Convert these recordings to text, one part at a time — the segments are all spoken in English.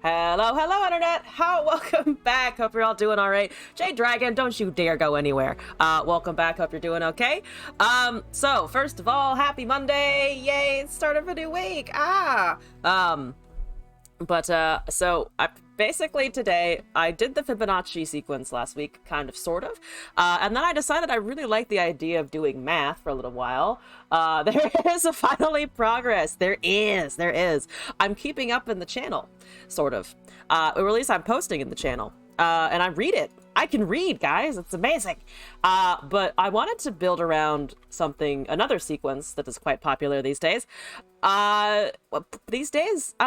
Hello, hello, internet. Welcome back. Hope you're all doing all right. Jade Dragon, don't you dare go anywhere. Welcome back. Hope you're doing okay. So first of all, happy Monday. Yay, it's start of a new week. So I basically today I did the Fibonacci sequence last week, kind of, sort of, and then I decided I really like the idea of doing math for a little while. There is finally progress. There is. I'm keeping up in the channel, sort of, or at least I'm posting in the channel, and I read it. I can read, guys. It's amazing. But I wanted to build around another sequence that is quite popular these days. I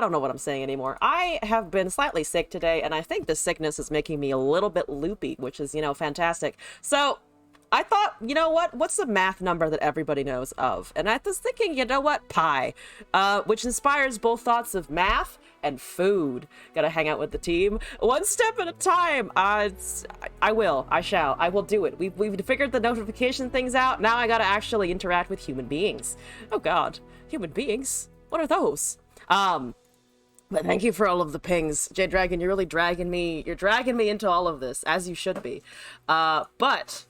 don't know what I'm saying anymore. I have been slightly sick today, and I think the sickness is making me a little bit loopy, which is, fantastic. So I thought, you know what? What's the math number that everybody knows of? And I was thinking, you know what? Pi, which inspires both thoughts of math and food. Gotta hang out with the team one step at a time. I will do it. We've figured the notification things out. Now I gotta actually interact with human beings. Oh god, human beings, what are those? But thank you for all of the pings, Jade Dragon. You're really dragging me into all of this, as you should be. But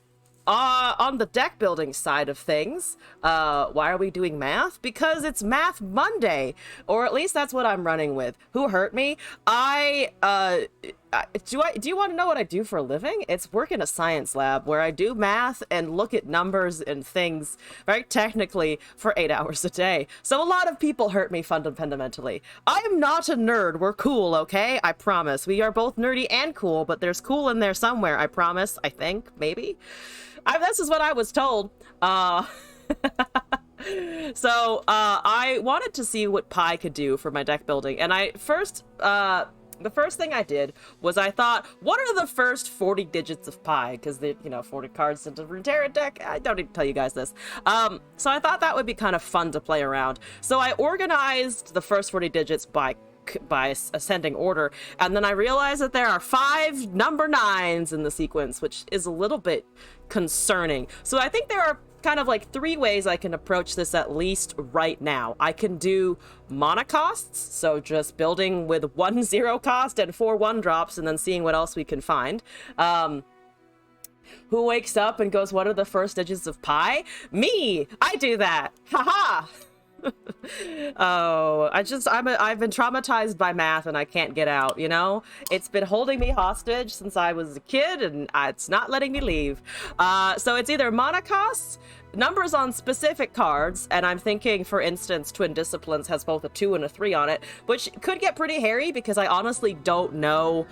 on the deck building side of things, why are we doing math? Because it's Math Monday, or at least that's what I'm running with. Who hurt me? Do you want to know what I do for a living? It's work in a science lab where I do math and look at numbers and things very technically for 8 hours a day. So a lot of people hurt me fundamentally. I'm not a nerd. We're cool, okay? I promise. We are both nerdy and cool, but there's cool in there somewhere. I promise. I think. Maybe. This is what I was told. So I wanted to see what pi could do for my deck building, and the first thing I did was I thought, what are the first 40 digits of pi? Because 40 cards into Runeterra deck. I don't need to tell you guys this. So I thought that would be kind of fun to play around. So I organized the first 40 digits by ascending order, and then I realized that there are 5 number 9s in the sequence, which is a little bit concerning. So I think there are kind of like 3 ways I can approach this, at least right now. I can do mana costs, so just building with 1 0 cost and 4 1-drops and then seeing what else we can find. Who wakes up and goes, what are the first digits of pi? Me! I do that! Haha! Oh, I've been traumatized by math and I can't get out, It's been holding me hostage since I was a kid, and it's not letting me leave. So it's either mana costs, numbers on specific cards, and I'm thinking, for instance, Twin Disciplines has both a 2 and a 3 on it, which could get pretty hairy because I honestly don't know.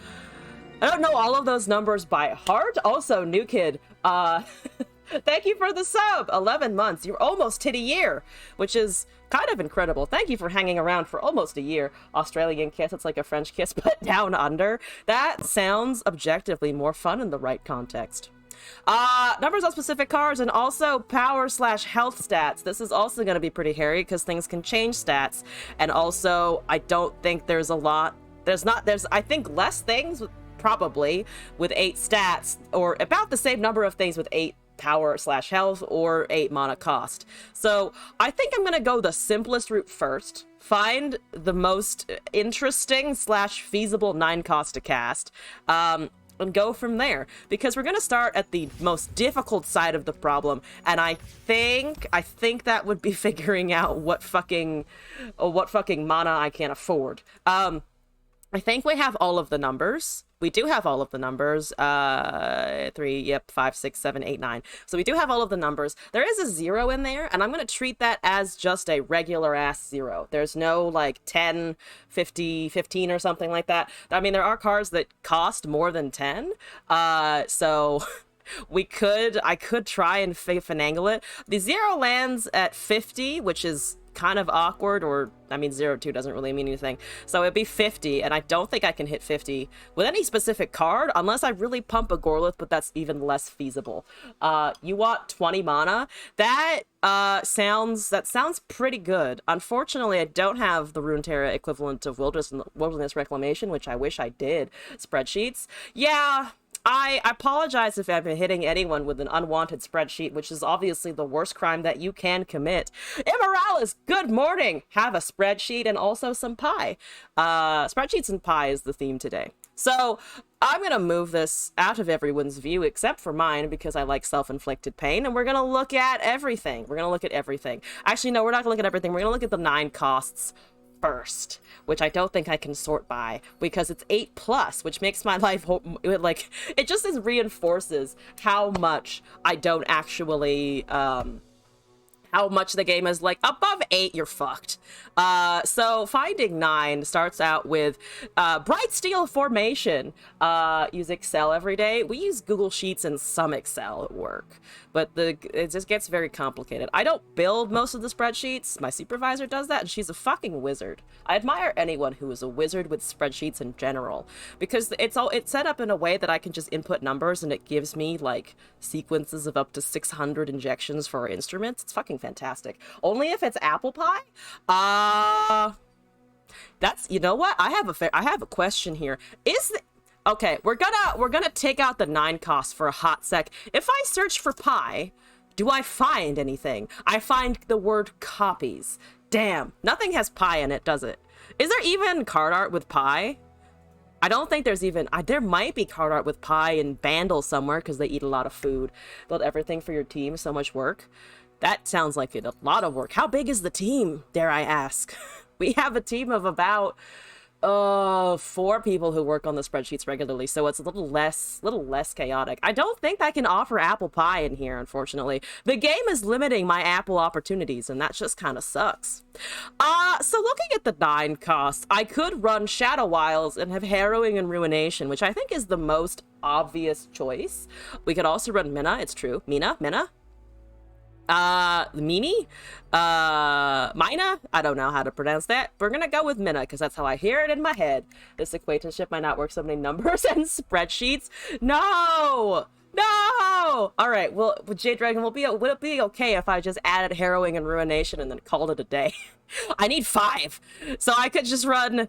I don't know all of those numbers by heart. Also, new kid, thank you for the sub. 11 months. You're almost hit a year, which is kind of incredible. Thank you for hanging around for almost a year. Australian kiss. It's like a French kiss, but down under. That sounds objectively more fun in the right context. Numbers on specific cards, and also power/health stats. This is also going to be pretty hairy because things can change stats. And also, I don't think there's a lot. There's I think less things probably with 8 stats, or about the same number of things with 8 power/health or 8 mana cost. So I think I'm gonna go the simplest route first, find the most interesting/feasible 9 cost to cast, and go from there, because we're gonna start at the most difficult side of the problem, and I think that would be figuring out what fucking mana I can afford. I think we have all of the numbers. We do have all of the numbers. 3, 5, 6, 7, 8, 9. So we do have all of the numbers. There is a 0 in there, and I'm going to treat that as just a regular ass 0. There's no like 10, 50, 15 or something like that. I mean, there are cards that cost more than 10. So I could try and finagle it. The 0 lands at 50, which is kind of awkward, or I mean 0-2 doesn't really mean anything, so it'd be 50, and I don't think I can hit 50 with any specific card unless I really pump a Gorlith, but that's even less feasible. You want 20 mana? That sounds pretty good. Unfortunately, I don't have the Runeterra equivalent of Wilderness Reclamation, which I wish I did. Spreadsheets. Yeah, I apologize if I've been hitting anyone with an unwanted spreadsheet, which is obviously the worst crime that you can commit. Immorales, good morning. Have a spreadsheet and also some pie. Spreadsheets and pie is the theme today. So I'm going to move this out of everyone's view except for mine because I like self-inflicted pain, and we're going to look at everything. We're going to look at everything. Actually, no, we're not going to look at everything. We're going to look at the 9 costs first, which I don't think I can sort by because it's 8+, which makes my life like, it just reinforces how much I don't actually how much the game is like above 8, you're fucked. So finding 9 starts out with bright steel formation. Use Excel every day. We use Google Sheets and some Excel at work, but it just gets very complicated. I don't build most of the spreadsheets. My supervisor does that, and she's a fucking wizard. I admire anyone who is a wizard with spreadsheets in general, because it's set up in a way that I can just input numbers and it gives me like sequences of up to 600 injections for our instruments. It's fucking fantastic. Only if it's apple pie. That's, you know what? I have a question here. Okay, we're gonna take out the 9 costs for a hot sec. If I search for pie, do I find anything? I find the word copies. Damn, nothing has pie in it, does it? Is there even card art with pie? I don't think there's even, there might be card art with pie in Bandle somewhere because they eat a lot of food. Build everything for your team, so much work. That sounds like a lot of work. How big is the team, dare I ask? We have a team of about 4 people who work on the spreadsheets regularly, so it's a little less chaotic. I don't think I can offer apple pie in here, unfortunately. The game is limiting my apple opportunities, and that just kind of sucks. So looking at the 9 costs, I could run Shadow Wilds and have Harrowing and Ruination, which I think is the most obvious choice. We could also run Mina, it's true. Mina? Mina? I don't know how to pronounce that. We're gonna go with Mina because that's how I hear it in my head. This acquaintanceship might not work so many numbers and spreadsheets. No! All right, well, Jade Dragon, would it be okay if I just added Harrowing and Ruination and then called it a day? I need 5, so I could just run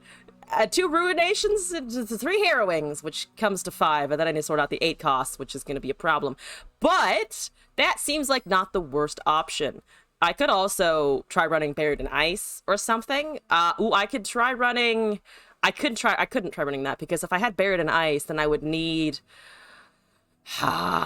2 Ruinations and 3 Harrowings, which comes to 5, and then I need to sort out the 8 costs, which is going to be a problem. But that seems like not the worst option. I could also try running Buried in Ice or something. I could try running... I couldn't try running that, because if I had Buried in Ice, then I would need...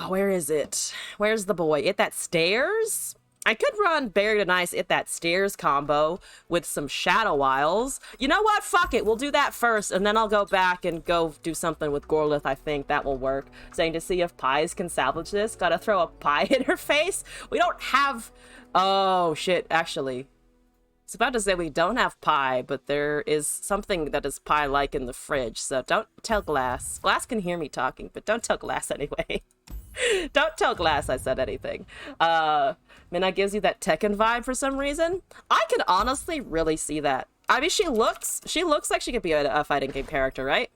where is it? Where's the boy? At that stairs? I could run Buried in Ice at that stairs combo with some Shadow Wilds. You know what? Fuck it. We'll do that first, and then I'll go back and go do something with Gorlith. I think that will work. Saying to see if Pies can salvage this. Gotta throw a pie in her face. We don't have... Oh, shit. Actually, it's about to say we don't have pie, but there is something that is pie-like in the fridge, so don't tell Glass. Glass can hear me talking, but don't tell Glass anyway. Don't tell Glass I said anything. Mina gives you that Tekken vibe for some reason. I can honestly really see that. I mean, she looks like she could be a fighting game character, right?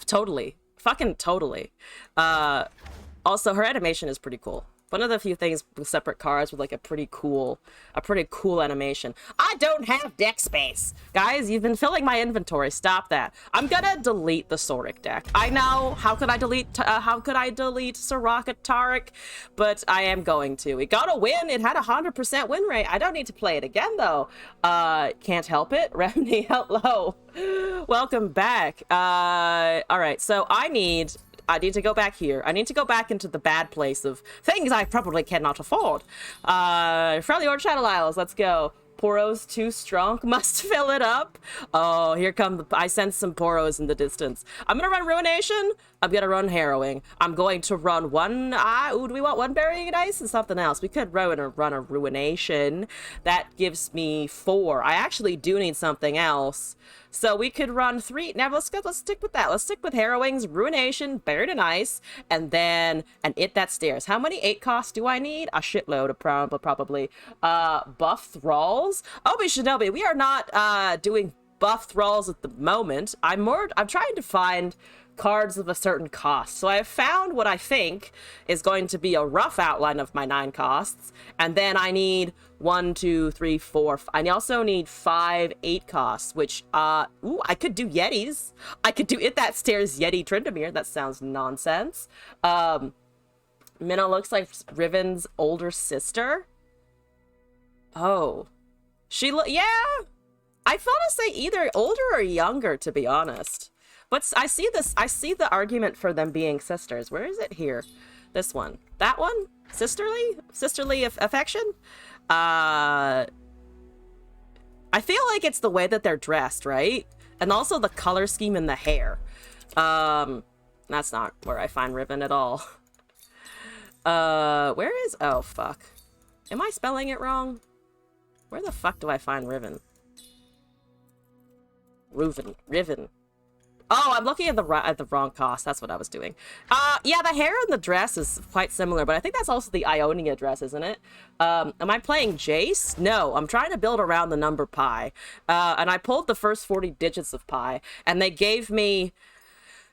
Totally. Fucking totally. Also, her animation is pretty cool. One of the few things with separate cards with like a pretty cool animation. I don't have deck space. Guys, you've been filling my inventory. Stop that. I'm gonna delete the Soric deck. I know, how could I delete Soraka Taric? But I am going to. It got a win. It had 100% win rate. I don't need to play it again though. Can't help it. Remney, hello. Welcome back. All right, so I need to go back here. I need to go back into the bad place of things I probably cannot afford. Friendly or Shadow Isles, let's go. Poros too strong, must fill it up. Oh, here come I sense some Poros in the distance. I'm gonna run Ruination. I'm gonna run Harrowing. I'm going to run one, do we want one Burying in Ice and something else? We could run a Ruination. That gives me 4. I actually do need something else. So we could run 3. Now let's stick with that. Let's stick with Harrowings, Ruination, Buried in Ice, and then It That Stairs. How many 8 costs do I need? A shitload, probably. Buff Thralls. Obi Shinobi, we are not doing buff Thralls at the moment. I'm trying to find cards of a certain cost. So I have found what I think is going to be a rough outline of my 9 costs. And then I need 1, 2, 3, 4. I also need 5, 8 costs, which, ooh, I could do Yetis. I could do It That Stares Yeti Tryndamere. That sounds nonsense. Minna looks like Riven's older sister. Oh. Yeah. I want to say either older or younger, to be honest. But I see the argument for them being sisters. Where is it here? This one. That one? Sisterly affection? I feel like it's the way that they're dressed, right? And also the color scheme in the hair. That's not where I find Riven at all. Where is... Oh, fuck. Am I spelling it wrong? Where the fuck do I find Riven? Riven. Oh, I'm looking at the wrong cost. That's what I was doing. Yeah, the hair and the dress is quite similar, but I think that's also the Ionia dress, isn't it? Am I playing Jace? No, I'm trying to build around the number pi. And I pulled the first 40 digits of pi, and they gave me...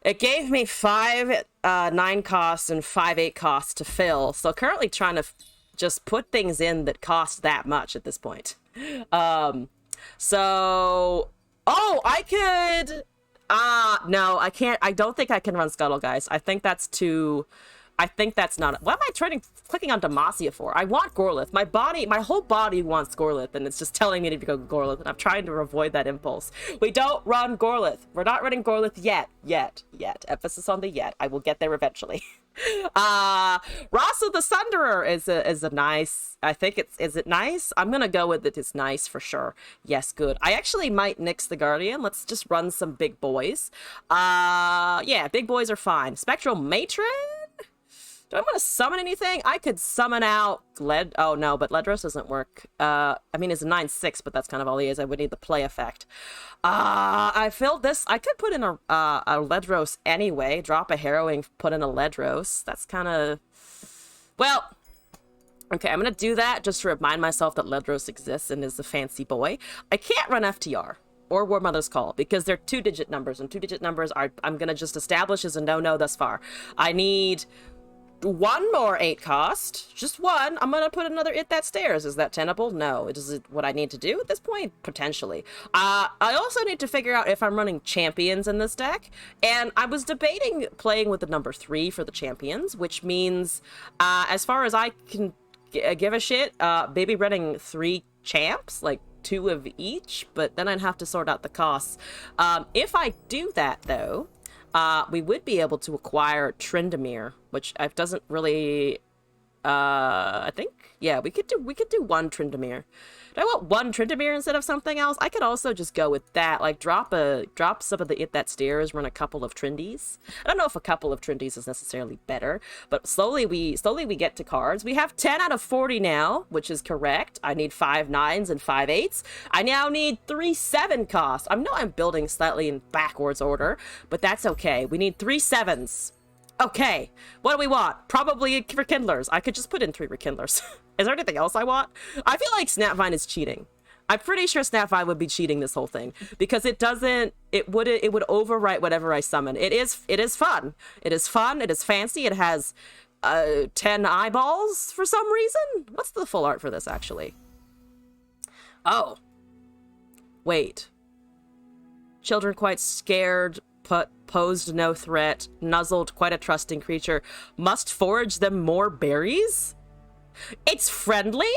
It gave me 5 9 costs and 5 8 costs to fill. So currently trying to just put things in that cost that much at this point. So... Oh, I could... no, I can't. I don't think I can run Scuttle, guys. I think that's too... I think that's not... What am I clicking on Demacia for? I want Gorlith. My whole body wants Gorlith, and it's just telling me to go Gorlith, and I'm trying to avoid that impulse. We don't run Gorlith. We're not running Gorlith yet. Yet. Emphasis on the yet. I will get there eventually. Rasa the Sunderer is a nice... I think it's... Is it nice? I'm gonna go with it. It's nice for sure. Yes, good. I actually might nix the Guardian. Let's just run some big boys. Yeah, big boys are fine. Spectral Matron? Do I want to summon anything? I could summon out Oh, no, but Ledros doesn't work. I mean, it's a 9/6, but that's kind of all he is. I would need the play effect. I filled this. I could put in a Ledros anyway. Drop a Harrowing, put in a Ledros. That's kind of... Well... Okay, I'm going to do that just to remind myself that Ledros exists and is a fancy boy. I can't run FTR or War Mother's Call because they're 2-digit numbers, and 2-digit numbers I'm going to just establish as a no-no thus far. I need... 1 more 8 cost. Just 1. I'm gonna put another It That Stares. Is that tenable? No. Is it what I need to do at this point? Potentially. I also need to figure out if I'm running champions in this deck. And I was debating playing with the number 3 for the champions, which means, as far as I can give a shit, maybe running 3 champs, like 2 of each, but then I'd have to sort out the costs. If I do that, though, we would be able to acquire Tryndamere, which doesn't really... I think, yeah, we could do 1 Tryndamere. Do I want 1 Tryndamere instead of something else? I could also just go with that, like drop some of the It That Stares, run a couple of Tryndies. I don't know if a couple of Tryndies is necessarily better, but slowly we get to cards. We have 10 out of 40 now, which is correct. I need 5 9s and 5 8s. I now need 3 7 costs. I know I'm building slightly in backwards order, but that's okay. We need 3 7s. Okay, what do we want? Probably Rekindlers. I could just put in 3 Rekindlers. Is there anything else I want? I feel like Snapvine is cheating. I'm pretty sure Snapvine would be cheating this whole thing because it would overwrite whatever I summon. It is fun. It is fun. It is fancy. It has 10 eyeballs for some reason. What's the full art for this actually? Oh. Wait. Children quite scared, posed no threat, nuzzled quite a trusting creature, must forage them more berries? It's friendly?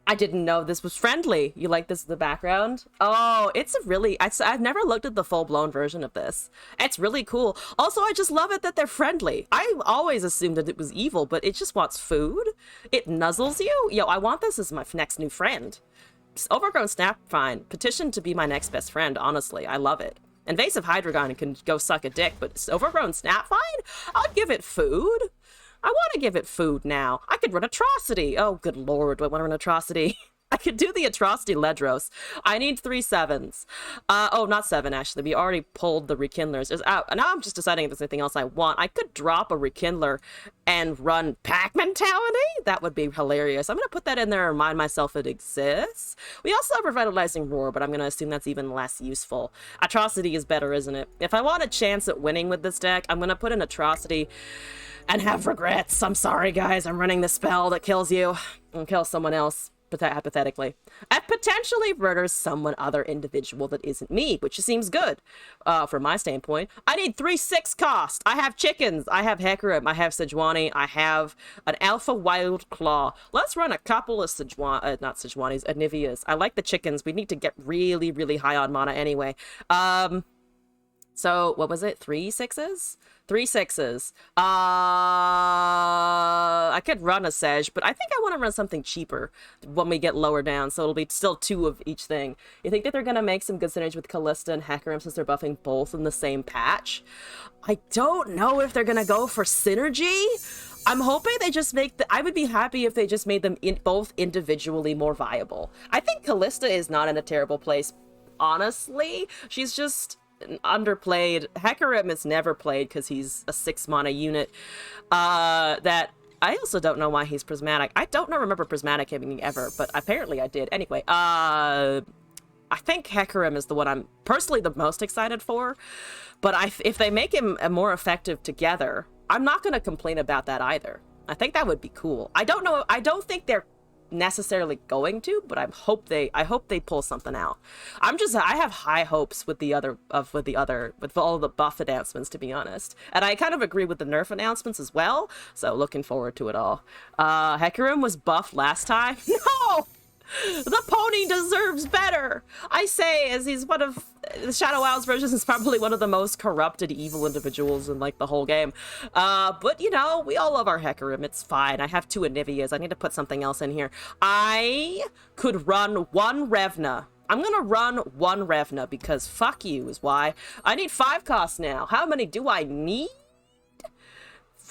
I didn't know this was friendly. You like this in the background? Oh, it's a really... I've never looked at the full-blown version of this. It's really cool. Also, I just love it that they're friendly. I always assumed that it was evil, but it just wants food. It nuzzles you. Yo, I want this as my next new friend. Overgrown Snapvine. Petition to be my next best friend, honestly. I love it. Invasive Hydreigon can go suck a dick, but Overgrown Snapvine? I'll give it food. I want to give it food now. I could run Atrocity. Oh, good lord, do I want to run Atrocity? I could do the Atrocity Ledros. I need 3 7s. Oh, not 7, actually. We already pulled the Rekindlers. Now I'm just deciding if there's anything else I want. I could drop a Rekindler and run Pack Mentality. That would be hilarious. I'm going to put that in there and remind myself it exists. We also have Revitalizing Roar, but I'm going to assume that's even less useful. Atrocity is better, isn't it? If I want a chance at winning with this deck, I'm going to put in Atrocity and have regrets. I'm sorry, guys. I'm running the spell that kills you and kills someone else, hypothetically. And potentially murders someone other individual that isn't me, which seems good from my standpoint. I need 3/6 cost. I have chickens. I have Hecarim. I have Sejuani. I have an Alpha Wild Claw. Let's run a couple of not Sejuani's, Anivias. I like the chickens. We need to get really, really high on mana anyway. So, what was it? 3 6s? 3 6s. I could run a Sej, but I think I want to run something cheaper when we get lower down, so it'll be still 2 of each thing. You think that they're going to make some good synergy with Callista and Hecarim since they're buffing both in the same patch? I don't know if they're going to go for synergy. I'm hoping they just make I would be happy if they just made them both individually more viable. I think Callista is not in a terrible place, honestly. She's just underplayed. Hecarim is never played because he's a 6 mana unit that I also don't know why he's prismatic. I don't remember prismatic him ever, but apparently I did. Anyway, I think Hecarim is the one I'm personally the most excited for, but if they make him more effective together, I'm not going to complain about that either. I think that would be cool. I don't know. I don't think they're necessarily going to, but I hope they pull something out. I have high hopes with all the buff announcements, to be honest, and I kind of agree with the nerf announcements as well, so looking forward to it all. Hecarim was buffed last time. No, the pony deserves better, I say, as he's one of the Shadow Isles versions is probably one of the most corrupted evil individuals in like the whole game. But you know, we all love our Hecarim. It's fine. I have 2 Anivias. I need to put something else in here. I could run 1 Revna. I'm gonna run 1 Revna because fuck you is why. I need 5 costs now. How many do I need?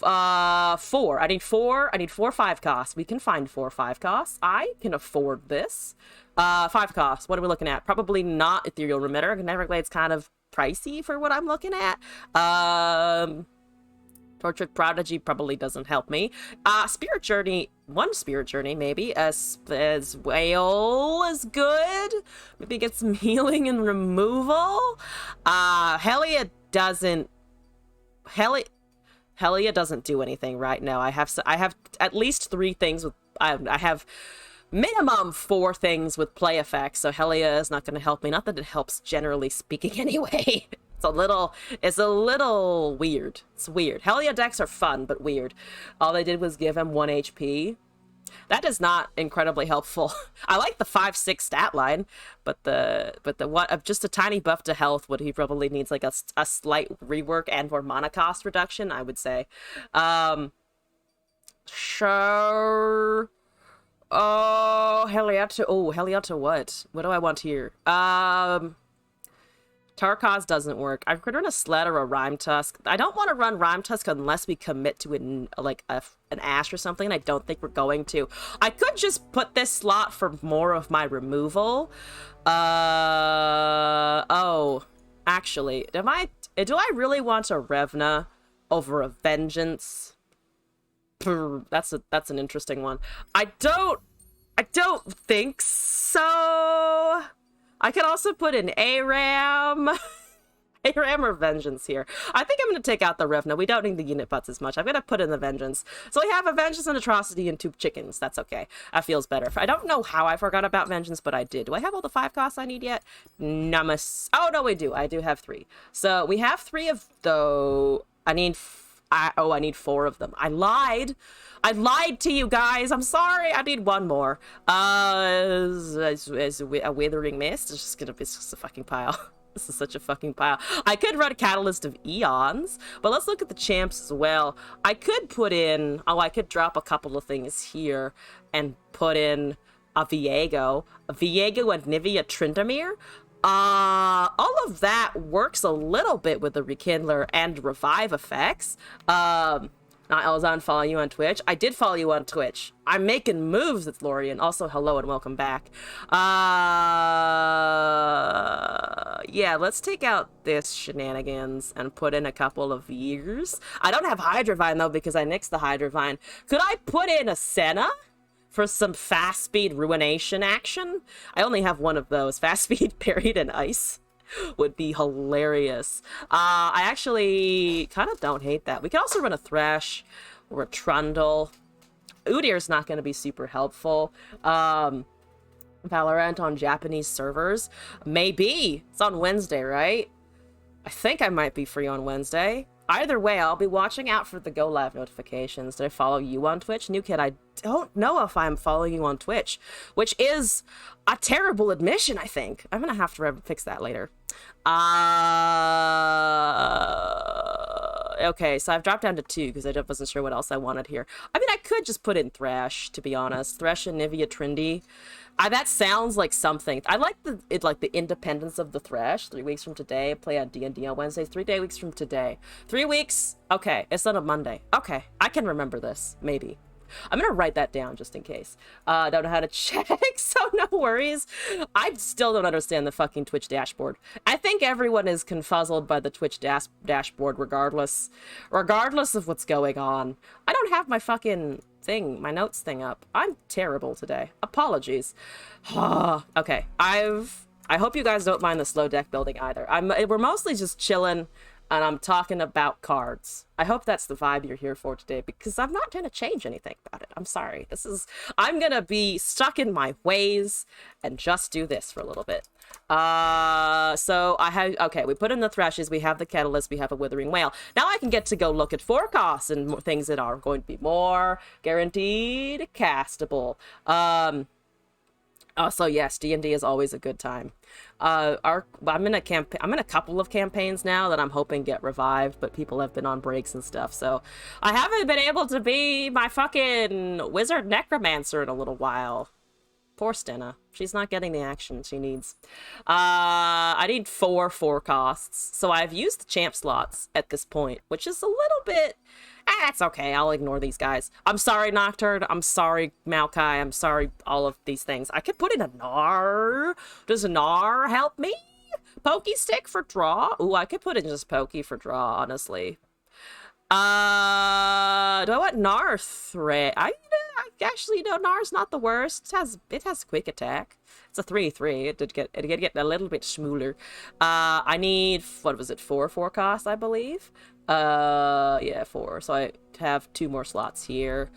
4. I need 4 5 costs. We can find 4 5 costs. I can afford this. 5 costs. What are we looking at? Probably not Ethereal Remitter. Neverglade's kind of pricey for what I'm looking at. Tortured Prodigy probably doesn't help me. Spirit Journey, 1 Spirit Journey maybe, as Whale is good. Maybe get some healing and removal. Helia doesn't do anything right now. I have at least 3 things with I have minimum 4 things with play effects, so Helia is not going to help me. Not that it helps generally speaking anyway. It's a little weird. It's weird. Helia decks are fun but weird. All they did was give him 1 HP. That is not incredibly helpful. I like the 5/6 stat line, but the what just a tiny buff to health. What he probably needs like a slight rework and or mana cost reduction, I would say. Sure. Oh, Heliota what? What do I want here? Tarkaz doesn't work. I could run a Sled or a Rhyme Tusk. I don't want to run Rhyme Tusk unless we commit to an Ash or something. I don't think we're going to. I could just put this slot for more of my removal. Oh, actually, do I really want a Revna over a Vengeance? That's an interesting one. I don't think so. I could also put an ARAM. ARAM or Vengeance here. I think I'm going to take out the Revna. We don't need the unit butts as much. I'm going to put in the Vengeance. So we have a Vengeance, an Atrocity, and 2 chickens. That's okay. That feels better. I don't know how I forgot about Vengeance, but I did. Do I have all the 5 costs I need yet? Namas. Oh, no, we do. I do have 3. So we have 3 of those. I need 4 of them. I lied to you guys. I'm sorry. I need 1 more. As a Withering Mist. It's just a fucking pile. This is such a fucking pile. I could run a Catalyst of Eons, but let's look at the champs as well. I could put in, I could drop a couple of things here and put in a Viego and Nivea Tryndamere. All of that works a little bit with the Rekindler and Revive effects. Not Elzon, follow you on Twitch. I did follow you on Twitch. I'm making moves with Lorian. Also, hello and welcome back. Yeah, let's take out this shenanigans and put in a couple of years. I don't have Hydrovine, though, because I nixed the Hydrovine. Could I put in a Senna for some fast speed ruination action? I only have one of those. Fast speed buried in ice would be hilarious. I actually kind of don't hate that. We can also run a Thresh or a Trundle. Udyr's not going to be super helpful. Valorant on Japanese servers? Maybe. It's on Wednesday, right? I think I might be free on Wednesday. Either way, I'll be watching out for the Go Live notifications. Did I follow you on Twitch? New Kid, I don't know if I'm following you on Twitch, which is a terrible admission, I think. I'm going to have to fix that later. Okay, so I've dropped down to 2 because I wasn't sure what else I wanted here. I mean, I could just put in Thresh, to be honest. Thresh and Nivea Trindy. That sounds like something. I like the independence of the Thresh. 3 weeks from today, play on D&D on Wednesdays. 3 weeks from today. 3 weeks? Okay, it's on a Monday. Okay, I can remember this, maybe. I'm gonna write that down just in case. Don't know how to check, so no worries. I still don't understand the fucking Twitch dashboard. I think everyone is confuzzled by the Twitch dashboard regardless of what's going on. I don't have my fucking thing, my notes thing up. I'm terrible today. Apologies. Okay, I hope you guys don't mind the slow deck building either. We're mostly just chilling, and I'm talking about cards. I hope that's the vibe you're here for today, because I'm not going to change anything about it. I'm sorry. I'm going to be stuck in my ways and just do this for a little bit. Okay, we put in the Threshes, we have the Catalyst, we have a Withering Whale. Now I can get to go look at forecasts and things that are going to be more guaranteed castable. Also, yes, D&D is always a good time. I'm in a couple of campaigns now that I'm hoping get revived, but people have been on breaks and stuff, so I haven't been able to be my fucking wizard necromancer in a little while. Poor Stenna. She's not getting the action she needs. I need 4 forecasts, so I've used the champ slots at this point, which is a little bit... That's okay, I'll ignore these guys. I'm sorry, Nocturne. I'm sorry, Maokai. I'm sorry, all of these things. I could put in a Gnar. Does a Gnar help me? Pokey Stick for draw? Ooh, I could put in just Pokey for draw, honestly. Do I want Gnar threat? I actually, no, Gnar's not the worst. It has quick attack. It's a 3/3. It did get a little bit smoother. I need, what was it, 4 forecasts, I believe? Yeah, 4. So I have 2 more slots here.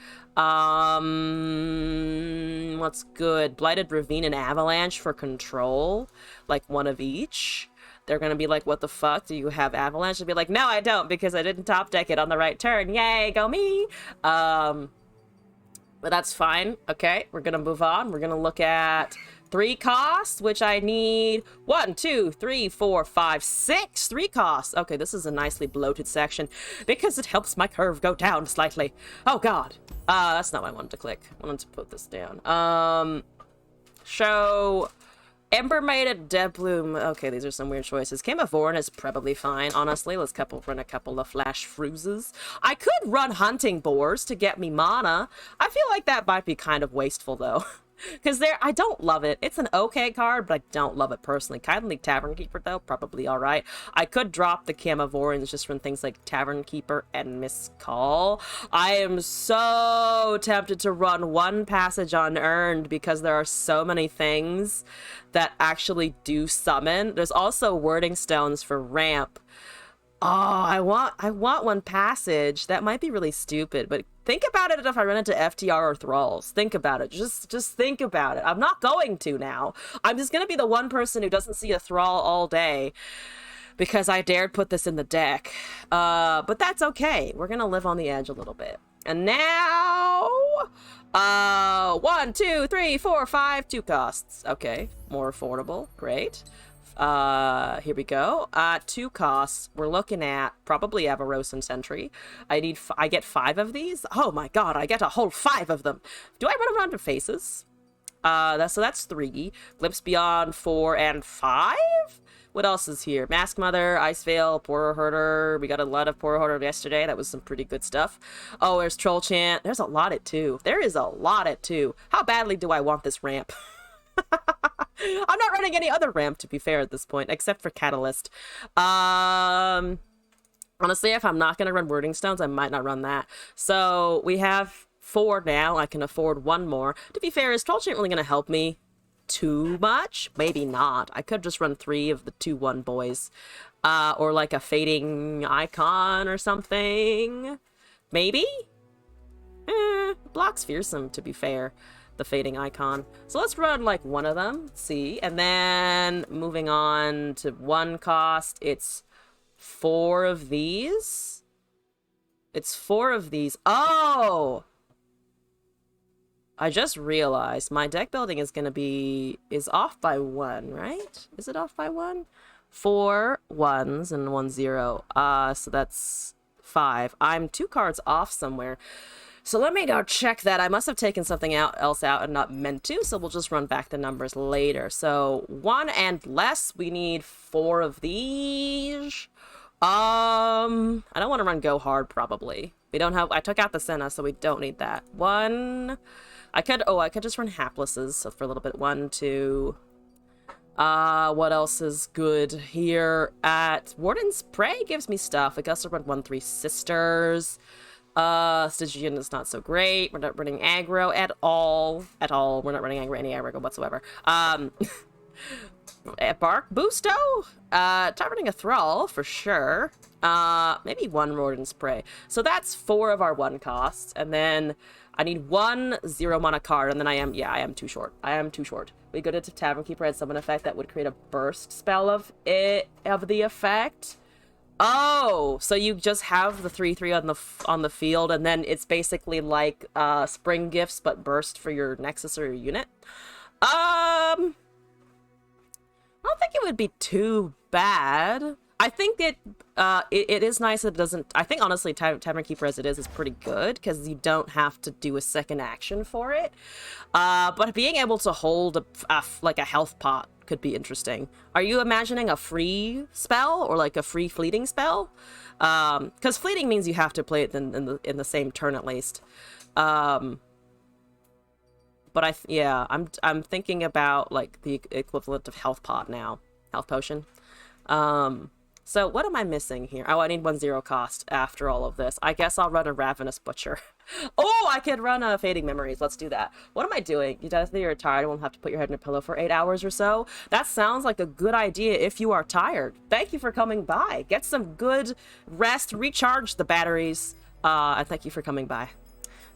What's good? Blighted Ravine and Avalanche for control. Like one of each. They're gonna be like, what the fuck? Do you have Avalanche? I'll be like, no, I don't, because I didn't top deck it on the right turn. Yay, go me! But that's fine. Okay, we're gonna move on. We're gonna look at 3 costs, which I need 1, 2, 3, 4, 5, 6. 3 costs. Okay, this is a nicely bloated section because it helps my curve go down slightly. Oh god. That's not what I wanted to click. I wanted to put this down. Show Ember Maiden, Dead Bloom. Okay, these are some weird choices. Game of Vorn is probably fine, honestly. Let's run a couple of Flash Fruses. I could run Hunting Boars to get me mana. I feel like that might be kind of wasteful, though. Because I don't love it. It's an okay card, but I don't love it personally. Kindly Tavern Keeper, though, probably alright. I could drop the Camavorans just from things like Tavern Keeper and Miscall. I am so tempted to run 1 passage unearned because there are so many things that actually do summon. There's also Wording Stones for ramp. Oh, I want 1 passage. That might be really stupid, but think about it if I run into FTR or Thralls. Think about it. Just think about it. I'm not going to now. I'm just going to be the one person who doesn't see a Thrall all day because I dared put this in the deck. But that's okay. We're going to live on the edge a little bit. And now... 1, 2, 3, 4, 5, 2 costs. Okay, more affordable. Great. Here we go. 2 costs. We're looking at probably Avaros and Sentry. I get 5 of these. Oh my god, I get a whole 5 of them. Do I run them onto faces? So that's 3. Glimpse Beyond 4 and 5? What else is here? Mask Mother, Ice Veil, Poro Herder. We got a lot of Poro Herder yesterday. That was some pretty good stuff. Oh, there's Troll Chant. There's a lot at 2. There is a lot at 2. How badly do I want this ramp? I'm not running any other ramp, to be fair, at this point, except for Catalyst. Honestly, if I'm not going to run Wording Stones, I might not run that. So we have 4 now. I can afford 1 more. To be fair, is Troll Chant really going to help me too much? Maybe not. I could just run 3 of the 2-1 boys. Or like a Fading Icon or something. Maybe? Block's fearsome, to be fair. The Fading Icon. So let's run like 1 of them. Let's see. And then moving on to 1 cost. It's 4 of these. It's 4 of these. Oh! I just realized my deck building is gonna be off by 1, right? Is it off by 1? 4 1s and 1 0. So that's 5. I'm 2 cards off somewhere. So let me go check that. I must have taken something else out and not meant to, so we'll just run back the numbers later. So 1 and less, we need 4 of these. I don't want to run Go Hard, probably. We don't have, I took out the Senna, so we don't need that. 1, I could just run Haplesses, so for a little bit. 1, 2, what else is good here? At Warden's Prey gives me stuff. I guess I'll run 1, 3 Sisters. Stygian is not so great. We're not running aggro at all. We're not running any aggro whatsoever. Bark Boosto? Targeting a Thrall, for sure. Maybe 1 Warden's Prey. So that's 4 of our 1 costs. And then I need 1 0 mana card, and then I am too short. I am too short. We go to Tavern Keeper, had summon effect that would create a burst spell of the effect. Oh, so you just have the 3/3 on the field, and then it's basically like Spring Gifts, but burst for your Nexus or your unit. I don't think it would be too bad. I think it is nice that it doesn't. I think honestly, Tavern Keeper as it is pretty good because you don't have to do a second action for it. But being able to hold like a health pot could be interesting. Are you imagining a free spell or like a free fleeting spell? Because fleeting means you have to play it in the same turn at least. But I'm thinking about like the equivalent of health pot now, health potion. So what am I missing here? Oh, I need 1 0 cost after all of this. I guess I'll run a Ravenous Butcher. Oh, I could run a Fading Memories. Let's do that. What am I doing? You definitely are tired and won't have to put your head in a pillow for 8 hours or so. That sounds like a good idea if you are tired. Thank you for coming by. Get some good rest, recharge the batteries, and thank you for coming by.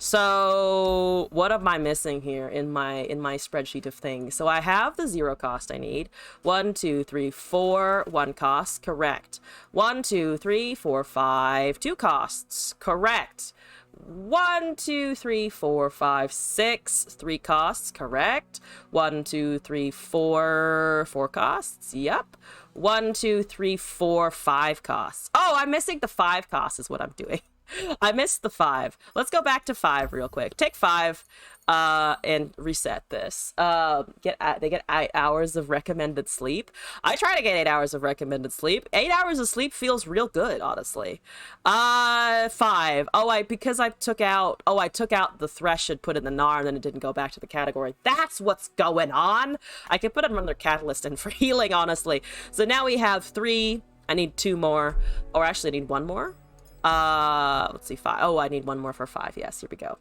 So what am I missing here in my spreadsheet of things? So I have the 0 cost I need. 1, 2, 3, 4, 1 cost, correct. 1, 2, 3, 4, 5, 2 costs, correct. 1, 2, 3, 4, 5, 6, 3 costs, correct. 1, 2, 3, 4, 4 costs, yep. 1, 2, 3, 4, 5 costs. Oh, I'm missing the 5 costs is what I'm doing. I missed the 5. Let's go back to 5 real quick. Take 5 and reset this. They get 8 hours of recommended sleep. I try to get 8 hours of recommended sleep. 8 hours of sleep feels real good, honestly. 5. Because I took out the Thresh and put in the Gnar, and then it didn't go back to the category. That's what's going on. I could put another Catalyst in for healing, honestly. So now we have 3. I need 2 more, or actually I need 1 more. Let's see, 5. Oh, I need 1 more for 5. Yes, here we go.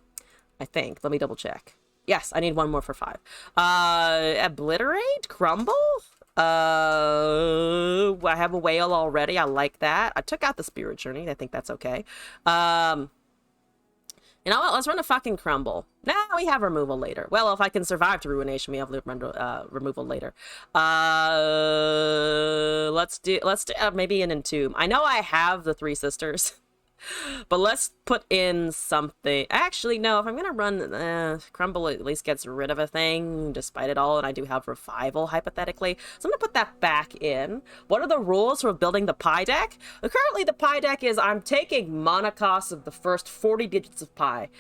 I think. Let me double check. Yes, I need 1 more for 5. Obliterate? Crumble? I have a whale already. I like that. I took out the Spirit Journey. I think that's okay. You know what? Let's run a fucking Crumble. Now we have removal later. Well, if I can survive to Ruination, we have removal later. Let's do maybe an Entomb. I know I have the 3 Sisters. But let's put in something. Actually, no, if I'm going to run Crumble, at least gets rid of a thing, despite it all, and I do have Revival, hypothetically. So I'm going to put that back in. What are the rules for building the Pi deck? Currently, the Pi deck is I'm taking mana costs of the first 40 digits of Pi,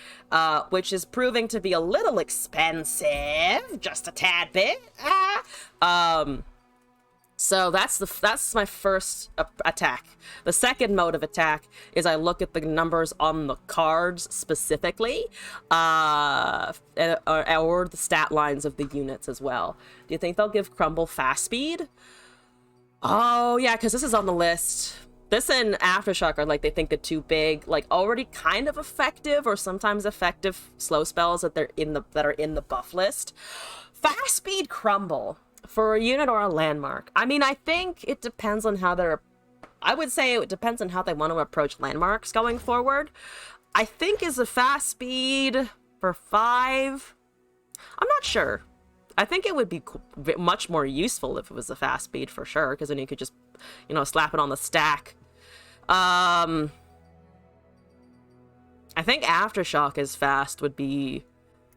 which is proving to be a little expensive, just a tad bit. So that's my first attack. The second mode of attack is I look at the numbers on the cards specifically, or the stat lines of the units as well. Do you think they'll give Crumble fast speed? Oh yeah, because this is on the list. This and Aftershock are like, they think the two big, like already kind of effective or sometimes effective slow spells that are in the buff list. Fast speed Crumble for a unit or a landmark. I mean, I think it depends on how I would say it depends on how they want to approach landmarks going forward. I think is a fast speed for 5. I'm not sure. I think it would be much more useful if it was a fast speed for sure, because then you could just, slap it on the stack. I think Aftershock as fast would be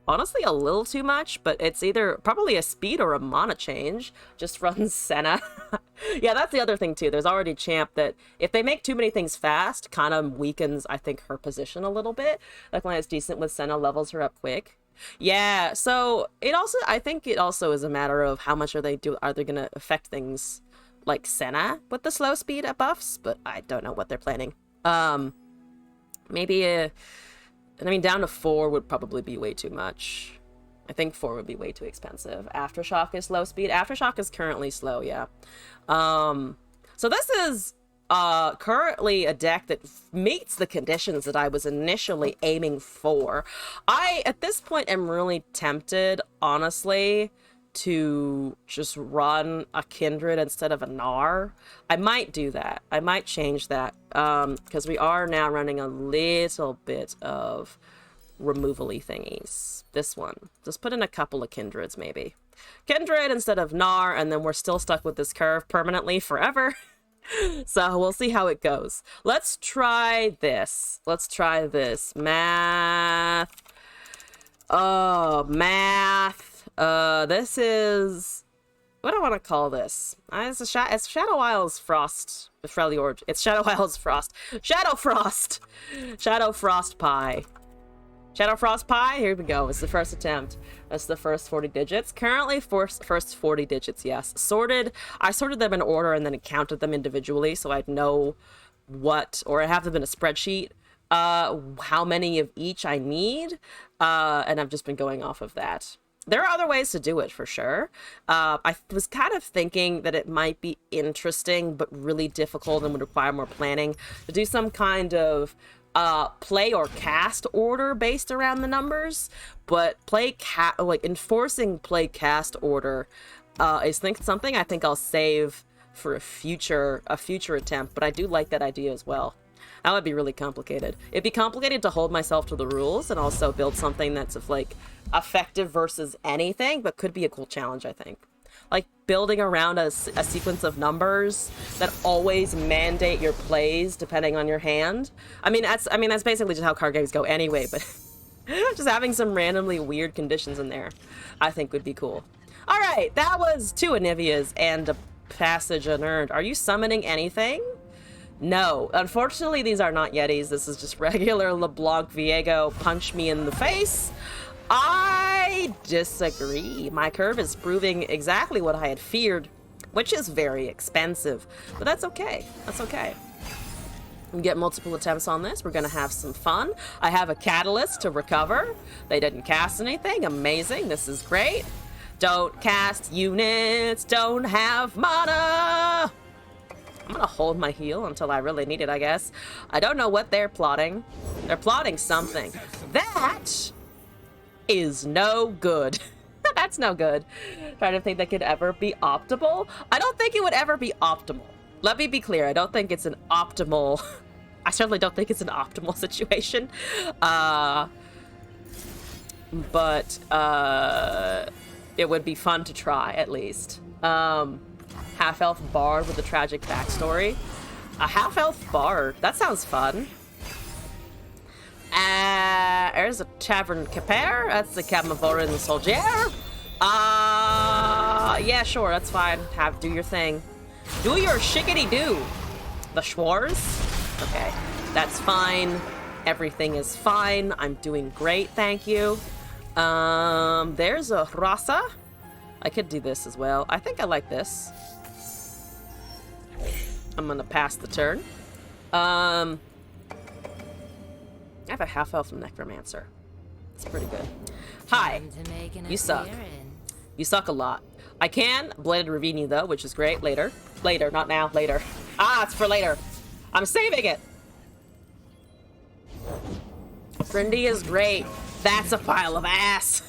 honestly a little too much, but it's either probably a speed or a mana change. Just runs Senna. Yeah, that's the other thing too. There's already Champ that if they make too many things fast, kind of weakens, I think, her position a little bit. Like when it's decent with Senna, levels her up quick. Yeah, so I think it also is a matter of how much are they gonna affect things like Senna with the slow speed buffs, but I don't know what they're planning. Maybe down to 4 would probably be way too much. I think 4 would be way too expensive. Aftershock is slow speed. Aftershock is currently slow, yeah. So this is currently a deck that meets the conditions that I was initially aiming for. At this point, am really tempted, honestly, to just run a Kindred instead of a Gnar. I might do that. I might change that, because we are now running a little bit of removal-y thingies. This one. Just put in a couple of Kindreds, maybe. Kindred instead of Gnar, and then we're still stuck with this curve permanently forever. So we'll see how it goes. Let's try this. Math. Oh, math. This is... what do I want to call this? It's Shadow Isles Frost. It's Shadow Isles Frost. Shadow Frost! Shadow Frost Pie. Shadow Frost Pie? Here we go. It's the first attempt. That's the first 40 digits. Currently, first 40 digits, yes. I sorted them in order and then counted them individually so I'd know or I have them in a spreadsheet, how many of each I need, and I've just been going off of that. There are other ways to do it, for sure. I was kind of thinking that it might be interesting, but really difficult and would require more planning, to do some kind of play or cast order based around the numbers. But enforcing play cast order is something I think I'll save for a future attempt. But I do like that idea as well. That would be really complicated. It'd be complicated to hold myself to the rules and also build something that's effective versus anything, but could be a cool challenge, I think. Like building around a sequence of numbers that always mandate your plays depending on your hand. That's basically just how card games go anyway, but just having some randomly weird conditions in there, I think would be cool. All right, that was 2 Anivias and a Passage Unearned. Are you summoning anything? No, unfortunately, these are not Yetis. This is just regular LeBlanc Viego punch me in the face. I disagree. My curve is proving exactly what I had feared, which is very expensive, but that's okay. That's okay. We get multiple attempts on this. We're gonna have some fun. I have a catalyst to recover. They didn't cast anything. Amazing. This is great. Don't cast units. Don't have mana. I'm gonna hold my heal until I really need it, I guess. I don't know what they're plotting. They're plotting something. That is no good. That's no good. Trying to think that could ever be optimal. I don't think it would ever be optimal. Let me be clear. I don't think it's an optimal... I certainly don't think it's an optimal situation. But it would be fun to try, at least. Half-elf bard with a tragic backstory. A half-elf bard. That sounds fun. There's a Tavern Capere. That's the Camavorin Soldier. Yeah, sure, that's fine. Do your thing. Do your shiggity-do. The Schwarz? Okay, that's fine. Everything is fine. I'm doing great, thank you. There's a Rasa. I could do this as well. I think I like this. I'm gonna pass the turn. I have a half-elf necromancer. It's pretty good. Hi. You suck. You suck a lot. I can Bladed Ravine you, though, which is great. Later. Later, not now. Later. Ah, it's for later. I'm saving it. Trindy is great. That's a pile of ass.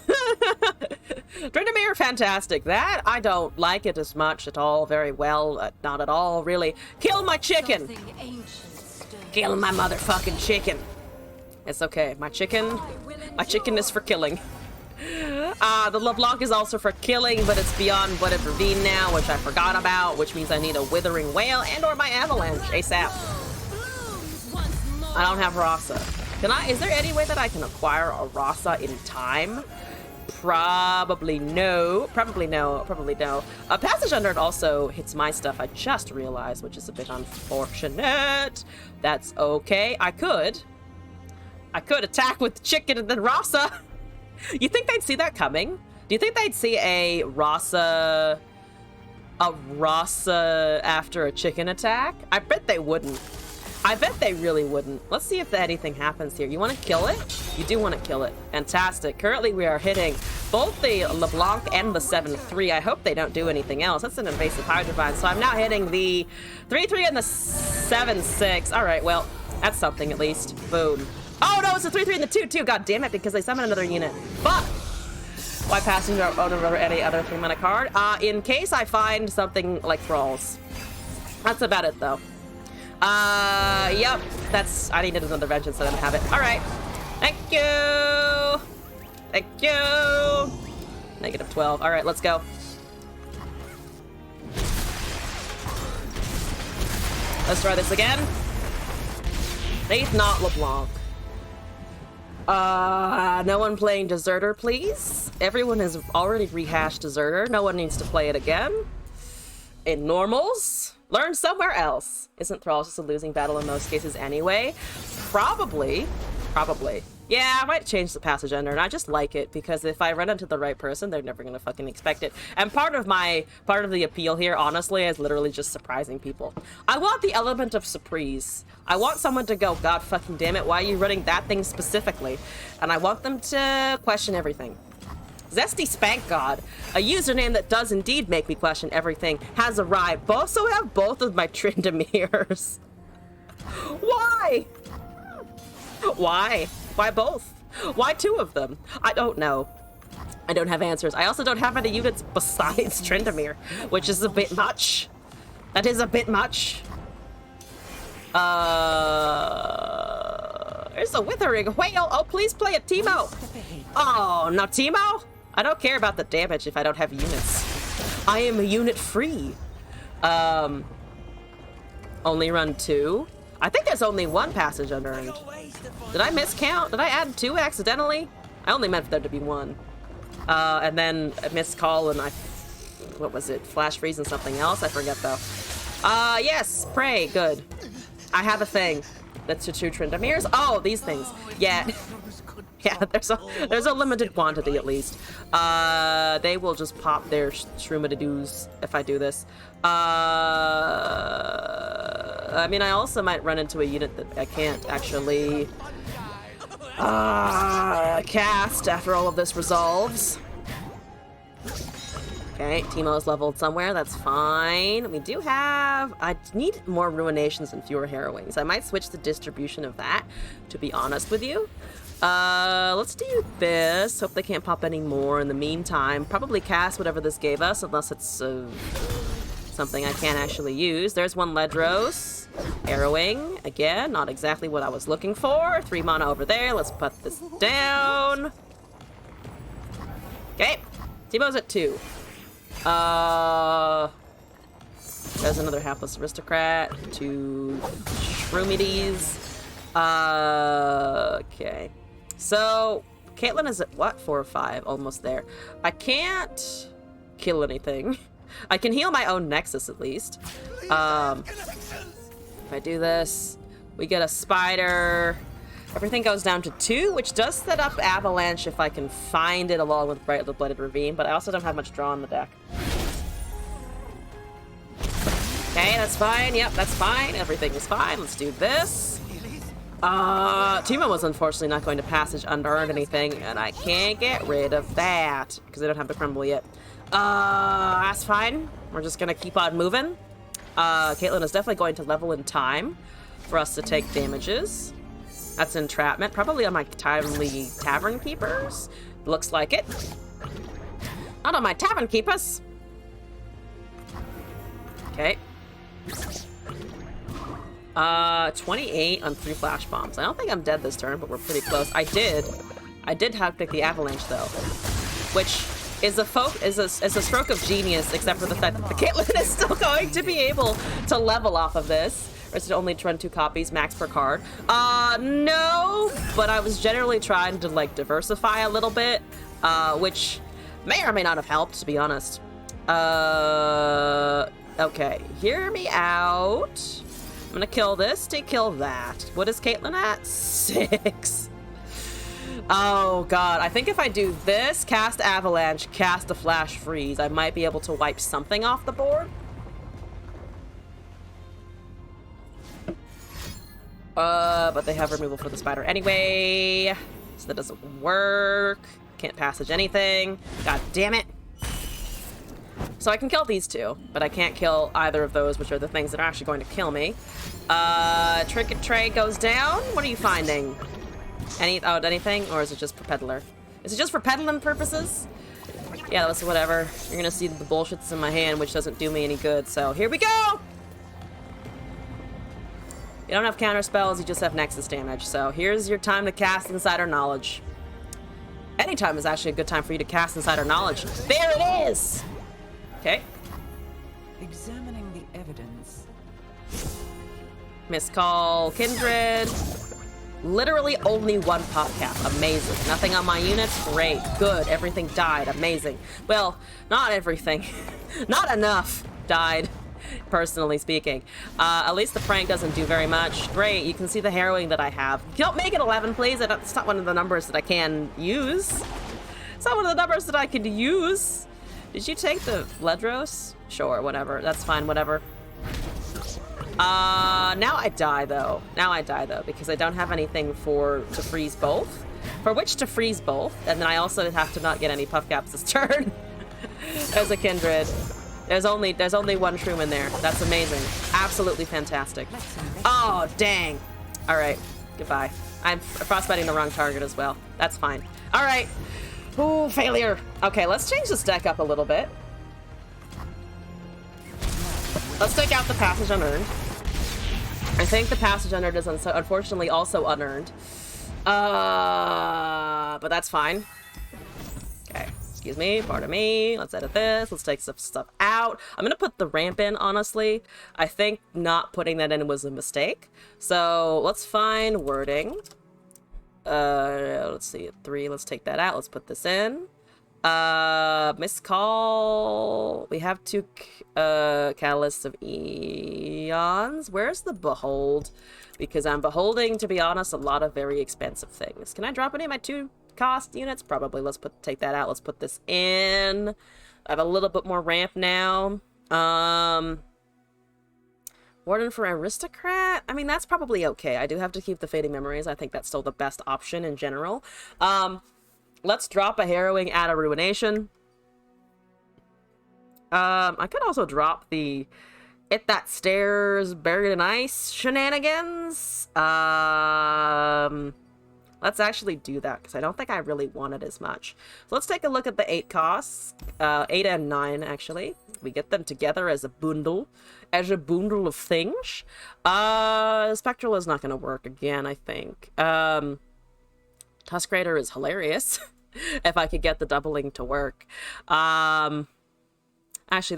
Tryndamere, fantastic. That, I don't like it as much at all. Very well. Not at all, really. Kill my chicken. Kill my motherfucking chicken. It's okay. My chicken is for killing. The LeBlanc is also for killing, but it's beyond Blooded Ravine now, which I forgot about, which means I need a Withering Wail and or my Avalanche ASAP. I don't have Rasa. Is there any way that I can acquire a Rasa in time? Probably no. Probably no. Probably no. Passage Under it also hits my stuff, I just realized, which is a bit unfortunate. That's okay. I could attack with the chicken and then Rasa. You think they'd see that coming? Do you think they'd see a Rasa after a chicken attack? I bet they wouldn't. I bet they really wouldn't. Let's see if anything happens here. You want to kill it? You do want to kill it. Fantastic. Currently, we are hitting both the LeBlanc and the 7-3. I hope they don't do anything else. That's an invasive Hydrovine. So I'm now hitting the 3-3 and the 7-6. All right, well, that's something at least. Boom. Oh, no, it's a 3-3 and the 2-2. God damn it, because they summoned another unit. Fuck! Why passing over any other 3-mana card? In case I find something like Thralls. That's about it, though. Yep. I needed another vengeance, so I didn't have it. Alright. Thank you! Thank you! Negative 12. Alright, let's go. Let's try this again. Faith not LeBlanc. No one playing Deserter, please. Everyone has already rehashed Deserter. No one needs to play it again. In normals. Learn somewhere else. Isn't Thralls just a losing battle in most cases anyway? Probably. Yeah, I might change the Passage Under, and I just like it, because if I run into the right person, they're never gonna fucking expect it. And part of the appeal here, honestly, is literally just surprising people. I want the element of surprise. I want someone to go, God fucking damn it, why are you running that thing specifically? And I want them to question everything. Zesty Spank God, a username that does indeed make me question everything, has arrived. Also have both of my Trindamirs. Why? Why? Why both? Why two of them? I don't know. I don't have answers. I also don't have any units besides Tryndamere, which is a bit much. That is a bit much. There's a Withering Wail. Oh, please play it, Teemo. Oh, no, Teemo? I don't care about the damage if I don't have units. I am unit free. Only run 2. I think there's only 1 Passage Unearned. Did I miscount? Did I add 2 accidentally? I only meant for there to be 1. And then a missed call and what was it? Flash freeze and something else? I forget though. Yes, pray, good. I have a thing. That's the 2 Tryndamirs. Oh, these things. Yeah. Yeah, there's a limited quantity at least. They will just pop their Shroomidadoos if I do this. I mean, I also might run into a unit that I can't actually cast after all of this resolves. Okay, Teemo is leveled somewhere, that's fine. We do have... I need more Ruinations and fewer Harrowings. I might switch the distribution of that, to be honest with you. Let's do this. Hope they can't pop any more in the meantime. Probably cast whatever this gave us, unless it's something I can't actually use. There's 1 Ledros. Arrowing. Again, not exactly what I was looking for. 3 mana over there. Let's put this down. Okay. Teemo's at 2. There's another Hapless Aristocrat. 2 Shroomides. Okay. So, Caitlyn is at what? 4 or 5. Almost there. I can't kill anything. I can heal my own Nexus at least. If I do this, we get a Spider. Everything goes down to 2, which does set up Avalanche if I can find it along with Bladed Ravine, but I also don't have much draw in the deck. Okay, that's fine. Yep, that's fine. Everything is fine. Let's do this. Timo was unfortunately not going to passage unearned anything, and I can't get rid of that because I don't have the crumble yet. That's fine. We're just gonna keep on moving. Caitlin is definitely going to level in time for us to take damages. That's entrapment, probably on my timely tavern keepers. Looks like it. Not on my tavern keepers. Okay. 28 on 3 flash bombs. I don't think I'm dead this turn, but we're pretty close. I did have pick the avalanche though, which is a stroke of genius, except for the fact that the Caitlyn is still going to be able to level off of this. Or is it only to run 2 copies max per card? No, but I was generally trying to like diversify a little bit, which may or may not have helped, to be honest. Okay, hear me out. I'm gonna kill this to kill that. What is Caitlyn at? 6. Oh god, I think if I do this, cast Avalanche, cast a Flash Freeze, I might be able to wipe something off the board. But they have removal for the spider anyway, so that doesn't work. Can't passage anything. God damn it. So I can kill these 2, but I can't kill either of those, which are the things that are actually going to kill me. Trinket Tray goes down. What are you finding? Anything? Or is it just for peddler? Is it just for peddling purposes? Yeah, that's whatever. You're gonna see the bullshits in my hand, which doesn't do me any good, so here we go! You don't have counter spells, you just have Nexus damage, so here's your time to cast Insider Knowledge. Anytime is actually a good time for you to cast Insider Knowledge. There it is! Okay. Examining the evidence. Miscall Kindred. Literally only 1 pop cap. Amazing. Nothing on my units? Great. Good. Everything died. Amazing. Well, not everything. Not enough died, personally speaking. At least the prank doesn't do very much. Great. You can see the harrowing that I have. Don't make it 11, please. It's not one of the numbers that I can use. It's not one of the numbers that I could use. Did you take the Ledros? Sure, whatever. That's fine, whatever. Now I die though. Because I don't have anything to freeze both. For which to freeze both, and then I also have to not get any puff caps this turn. There's a Kindred. There's only 1 shroom in there. That's amazing. Absolutely fantastic. Oh, dang. Alright. Goodbye. I'm frostbiting the wrong target as well. That's fine. Alright. Ooh, failure. Okay, let's change this deck up a little bit. Let's take out the Passage Unearned. I think the Passage Unearned is unfortunately also unearned. But that's fine. Okay, excuse me, pardon me. Let's edit this. Let's take some stuff out. I'm gonna put the ramp in, honestly. I think not putting that in was a mistake. So let's find wording. Let's see, 3, let's take that out, let's put this in. Miscall. We have 2 catalysts of eons. Where's the behold? Because I'm beholding, to be honest, a lot of very expensive things. Can I drop any of my 2 cost units? Probably. Let's take that out, let's put this in. I have a little bit more ramp now. Warden for Aristocrat? I mean, that's probably okay. I do have to keep the Fading Memories. I think that's still the best option in general. Let's drop a Harrowing, add a Ruination. I could also drop the It That Stairs, Buried in Ice shenanigans. Let's actually do that, because I don't think I really want it as much. So let's take a look at the 8 costs. 8 and 9, actually. We get them together as a bundle. As a bundle of things. Spectral is not going to work again, I think. Tusk Raider is hilarious. If I could get the doubling to work. Actually,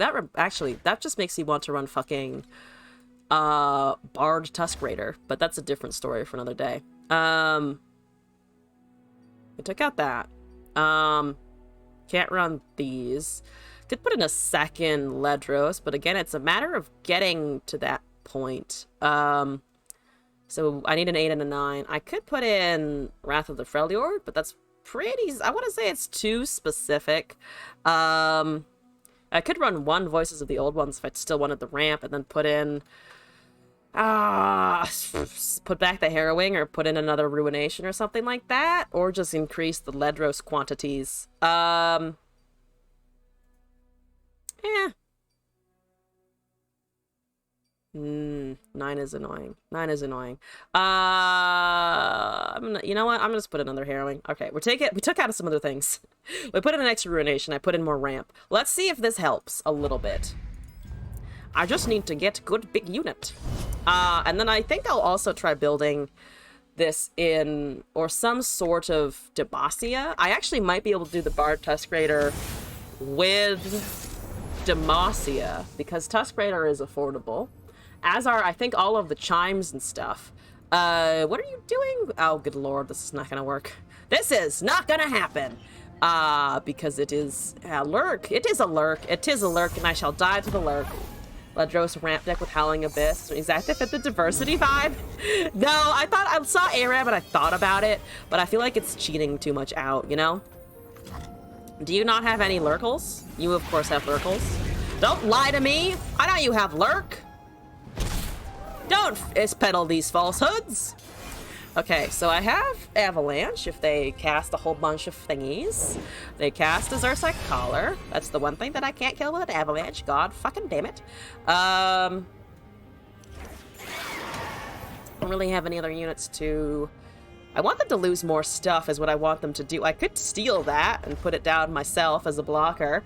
that just makes me want to run fucking Bard Tusk Raider. But that's a different story for another day. We took out that. Can't run these. Could put in a second Ledros, but again, it's a matter of getting to that point. So I need an 8 and a 9. I could put in Wrath of the Freljord, but that's pretty... I want to say it's too specific. I I could run one Voices of the Old Ones if I still wanted the ramp, and then put in... put back the Harrowing, or put in another Ruination or something like that, or just increase the Ledros quantities. Yeah. 9 is annoying. 9 is annoying. You know what? I'm gonna just put another Harrowing. Okay, we took out some other things. We put in an extra Ruination. I put in more ramp. Let's see if this helps a little bit. I just need to get good big unit. And then I think I'll also try building this in, or some sort of Demacia. I actually might be able to do the Bard Tusk Raider with Demacia, because Tusk Raider is affordable. As are, I think, all of the chimes and stuff. What are you doing? Oh, good lord, this is not gonna work. This is not gonna happen. Because it is a lurk. It is a lurk. It is a lurk, and I shall die to the lurk. Ledros ramp deck with Howling Abyss. Is that to fit the diversity vibe? No, I saw Arab and I thought about it, but I feel like it's cheating too much out, you know? Do you not have any lurkles? You, of course, have lurkles. Don't lie to me! I know you have lurk! Don't peddle these falsehoods! Okay, so I have Avalanche if they cast a whole bunch of thingies. They cast a Zersak Collar. That's the one thing that I can't kill with an Avalanche. God fucking damn it. I don't really have any other units to... I want them to lose more stuff is what I want them to do. I could steal that and put it down myself as a blocker.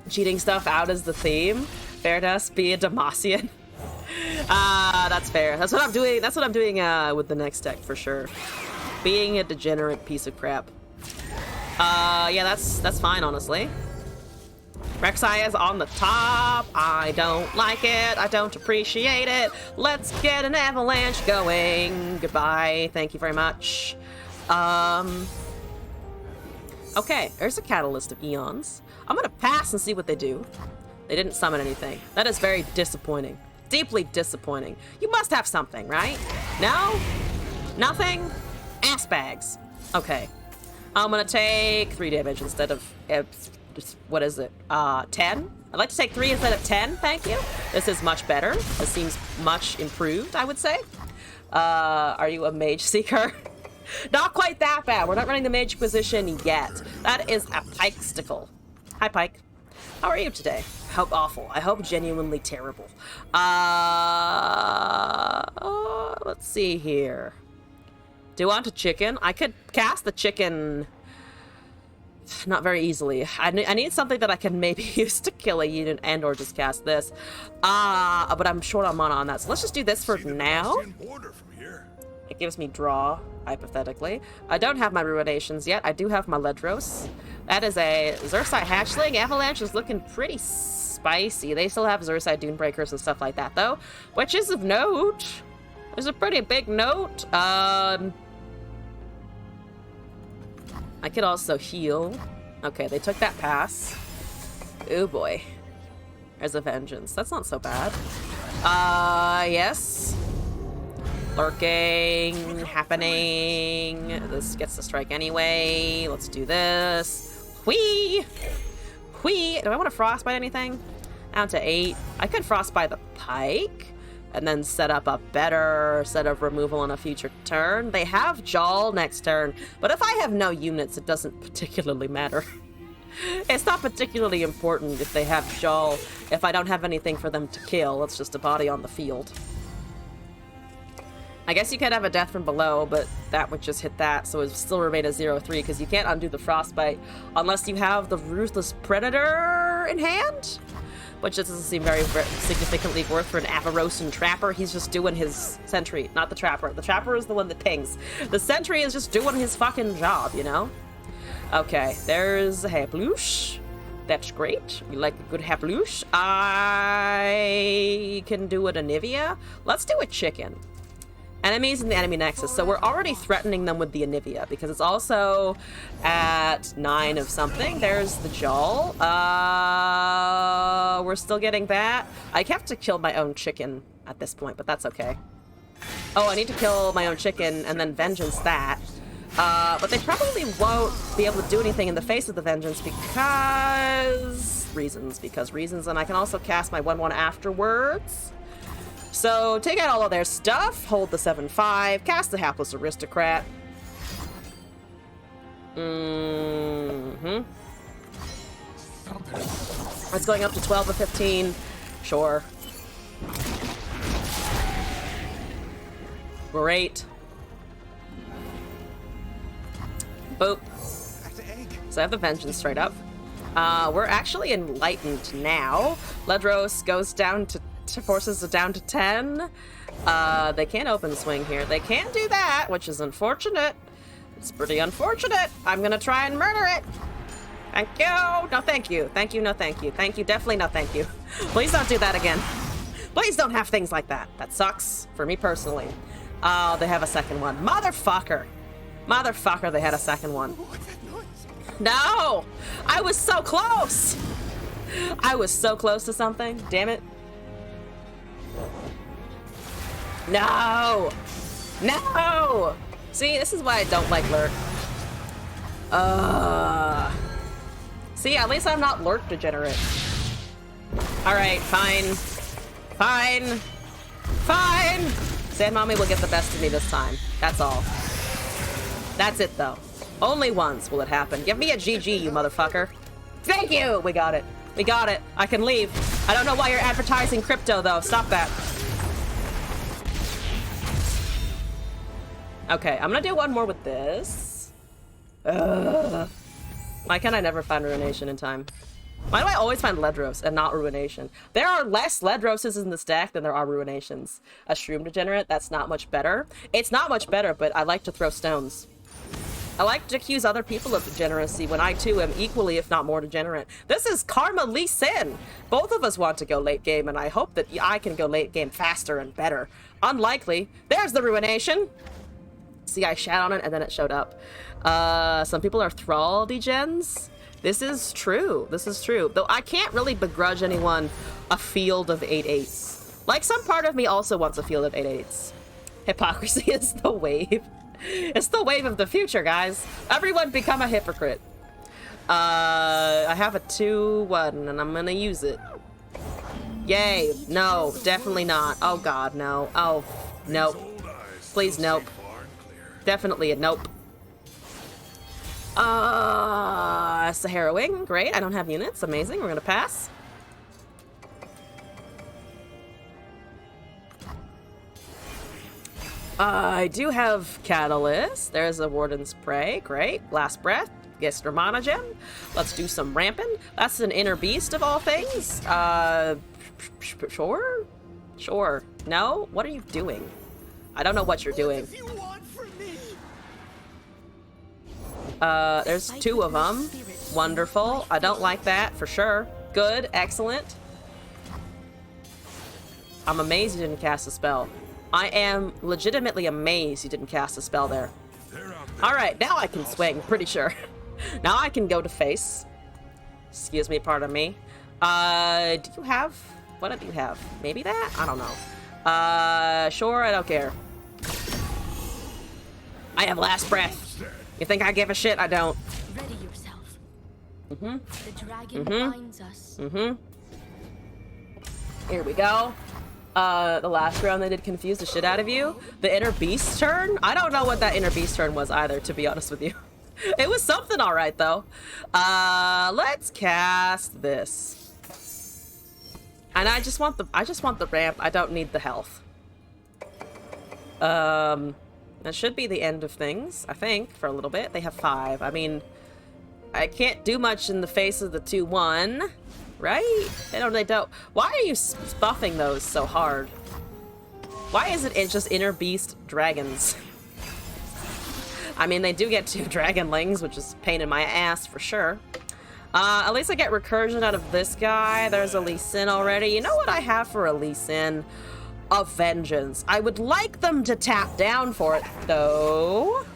Cheating stuff out as the theme. Fairness, be a Demacian. That's fair. That's what I'm doing. That's what I'm doing with the next deck for sure. Being a degenerate piece of crap. Yeah, that's fine, honestly. Rek'Sai is on the top. I don't like it. I don't appreciate it. Let's get an Avalanche going. Goodbye. Thank you very much. Okay, there's a Catalyst of Eons. I'm gonna pass and see what they do. They didn't summon anything. That is very disappointing. Deeply disappointing. You must have something, right? No? Nothing? Ass bags. Okay. I'm gonna take 3 damage instead of... what is it? 10? I'd like to take 3 instead of 10, thank you. This is much better. This seems much improved, I would say. Are you a Mage Seeker? Not quite that bad. We're not running the Mage Inquisition yet. That is a Pikesticle. Hi, Pike. How are you today? I hope awful. I hope genuinely terrible. Let's see here. Do you want a chicken? I could cast the chicken... Not very easily. I need something that I can maybe use to kill a unit and or just cast this. But I'm short on mana on that. So let's just do this for now. It gives me draw, hypothetically. I don't have my Ruinations yet. I do have my Ledros. That is a Xersai Hatchling. Avalanche is looking pretty spicy. They still have Xersai Dunebreakers and stuff like that, though, which is of note. There's a pretty big note. I could also heal. Okay, they took that pass. Oh boy. There's a Vengeance. That's not so bad. Yes. Lurking, happening. This gets the strike anyway. Let's do this. Whee! Whee! Do I want to frostbite anything? Down to 8. I could frostbite the Pike and then set up a better set of removal on a future turn. They have Jaw next turn, but if I have no units, it doesn't particularly matter. It's not particularly important if they have Jaw. If I don't have anything for them to kill, it's just a body on the field. I guess you could have a Death from Below, but that would just hit that, so it would still remain a 0-3, because you can't undo the Frostbite unless you have the Ruthless Predator in hand, which doesn't seem very significantly worth for an Avarosan Trapper. He's just doing his sentry, not the Trapper. The Trapper is the one that pings. The sentry is just doing his fucking job, you know? Okay, there's a Hapluche. That's great. We like a good Hapluche. I can do it a Anivia. Let's do a chicken. Enemies in the enemy nexus. So we're already threatening them with the Anivia because it's also at 9 of something. There's the Jaw. We're still getting that. I have to kill my own chicken at this point, but that's okay. Oh, I need to kill my own chicken and then Vengeance that. But they probably won't be able to do anything in the face of the Vengeance because reasons, because reasons, and I can also cast my 1/1 afterwards. So take out all of their stuff, hold the 7/5, cast the Hapless Aristocrat. It's going up to 12 or 15. Sure. Great. Boop. So I have the Vengeance straight up. We're actually enlightened now. Ledros goes down to forces it down to 10. They can't open swing here. They can't do that, which is unfortunate. It's pretty unfortunate. I'm gonna try and murder it. Thank you. No, thank you. Thank you, no thank you. Thank you, definitely no thank you. Please don't do that again. Please don't have things like that. That sucks for me personally. Oh, they have a second one. Motherfucker. Motherfucker, they had a second one. No! I was so close! I was so close to something. Damn it. No! No! See, this is why I don't like Lurk. See, at least I'm not Lurk degenerate. Alright, fine. Fine. Fine! Sand Mommy will get the best of me this time. That's all. That's it, though. Only once will it happen. Give me a GG, you motherfucker. Thank you! We got it. We got it. I can leave. I don't know why you're advertising crypto, though. Stop that. Okay, I'm gonna do one more with this. Ugh. Why can't I never find Ruination in time? Why do I always find Ledros and not Ruination? There are less Ledroses in this deck than there are Ruinations. A Shroom Degenerate, that's not much better. It's not much better, but I like to throw stones. I like to accuse other people of degeneracy when I too am equally, if not more, degenerate. This is Karma Lee Sin. Both of us want to go late game, and I hope that I can go late game faster and better. Unlikely. There's the Ruination. See, I shat on it and then it showed up. Some people are Thrall degens. This is true. This is true. Though I can't really begrudge anyone a field of 8/8s. Like, some part of me also wants a field of 8/8s. Hypocrisy is the wave. It's the wave of the future, guys. Everyone become a hypocrite. I have a 2/1 and I'm gonna use it. Yay. No, definitely not. Oh god, no. Oh, nope. Please, nope. Definitely a nope. It's the Harrowing. Great, I don't have units. Amazing, we're gonna pass. I do have Catalyst. There's a Warden's Prey. Great. Last Breath. Gets Nirvana Gem. Let's do some ramping. That's an Inner Beast of all things. Sure? Sure. No? What are you doing? I don't know what you're doing. There's 2 of them. Wonderful. I don't like that, for sure. Good. Excellent. I'm amazed you didn't cast a spell. I am legitimately amazed you didn't cast a spell there. Alright, now I can swing, pretty sure. Now I can go to face. Excuse me, pardon me. Do you have... What do you have? Maybe that? I don't know. Sure, I don't care. I have Last Breath. You think I give a shit? I don't. Ready yourself. Mm-hmm. The dragon binds us. Mm-hmm. Here we go. The last round they did confuse the shit out of you. The Inner Beast turn? I don't know what that Inner Beast turn was either, to be honest with you. It was something alright, though. Let's cast this. And I just want the ramp. I don't need the health. That should be the end of things, I think, for a little bit. They have 5. I mean, I can't do much in the face of the 2/1. Right? They don't. Why are you buffing those so hard? Why is it just Inner Beast dragons? I mean, they do get 2 dragonlings, which is a pain in my ass for sure. At least I get recursion out of this guy. There's a Lee Sin already. You know what I have for a Lee Sin? A Vengeance. I would like them to tap down for it, though.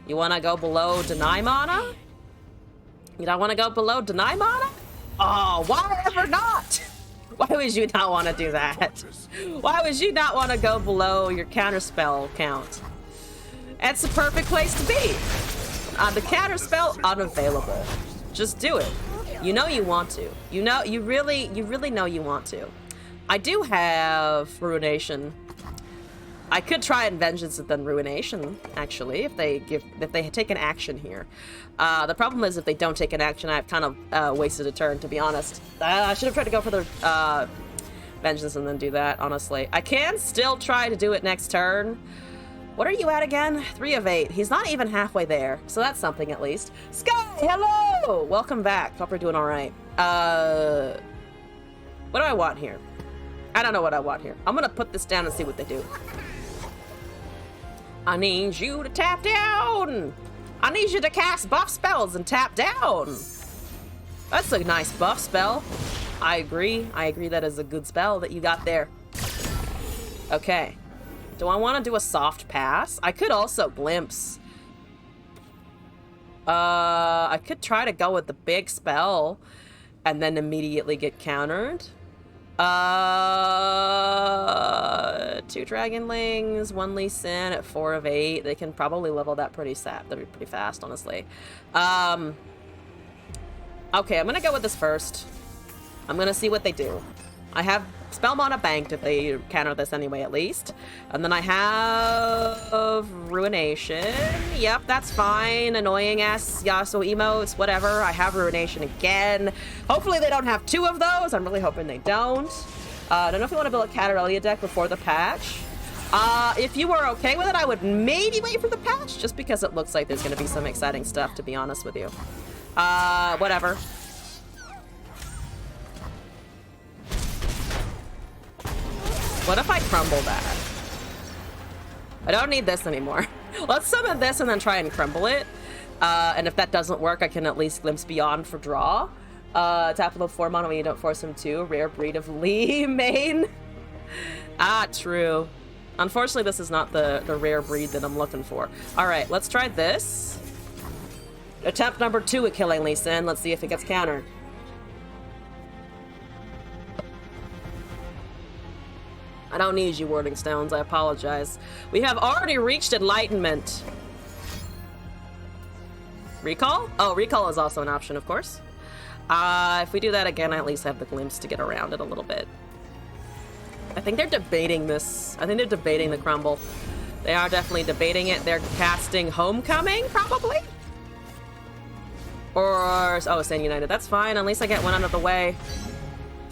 You want to go below Deny Mana? You don't want to go below Deny Mana? Oh, why ever not? Why would you not want to do that? Why would you not want to go below your counterspell count? It's the perfect place to be. The counterspell unavailable. Just do it. You know you want to. You know, you really know you want to. I do have Ruination. I could try and Vengeance and then Ruination, actually, if they take an action here. The problem is if they don't take an action, I've kind of wasted a turn, to be honest. I should have tried to go for the Vengeance and then do that, honestly. I can still try to do it next turn. What are you at again? 3 of 8. He's not even halfway there, so that's something at least. Sky, hello! Welcome back. Hope we're doing all right. What do I want here? I don't know what I want here. I'm gonna put this down and see what they do. I need you to tap down! I need you to cast buff spells and tap down! That's a nice buff spell. I agree. I agree that is a good spell that you got there. Okay. Do I want to do a soft pass? I could also glimpse. I could try to go with the big spell and then immediately get countered. 2 Dragonlings, 1 Lee Sin at 4 of 8. They can probably level that pretty fast, honestly. Okay, I'm gonna go with this first. I'm gonna see what they do. I have spell mana banked if they counter this anyway, at least. And then I have Ruination. Yep, that's fine. Annoying ass Yasuo emotes, whatever. I have Ruination again. Hopefully they don't have 2 of those. I'm really hoping they don't. I don't know if you want to build a Catarelia deck before the patch. If you were okay with it, I would maybe wait for the patch, just because it looks like there's going to be some exciting stuff, to be honest with you. Whatever. What if I crumble that? I don't need this anymore. Let's summon this and then try and crumble it. And if that doesn't work, I can at least glimpse beyond for draw. Tap below 4 mana when you don't force him to. Rare breed of Lee main. True. Unfortunately, this is not the rare breed that I'm looking for. Alright, let's try this. Attempt number 2 at killing Lee Sin. Let's see if it gets countered. I don't need you, Warding Stones. I apologize. We have already reached Enlightenment. Recall? Oh, Recall is also an option, of course. If we do that again, I at least have the glimpse to get around it a little bit. I think they're debating this. I think they're debating the crumble. They are definitely debating it. They're casting Homecoming, probably? Or... oh, Stand United. That's fine. At least I get one out of the way.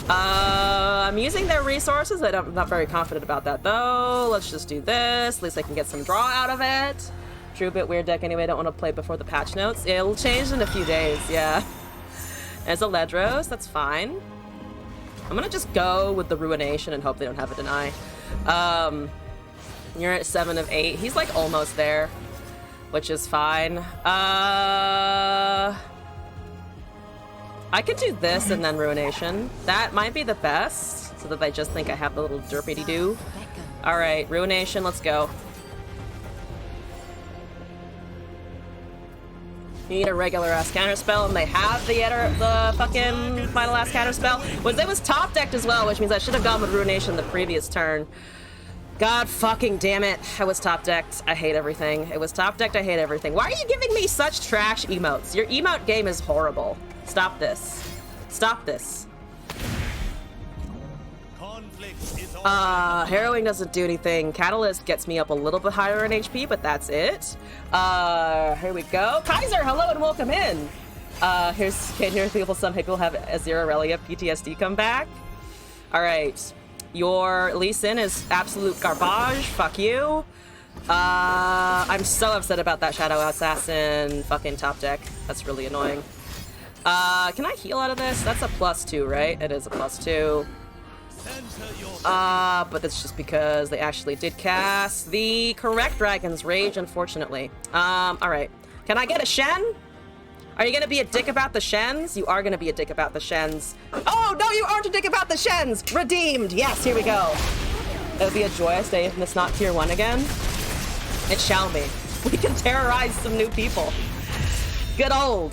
I'm using their resources. I'm not very confident about that, though. Let's just do this. At least I can get some draw out of it. True, bit weird deck anyway. I don't want to play before the patch notes. It'll change in a few days, yeah. There's a Ledros. That's fine. I'm gonna just go with the Ruination and hope they don't have a deny. You're at 7 of 8. He's, like, almost there, which is fine. I could do this and then Ruination. That might be the best, so that they just think I have the little derpity-doo. Alright, Ruination, let's go. You need a regular-ass counterspell, and they have the fucking final-ass counterspell. It was top-decked as well, which means I should have gone with Ruination the previous turn. God fucking damn it. I was top-decked. I hate everything. It was top-decked. I hate everything. Why are you giving me such trash emotes? Your emote game is horrible. Stop this. Stop this. Harrowing doesn't do anything. Catalyst gets me up a little bit higher in HP, but that's it. Here we go. Kaiser, hello and welcome in. Some people have Azir Aurelia PTSD come back. Alright. Your Lee Sin is absolute garbage. Fuck you. I'm so upset about that Shadow Assassin fucking top deck. That's really annoying. Can I heal out of this? That's a +2, right? It is a +2. But that's just because they actually did cast the correct Dragon's Rage, unfortunately. Alright. Can I get a Shen? Are you gonna be a dick about the Shens? You are gonna be a dick about the Shens. Oh, no, you aren't a dick about the Shens! Redeemed! Yes, here we go. It'll be a joyous day if it's not tier 1 again. It shall be. We can terrorize some new people. Good old.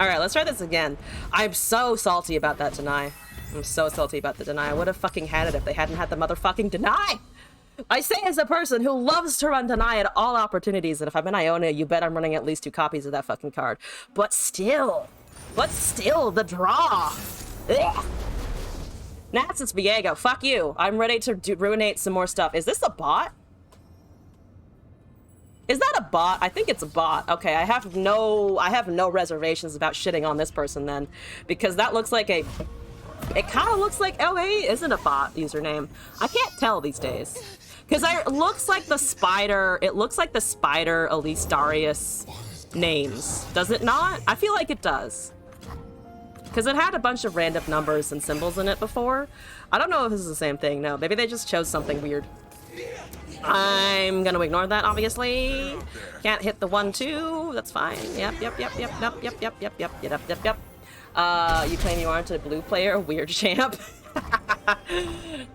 Alright, let's try this again. I'm so salty about that deny. I'm so salty about the deny. I would have fucking had it if they hadn't had the motherfucking deny! I say as a person who loves to run deny at all opportunities, and if I'm in Iona, you bet I'm running at least 2 copies of that fucking card. But still, But still, the draw. Ugh. Nats, it's Viego. Fuck you. I'm ready to ruinate some more stuff. Is this a bot? Is that a bot? I think it's a bot. Okay, I have no reservations about shitting on this person then, because that looks like a. It kind of looks like LA isn't a bot username. I can't tell these days, because it looks like the spider. It looks like the spider Elise Darius names. Does it not? I feel like it does, because it had a bunch of random numbers and symbols in it before. I don't know if this is the same thing. No, maybe they just chose something weird. I'm gonna ignore that, obviously. Can't hit the 1-2. That's fine. Yep. You claim you aren't a blue player? Weird champ.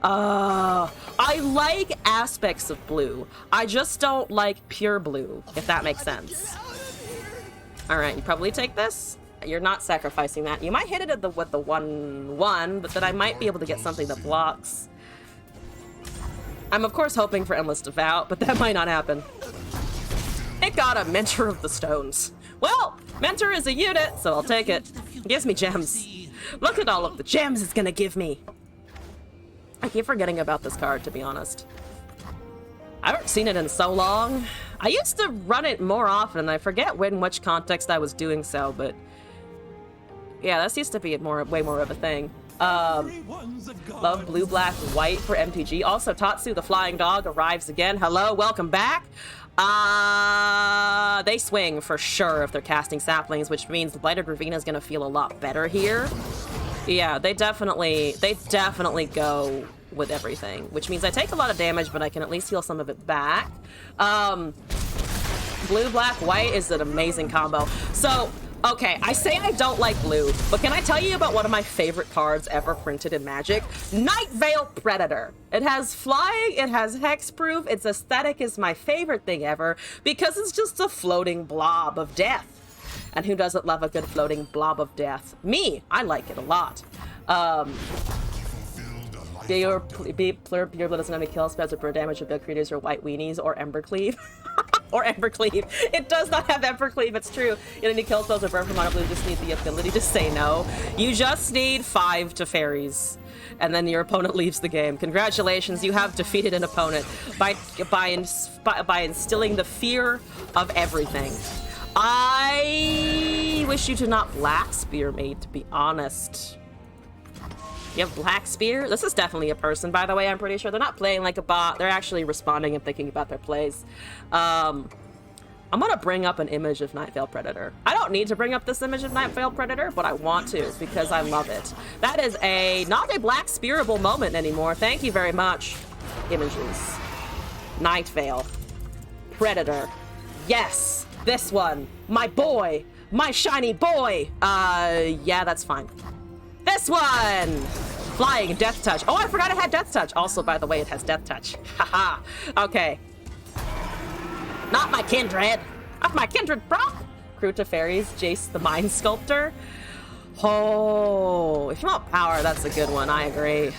I like aspects of blue. I just don't like pure blue, if that makes sense. Alright, you probably take this. You're not sacrificing that. You might hit it with the 1-1, but then I might be able to get something that blocks. I'm of course hoping for Endless Devout, but that might not happen. It got a Mentor of the Stones. Well, Mentor is a unit, so I'll take it. It gives me gems. Look at all of the gems it's gonna give me. I keep forgetting about this card, to be honest. I haven't seen it in so long. I used to run it more often, and I forget in which context I was doing so, but yeah, this used to be way more of a thing. Love blue, black, white for MTG. Also, Tatsu the Flying Dog arrives again. Hello, welcome back. They swing for sure if they're casting saplings, which means the Blighted Ravina is gonna feel a lot better here. Yeah, they definitely go with everything, which means I take a lot of damage, but I can at least heal some of it back. Blue, black, white is an amazing combo. So, okay, I say I don't like blue, but can I tell you about one of my favorite cards ever printed in Magic? Nightveil Predator. It has flying, it has hexproof, its aesthetic is my favorite thing ever, because it's just a floating blob of death. And who doesn't love a good floating blob of death? Me! I like it a lot. Pure blood doesn't have any kill spells or burn damage with big creatures or white weenies or Embercleave. Or Embercleave. It does not have Embercleave, it's true. You don't need kill spells or burn from mono blue, you just need the ability to say no. You just need 5 to fairies, and then your opponent leaves the game. Congratulations, you have defeated an opponent by instilling the fear of everything. I wish you to not Black Spear me, to be honest. You have Black Spear? This is definitely a person, by the way, I'm pretty sure. They're not playing like a bot. They're actually responding and thinking about their plays. I'm gonna bring up an image of Nightveil Predator. I don't need to bring up this image of Nightveil Predator, but I want to because I love it. That is not a Black Spearable moment anymore. Thank you very much. Images. Nightveil Predator. Yes, this one. My boy. My shiny boy. Yeah, that's fine. This one! Flying, Death Touch. Oh, I forgot it had Death Touch. Also, by the way, it has Death Touch. Haha. Okay. Not my kindred. Not my kindred, bro. Crew to Fairies, Jace the Mind Sculptor. Oh, if you want power, that's a good one. I agree.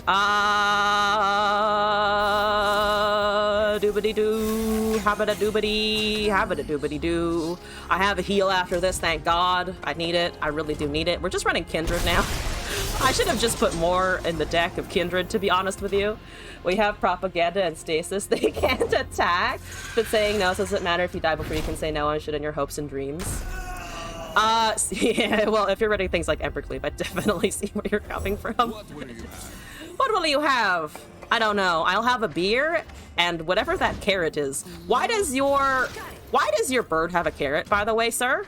Doobity-doo. Habba-da-doobity. Habba-da-doobity-doo. I have a heal after this, thank God. I need it. I really do need it. We're just running Kindred now. I should have just put more in the deck of Kindred, to be honest with you. We have Propaganda and Stasis. They can't attack, but saying no doesn't matter. If you die before you can say no, and shit in your hopes and dreams. Yeah, well, if you're running things like Embercleave, I definitely see where you're coming from. What will you have? I don't know. I'll have a beer and whatever that carrot is. Why does your bird have a carrot, by the way, sir?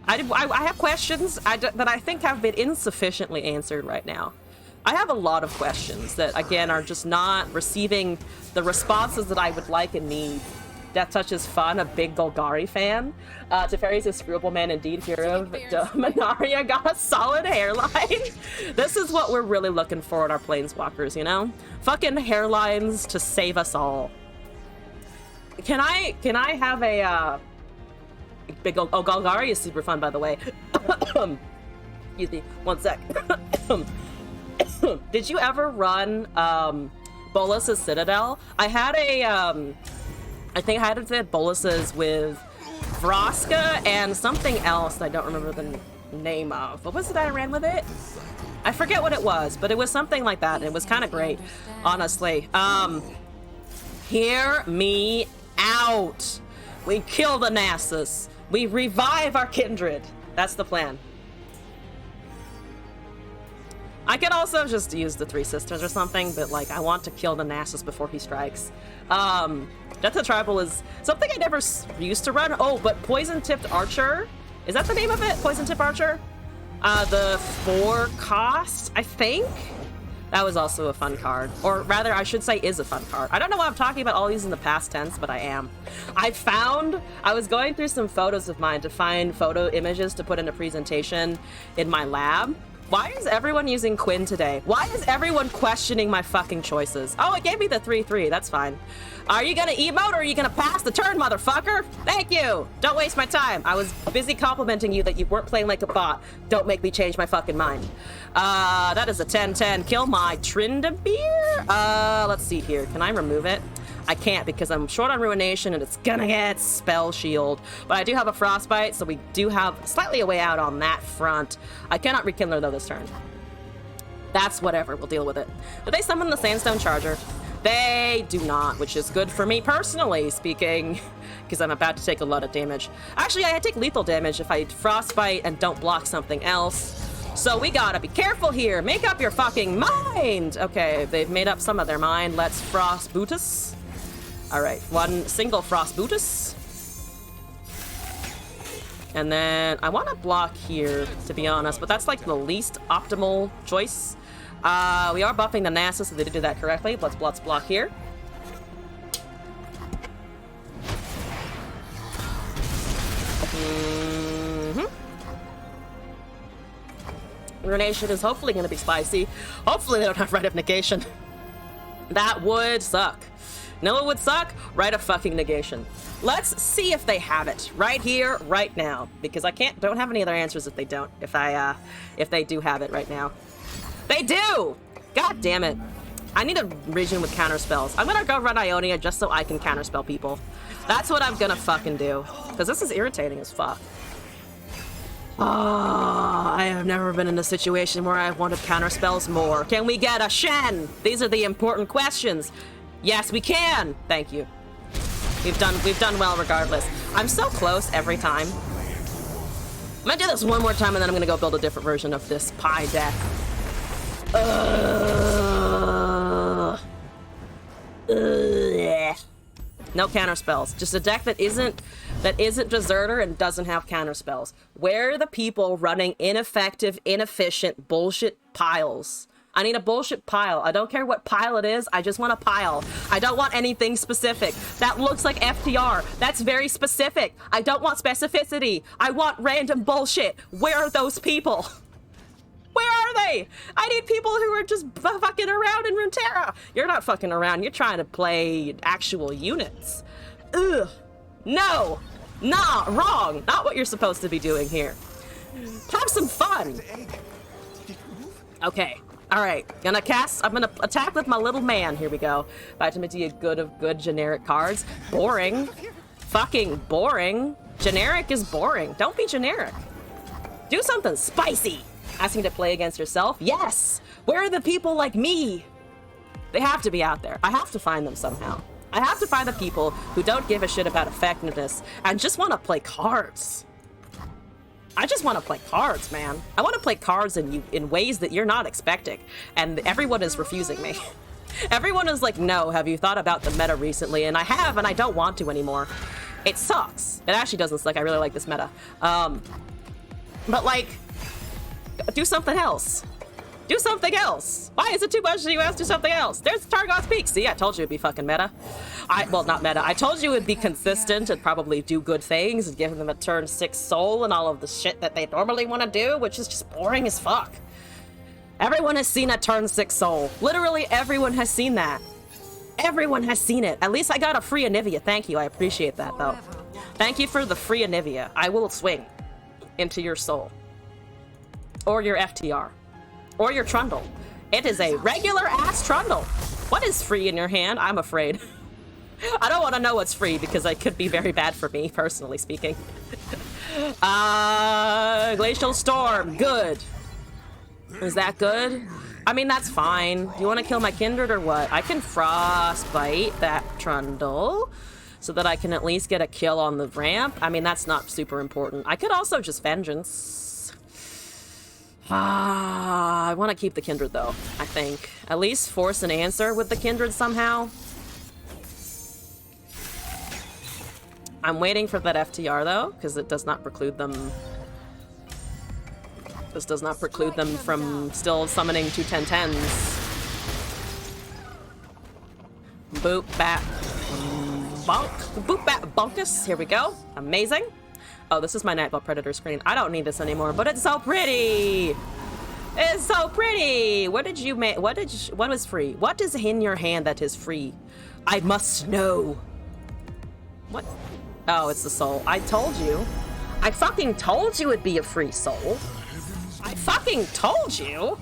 I have questions that I think have been insufficiently answered right now. I have a lot of questions that, again, are just not receiving the responses that I would like and need. Death Touch is fun, a big Golgari fan. Teferi's a screwable man indeed, hero. Dominaria got a solid hairline. This is what we're really looking for in our planeswalkers, you know? Fucking hairlines to save us all. Can I have a, big Golgari is super fun, by the way. Excuse me, one sec. Did you ever run Bolas's Citadel? I had a I think I had Bolas's with Vraska and something else. I don't remember name of. What was it I ran with it? I forget what it was, but it was something like that. It was kind of great, honestly. Hear me out. We kill the Nasus. We revive our kindred. That's the plan. I could also just use the Three Sisters or something, but like I want to kill the Nasus before he strikes. Death of Tribal is something I never used to run. Oh, but Poison Tipped Archer. Is that the name of it? Poison Tipped Archer? The 4 cost, I think? That was also a fun card. Or rather, I should say is a fun card. I don't know why I'm talking about all these in the past tense, but I am. I was going through some photos of mine to find photo images to put in a presentation in my lab. Why is everyone using Quinn today? Why is everyone questioning my fucking choices? Oh, it gave me the 3/3. That's fine. Are you gonna emote or are you gonna pass the turn, motherfucker? Thank you. Don't waste my time. I was busy complimenting you that you weren't playing like a bot. Don't make me change my fucking mind. That is a 10/10. Kill my Tryndamere. Let's see here. Can I remove it? I can't because I'm short on Ruination and it's gonna get Spell Shield. But I do have a Frostbite, so we do have slightly a way out on that front. I cannot Rekindler though this turn. That's whatever, we'll deal with it. Do they summon the Sandstone Charger? They do not, which is good for me personally speaking, because I'm about to take a lot of damage. Actually, I take lethal damage if I Frostbite and don't block something else. So we gotta be careful here. Make up your fucking mind! Okay, they've made up some of their mind. Let's Frost Bootus. Alright, one single Frost Bootus. And then I want to block here, to be honest, but that's like the least optimal choice. We are buffing the Nasus, so they did do that correctly. Let's block here. Ruination is hopefully going to be spicy. Hopefully they don't have Rite of Negation. That would suck. No, it would suck. Rite of fucking Negation. Let's see if they have it right here, right now, because I don't have any other answers if they don't. If they do have it right now, they do. God damn it! I need a region with counter spells. I'm gonna go run Ionia just so I can counterspell people. That's what I'm gonna fucking do, because this is irritating as fuck. I have never been in a situation where I've wanted counterspells more. Can we get a Shen? These are the important questions. Yes, we can! Thank you. We've done well regardless. I'm so close every time. I'm gonna do this one more time and then I'm gonna go build a different version of this pie deck. No counter spells. Just a deck that isn't Deserter and doesn't have counter spells. Where are the people running ineffective, inefficient bullshit piles? I need a bullshit pile. I don't care what pile it is. I just want a pile. I don't want anything specific. That looks like FTR. That's very specific. I don't want specificity. I want random bullshit. Where are those people? Where are they? I need people who are just fucking around in Runeterra. You're not fucking around. You're trying to play actual units. Ugh. No. Nah, wrong. Not what you're supposed to be doing here. Have some fun. Okay. Alright. I'm gonna attack with my little man. Here we go. Vitamin D, a good generic cards. Boring. Fucking boring. Generic is boring. Don't be generic. Do something spicy. Asking to play against yourself? Yes! Where are the people like me? They have to be out there. I have to find them somehow. I have to find the people who don't give a shit about effectiveness and just want to play cards. I just want to play cards, man. I want to play cards in ways that you're not expecting, and everyone is refusing me. Everyone is like, no, have you thought about the meta recently? And I have, and I don't want to anymore. It sucks. It actually doesn't suck. I really like this meta. But like, do something else. Do something else. Why is it too much that you ask do something else? There's Targon's Peak. See, I told you it'd be fucking meta. Well, not meta. I told you it'd be consistent and probably do good things and give them a turn 6 soul and all of the shit that they normally want to do, which is just boring as fuck. Everyone has seen a turn 6 soul. Literally everyone has seen that. Everyone has seen it. At least I got a free Anivia. Thank you. I appreciate that, though. Thank you for the free Anivia. I will swing into your soul. Or your FTR. Or your Trundle. It is a regular-ass Trundle. What is free in your hand? I'm afraid. I don't want to know what's free because it could be very bad for me, personally speaking. Glacial Storm. Good. Is that good? I mean, that's fine. Do you want to kill my kindred or what? I can frostbite that Trundle so that I can at least get a kill on the ramp. I mean, that's not super important. I could also just vengeance. I want to keep the kindred though, I think. At least force an answer with the kindred somehow. I'm waiting for that FTR though, because it does not preclude them. This does not preclude them from still summoning 2 10-10s. Boop, bat, bonk. Boop, bat, bonkus. Here we go. Amazing. Oh, this is my Nightball Predator screen. I don't need this anymore, but it's so pretty. It's so pretty. What did you make? What was free? What is in your hand that is free? I must know. What? Oh, it's the soul. I told you. I fucking told you it'd be a free soul. I fucking told you.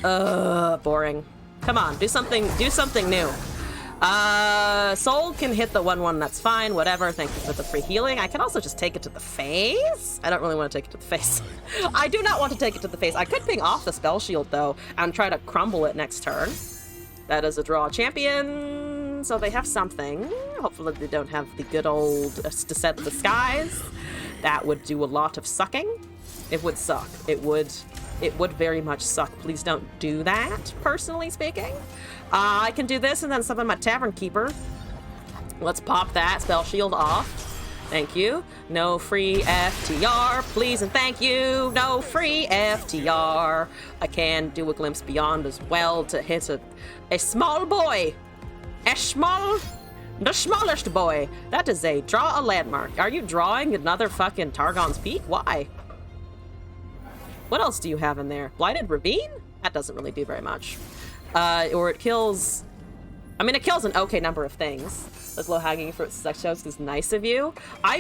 Boring. Come on, do something new. Soul can hit the 1/1, that's fine, whatever. Thank you for the free healing. I can also just take it to the face. I don't really want to take it to the face. I do not want to take it to the face. I could ping off the spell shield though and try to crumble it next turn. That is a draw champion, so they have something. Hopefully they don't have the good old Descent of the Skies. That would do a lot of sucking. It would suck. It would very much suck. Please don't do that, personally speaking. I can do this and then summon my Tavern Keeper. Let's pop that spell shield off. Thank you. No free FTR, please and thank you. No free FTR. I can do a Glimpse Beyond as well to hit a small boy. The smallest boy. That is a draw a landmark. Are you drawing another fucking Targon's Peak? Why? What else do you have in there? Blighted Ravine? That doesn't really do very much. Or it kills... I mean, it kills an okay number of things. Those low-hanging fruit shows is nice of you.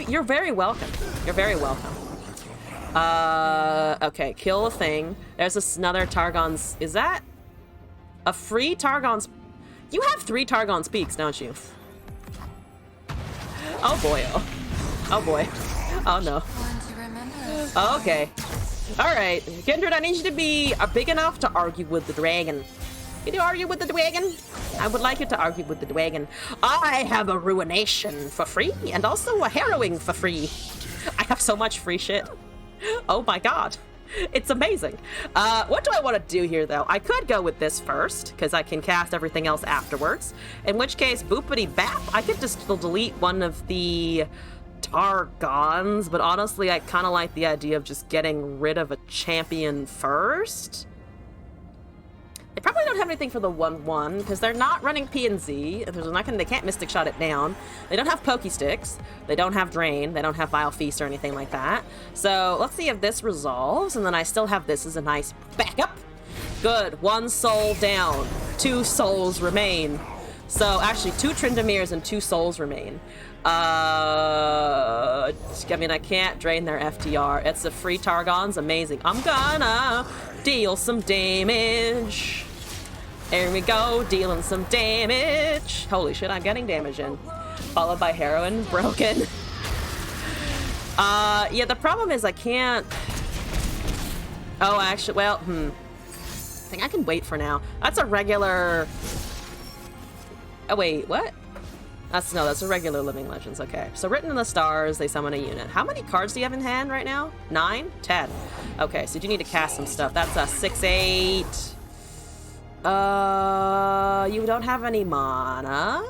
You're very welcome. You're very welcome. Okay, kill a thing. There's another Targon's... Is that a free Targon's... You have 3 Targon's Peaks, don't you? Oh boy, oh. Oh boy. Oh no. Oh, okay. Alright, Kindred, I need you to be big enough to argue with the dragon. Can you argue with the dragon? I would like you to argue with the dragon. I have a Ruination for free, and also a Harrowing for free. I have so much free shit. Oh my god. It's amazing. What do I want to do here, though? I could go with this first, because I can cast everything else afterwards. In which case, boopity bap, I could just still delete one of the Targons, but honestly, I kind of like the idea of just getting rid of a champion first. They probably don't have anything for the 1/1, because they're not running P and Z. They can't Mystic Shot it down. They don't have Pokey Sticks. They don't have Drain. They don't have Vile Feast or anything like that. So let's see if this resolves, and then I still have this as a nice backup. Good. 1 soul down. 2 souls remain. So actually, 2 Tryndamirs and 2 souls remain. I mean, I can't drain their FTR. It's a free Targon's amazing. I'm gonna deal some damage. There we go, dealing some damage. Holy shit, I'm getting damage in. Followed by Heroin, broken. Yeah, the problem is I can't... Oh, actually, well, I think I can wait for now. That's a regular... Oh, wait, what? That's a regular Living Legends, okay. So Written in the Stars, they summon a unit. How many cards do you have in hand right now? 9? 10. Okay, so you do need to cast some stuff. That's a 6/8. You don't have any mana.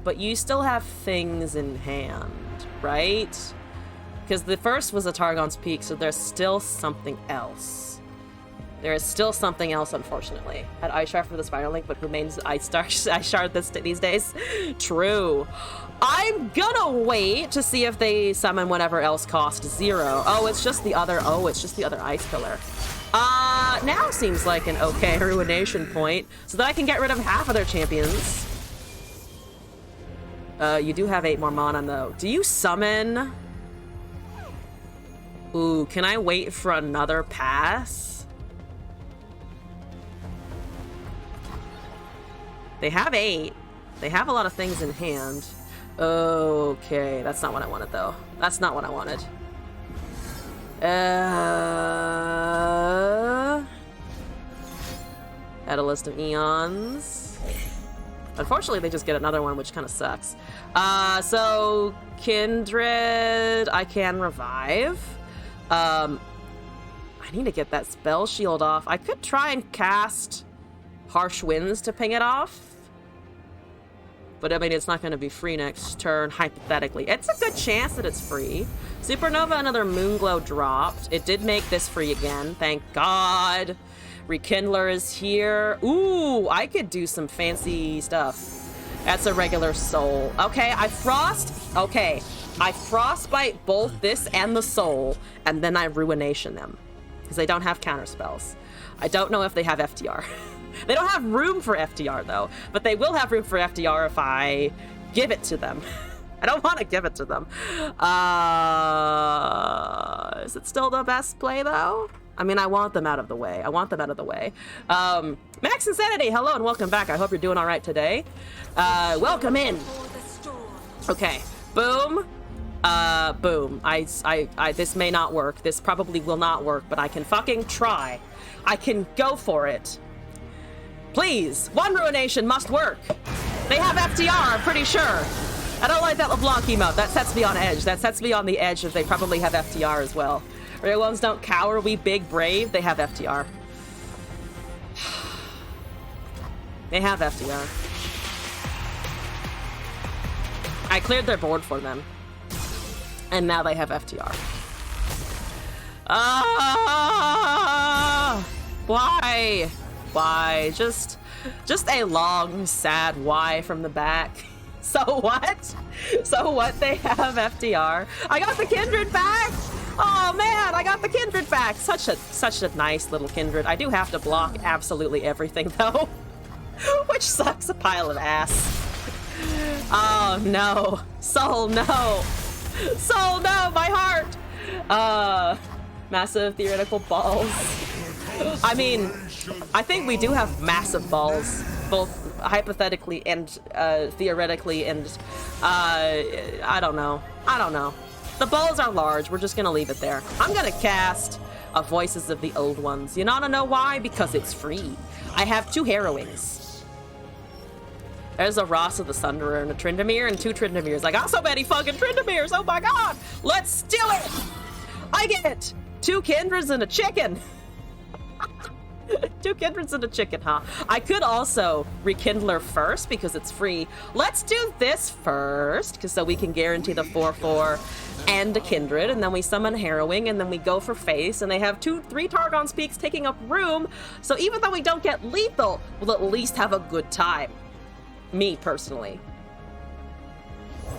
But you still have things in hand, right? Because the first was a Targon's Peak, so there's still something else. There is still something else, unfortunately. Had Ishar for the Spiral Link, but remains Ishar these days. True. I'm gonna wait to see if they summon whatever else cost 0. Oh, it's just the other. Oh, it's just the other Ice Pillar. Now seems like an okay Ruination point, so that I can get rid of half of their champions. You do have 8 more mana, though. Do you summon? Ooh, can I wait for another pass? They have 8. They have a lot of things in hand. Okay, that's not what I wanted, though. That's not what I wanted. Add a list of eons. Unfortunately, they just get another one, which kind of sucks. So Kindred, I can revive. I need to get that spell shield off. I could try and cast Harsh Winds to ping it off. But I mean, it's not going to be free next turn, hypothetically. It's a good chance that it's free. Supernova, another Moonglow dropped. It did make this free again, thank God. Rekindler is here. Ooh, I could do some fancy stuff. That's a regular soul. Okay, I frostbite both this and the soul, and then I ruination them. Because they don't have counter spells. I don't know if they have FTR. They don't have room for FTR, though. But they will have room for FTR if I give it to them. I don't want to give it to them. Is it still the best play, though? I mean, I want them out of the way. Max Insanity, hello and welcome back. I hope you're doing all right today. Welcome in. Okay, boom. Boom. This may not work. This probably will not work, but I can fucking try. I can go for it. Please, one ruination must work. They have FTR, I'm pretty sure. I don't like that LeBlanc emote. That sets me on edge. That sets me on the edge if they probably have FTR as well. Real ones don't cower, we big brave. They have FTR. They have FTR. I cleared their board for them. And now they have FTR. Why? Why? Just a long, sad why from the back. So what? So what? They have FTR. I got the Kindred back! Oh man, I got the Kindred back! Such a nice little Kindred. I do have to block absolutely everything though. Which sucks a pile of ass. Oh no. Soul, no! Soul, no! My heart! Massive theoretical balls. I mean, I think we do have massive balls, both hypothetically and theoretically, and I don't know. The balls are large. We're just gonna leave it there. I'm gonna cast a Voices of the Old Ones. You wanna know why? Because it's free. I have 2 Harrowings. There's a Ross of the Sunderer and a Tryndamere and 2 Tryndameres. I got so many fucking Tryndameres. Oh my god! Let's do it! I get 2 Kindreds and a chicken. 2 Kindreds and a chicken, huh? I could also Rekindler first because it's free. Let's do this first, so we can guarantee the 4/4 and a Kindred, and then we summon Harrowing, and then we go for face, and they have 3 Targon Speaks taking up room, so even though we don't get lethal, we'll at least have a good time. Me, personally.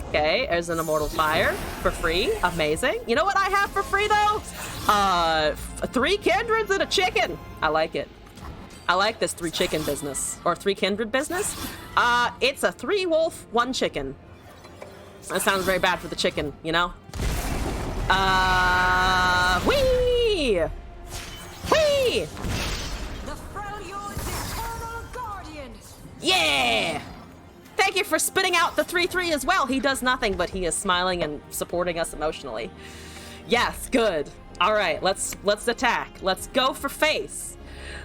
Okay, there's an Immortal Fire for free. Amazing. You know what I have for free, though? 3 Kindreds and a chicken. I like it. I like this 3 chicken business. Or 3 Kindred business. It's a 3 wolf, 1 chicken. That sounds very bad for the chicken, you know? Whee! Whee! The Freljord's eternal guardian. Yeah! Thank you for spitting out the 3/3 as well. He does nothing, but he is smiling and supporting us emotionally. Yes, good. All right, let's attack. Let's go for face.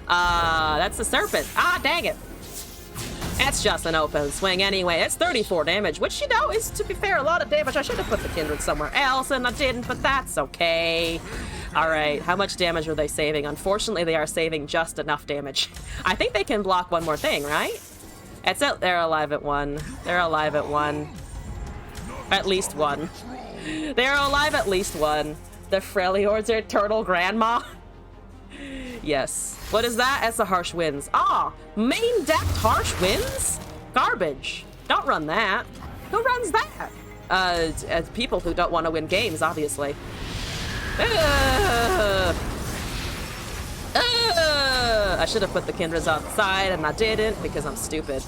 That's the serpent. Ah, dang it. That's just an open swing anyway. It's 34 damage, which, you know, is, to be fair, a lot of damage. I should have put the Kindred somewhere else, and I didn't, but that's okay. All right, how much damage are they saving? Unfortunately, they are saving just enough damage. I think they can block one more thing, right? They're alive at 1. They're alive at 1. At least 1. They're alive at least 1. The Freljord's eternal grandma. Yes. What is that? That's the Harsh Winds. Ah, main decked Harsh Winds? Garbage. Don't run that. Who runs that? People who don't want to win games, obviously. I should have put the Kindreds outside, and I didn't because I'm stupid.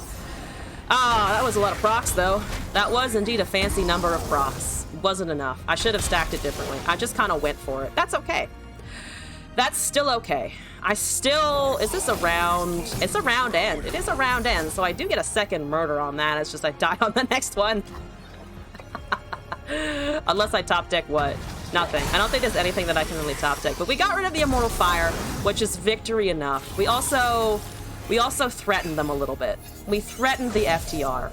That was a lot of procs, though. That was indeed a fancy number of procs. It wasn't enough. I should have stacked it differently. I just kind of went for it. That's okay. That's still okay. Is this a round? It's a round end. It is a round end, so I do get a second murder on that. It's just I die on the next one. Unless I top deck what? Nothing. I don't think there's anything that I can really top deck. But we got rid of the Immortal Fire, which is victory enough. We also threatened them a little bit. We threatened the FTR.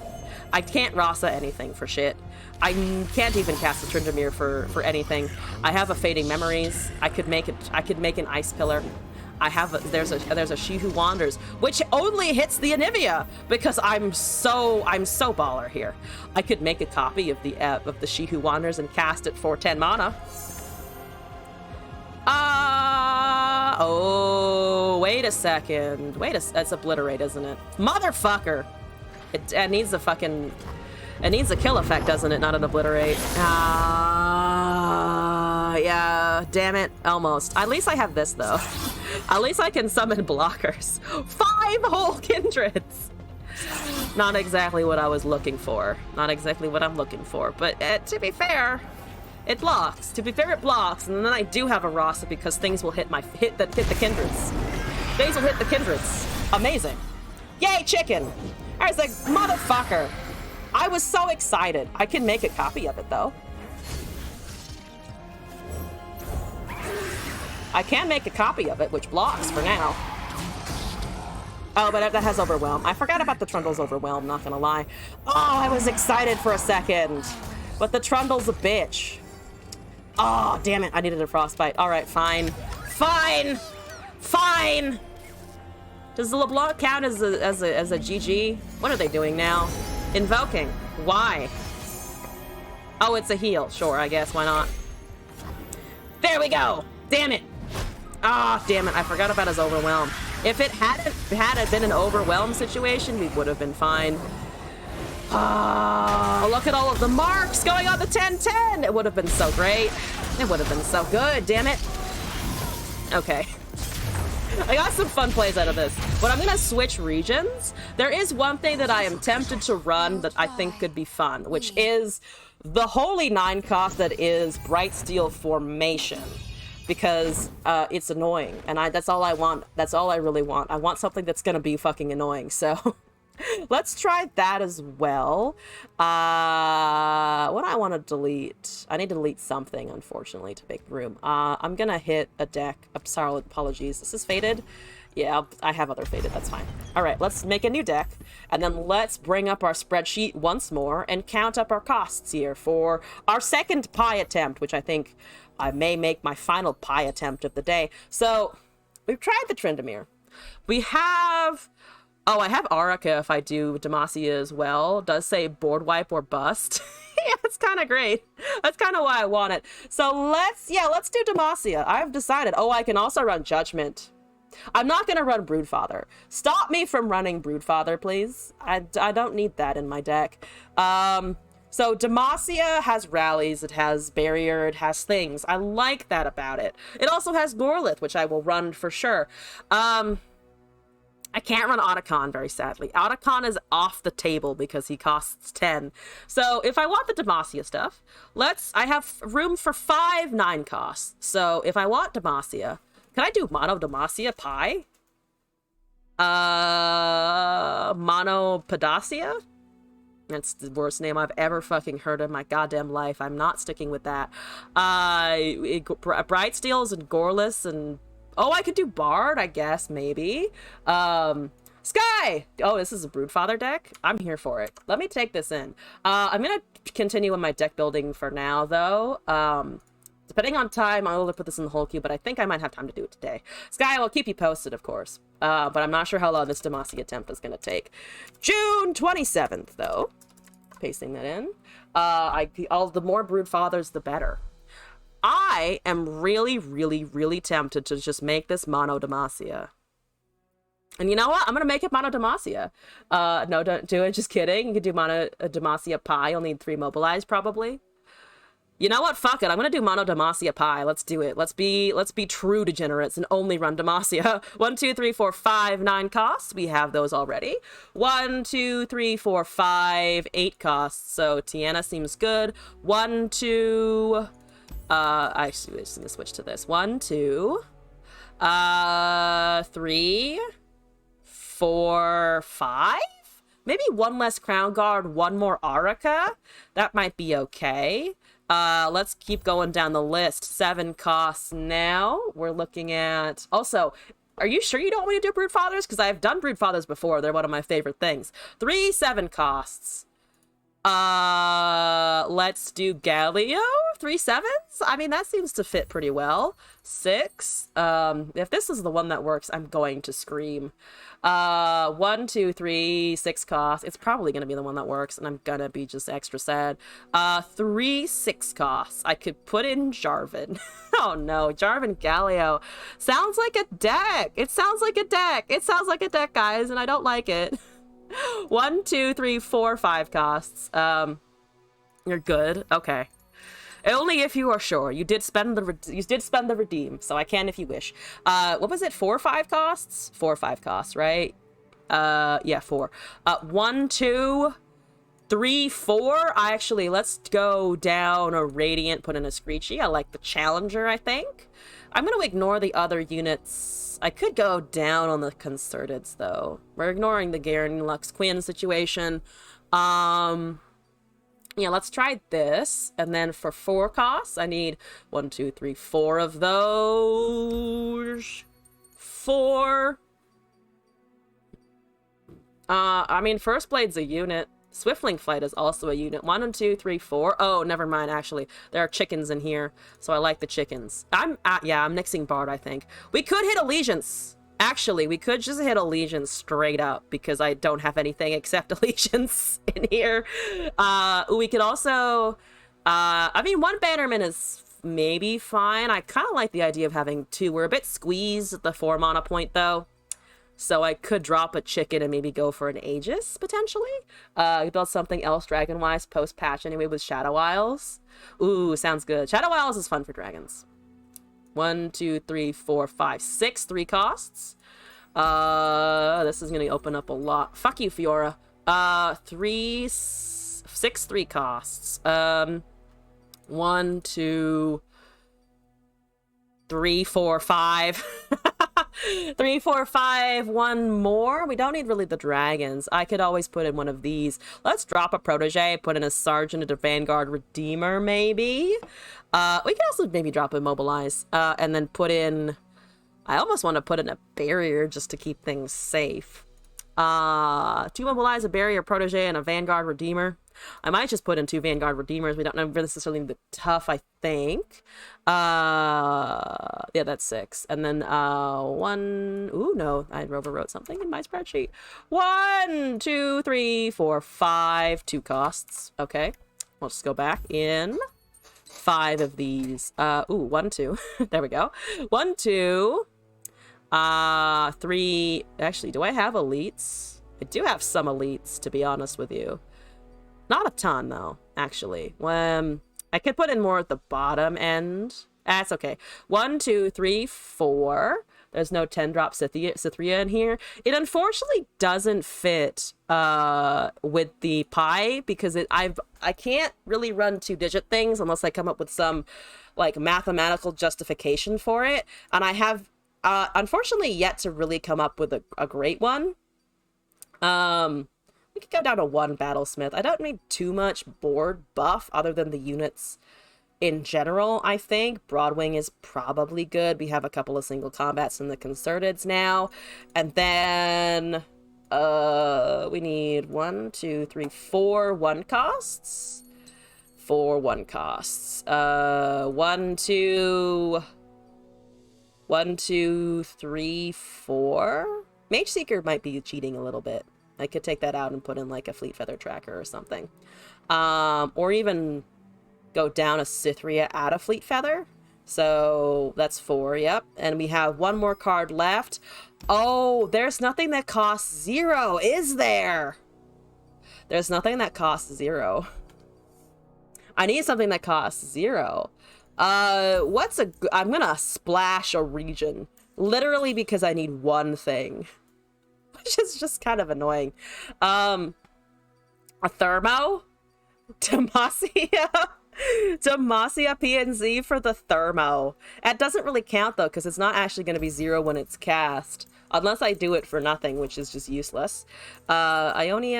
I can't Rasa anything for shit. I can't even cast a Tryndamere for anything. I have a Fading Memories. I could make an Ice Pillar. There's a She Who Wanders, which only hits the Anivia because I'm so baller here. I could make a copy of the She Who Wanders and cast it for 10 mana. Oh, wait a second. That's Obliterate, isn't it? Motherfucker! It needs a fucking... It needs a kill effect, doesn't it? Not an Obliterate. Yeah, damn it. Almost. At least I have this, though. At least I can summon blockers. 5 whole Kindreds! Not exactly what I was looking for. Not exactly what I'm looking for. But to be fair, it blocks. To be fair, it blocks. And then I do have a Rasa because things will hit the Kindreds. Things will hit the Kindreds. Amazing. Yay, chicken! I was like, motherfucker. I was so excited. I can make a copy of it, though. I can make a copy of it, which blocks for now. Oh, but that has Overwhelm. I forgot about the Trundle's Overwhelm, not gonna lie. Oh, I was excited for a second. But the Trundle's a bitch. Oh, damn it. I needed a Frostbite. All right, fine. Fine! Fine! Does the LeBlanc count as a GG? What are they doing now? Invoking. Why? Oh, it's a heal. Sure, I guess. Why not? There we go. Damn it. Ah, damn it. I forgot about his Overwhelm. If it hadn't been an Overwhelm situation, we would have been fine. Ah, look at all of the marks going on the 10-10. It would have been so great. It would have been so good. Damn it. Okay. I got some fun plays out of this, but I'm gonna switch regions. There is one thing that I am tempted to run that I think could be fun, which is the holy 9-cost that is Brightsteel Formation, because it's annoying, and that's all I want. That's all I really want. I want something that's gonna be fucking annoying, so let's try that as well. What do I want to delete? I need to delete something, unfortunately, to make room. I'm gonna hit a deck. I'm sorry, apologies. This is faded. Yeah, I have other faded. That's fine. All right, let's make a new deck, and then let's bring up our spreadsheet once more and count up our costs here for our second pie attempt, which I think I may make my final pie attempt of the day. So we've tried the Tryndamere. We have... Oh, I have Aurica if I do Demacia as well. It does say board wipe or bust. Yeah, it's kind of great. That's kind of why I want it. So let's do Demacia. I've decided. Oh, I can also run Judgment. I'm not going to run Broodfather. Stop me from running Broodfather, please. I don't need that in my deck. So Demacia has rallies, it has barrier, it has things. I like that about it. It also has Norlith, which I will run for sure. I can't run Otacon, very sadly. Otacon is off the table because he costs 10. So if I want the Demacia stuff, I have room for 5 9-costs. So if I want Demacia, can I do Mono Demacia Pie? Mono Pedacia? That's the worst name I've ever fucking heard in my goddamn life. I'm not sticking with that. Brightsteels and Gorless and... Oh, I could do Bard, I guess, maybe. Sky! Oh, this is a Broodfather deck? I'm here for it. Let me take this in. I'm gonna continue with my deck building for now, though. Depending on time, I'll put this in the whole queue, but I think I might have time to do it today. Sky, I will keep you posted, of course. But I'm not sure how long this Demacia attempt is gonna take. June 27th, though. Pasting that in. The more Broodfathers, the better. I am really, really, really tempted to just make this Mono Demacia. And you know what? I'm going to make it Mono Demacia. No, don't do it. Just kidding. You could do Mono Demacia Pie. You'll need 3 mobilize, probably. You know what? Fuck it. I'm going to do Mono Demacia Pie. Let's do it. Let's be true degenerates and only run Demacia. 1, 2, 3, 4, 5, 9 costs. We have those already. 1, 2, 3, 4, 5, 8 costs. So Tiana seems good. 1, 2... actually, we're just gonna switch to this. 1, 2, 3, 4, 5? Maybe 1 less Crown Guard, 1 more Aurica? That might be okay. Let's keep going down the list. 7 costs now. We're looking at... Also, are you sure you don't want me to do Brood Fathers? Because I've done Brood Fathers before. They're one of my favorite things. 3 7 costs. Let's do Galio. 3 7s? I mean, that seems to fit pretty well. 6. If this is the one that works, I'm going to scream. 1 2 3 6 costs. It's probably gonna be the one that works, and I'm gonna be just extra sad. 3 6 costs. I could put in Jarvan. Oh no, Jarvan Galio. Sounds like a deck. It sounds like a deck. It sounds like a deck, guys, and I don't like it. 1 2 3 4 5 costs. You're good. Okay. Only if you are sure. You did spend the redeem, so I can if you wish. What was it? 4 or 5 costs? 4 or 5 costs, right? Yeah, 4. 1 2 3 4. Let's go down a Radiant, put in a Screechy. I like the Challenger, I think. I'm gonna ignore the other units. I could go down on the Concerteds, though. We're ignoring the Garen Lux Quinn situation. Yeah, let's try this. And then for 4 costs, I need 1 2 3 4 of those. 4. I mean, First Blade's a unit. Swiftling Flight is also a unit. 1 2 3 4. Oh, never mind, actually. There are chickens in here, so I like the chickens. I'm nixing Bard, I think. We could hit Allegiance. Actually, we could just hit Allegiance straight up, because I don't have anything except Allegiance in here. We could also... I mean, 1 Bannerman is maybe fine. I kind of like the idea of having 2. We're a bit squeezed at the 4 mana point, though. So I could drop a chicken and maybe go for an Aegis, potentially. Build something else dragon-wise post-patch anyway with Shadow Isles. Ooh, sounds good. Shadow Isles is fun for dragons. 1 2 3 4 5 6. 3 costs. This is gonna open up a lot. Fuck you, Fiora. 6 3 costs. 1 2 3 4 5. 3 4 5. 1 more. We don't need really the dragons. I could always put in one of these. Let's drop a protege, put in a sergeant, a vanguard redeemer, maybe. We could also maybe drop immobilize, and then put in... I almost want to put in a barrier just to keep things safe. 2 mobilize, a barrier protege, and a vanguard redeemer. I might just put in 2 vanguard redeemers. We don't know if this is really tough, I think. Yeah, that's 6. And then 1... Ooh, no, I overwrote something in my spreadsheet. 1 2 3 4 5. 2 costs. Okay, we'll just go back in 5 of these. Ooh, 1 2. There we go. 1 2 3. Actually, do I have elites? I do have some elites, to be honest with you. Not a ton, though, actually. I could put in more at the bottom end. That's okay. 1 2 3 4. There's no 10-drop Cythria in here. It unfortunately doesn't fit with the pie, because I can't really run 2-digit things unless I come up with some like mathematical justification for it. And I have unfortunately yet to really come up with a great one. We could go down to 1 Battlesmith. I don't need too much board buff other than the units in general, I think. Broadwing is probably good. We have a couple of single combats in the Concerteds now. And then we need 1 2 3 4 1 costs. 4 1 costs. 1 2 3 4. Mage Seeker might be cheating a little bit. I could take that out and put in like a Fleet Feather Tracker or something. Or even go down a Cythria out of Fleet Feather. So that's 4, yep. And we have 1 more card left. Oh, there's nothing that costs 0, is there? There's nothing that costs 0. I need something that costs 0. I'm gonna splash a region. Literally because I need 1 thing. Which is just kind of annoying. A Thermo? Demacia? Demacia PNZ for the thermo. It doesn't really count though, because it's not actually going to be 0 when it's cast. Unless I do it for nothing, which is just useless. Ionia,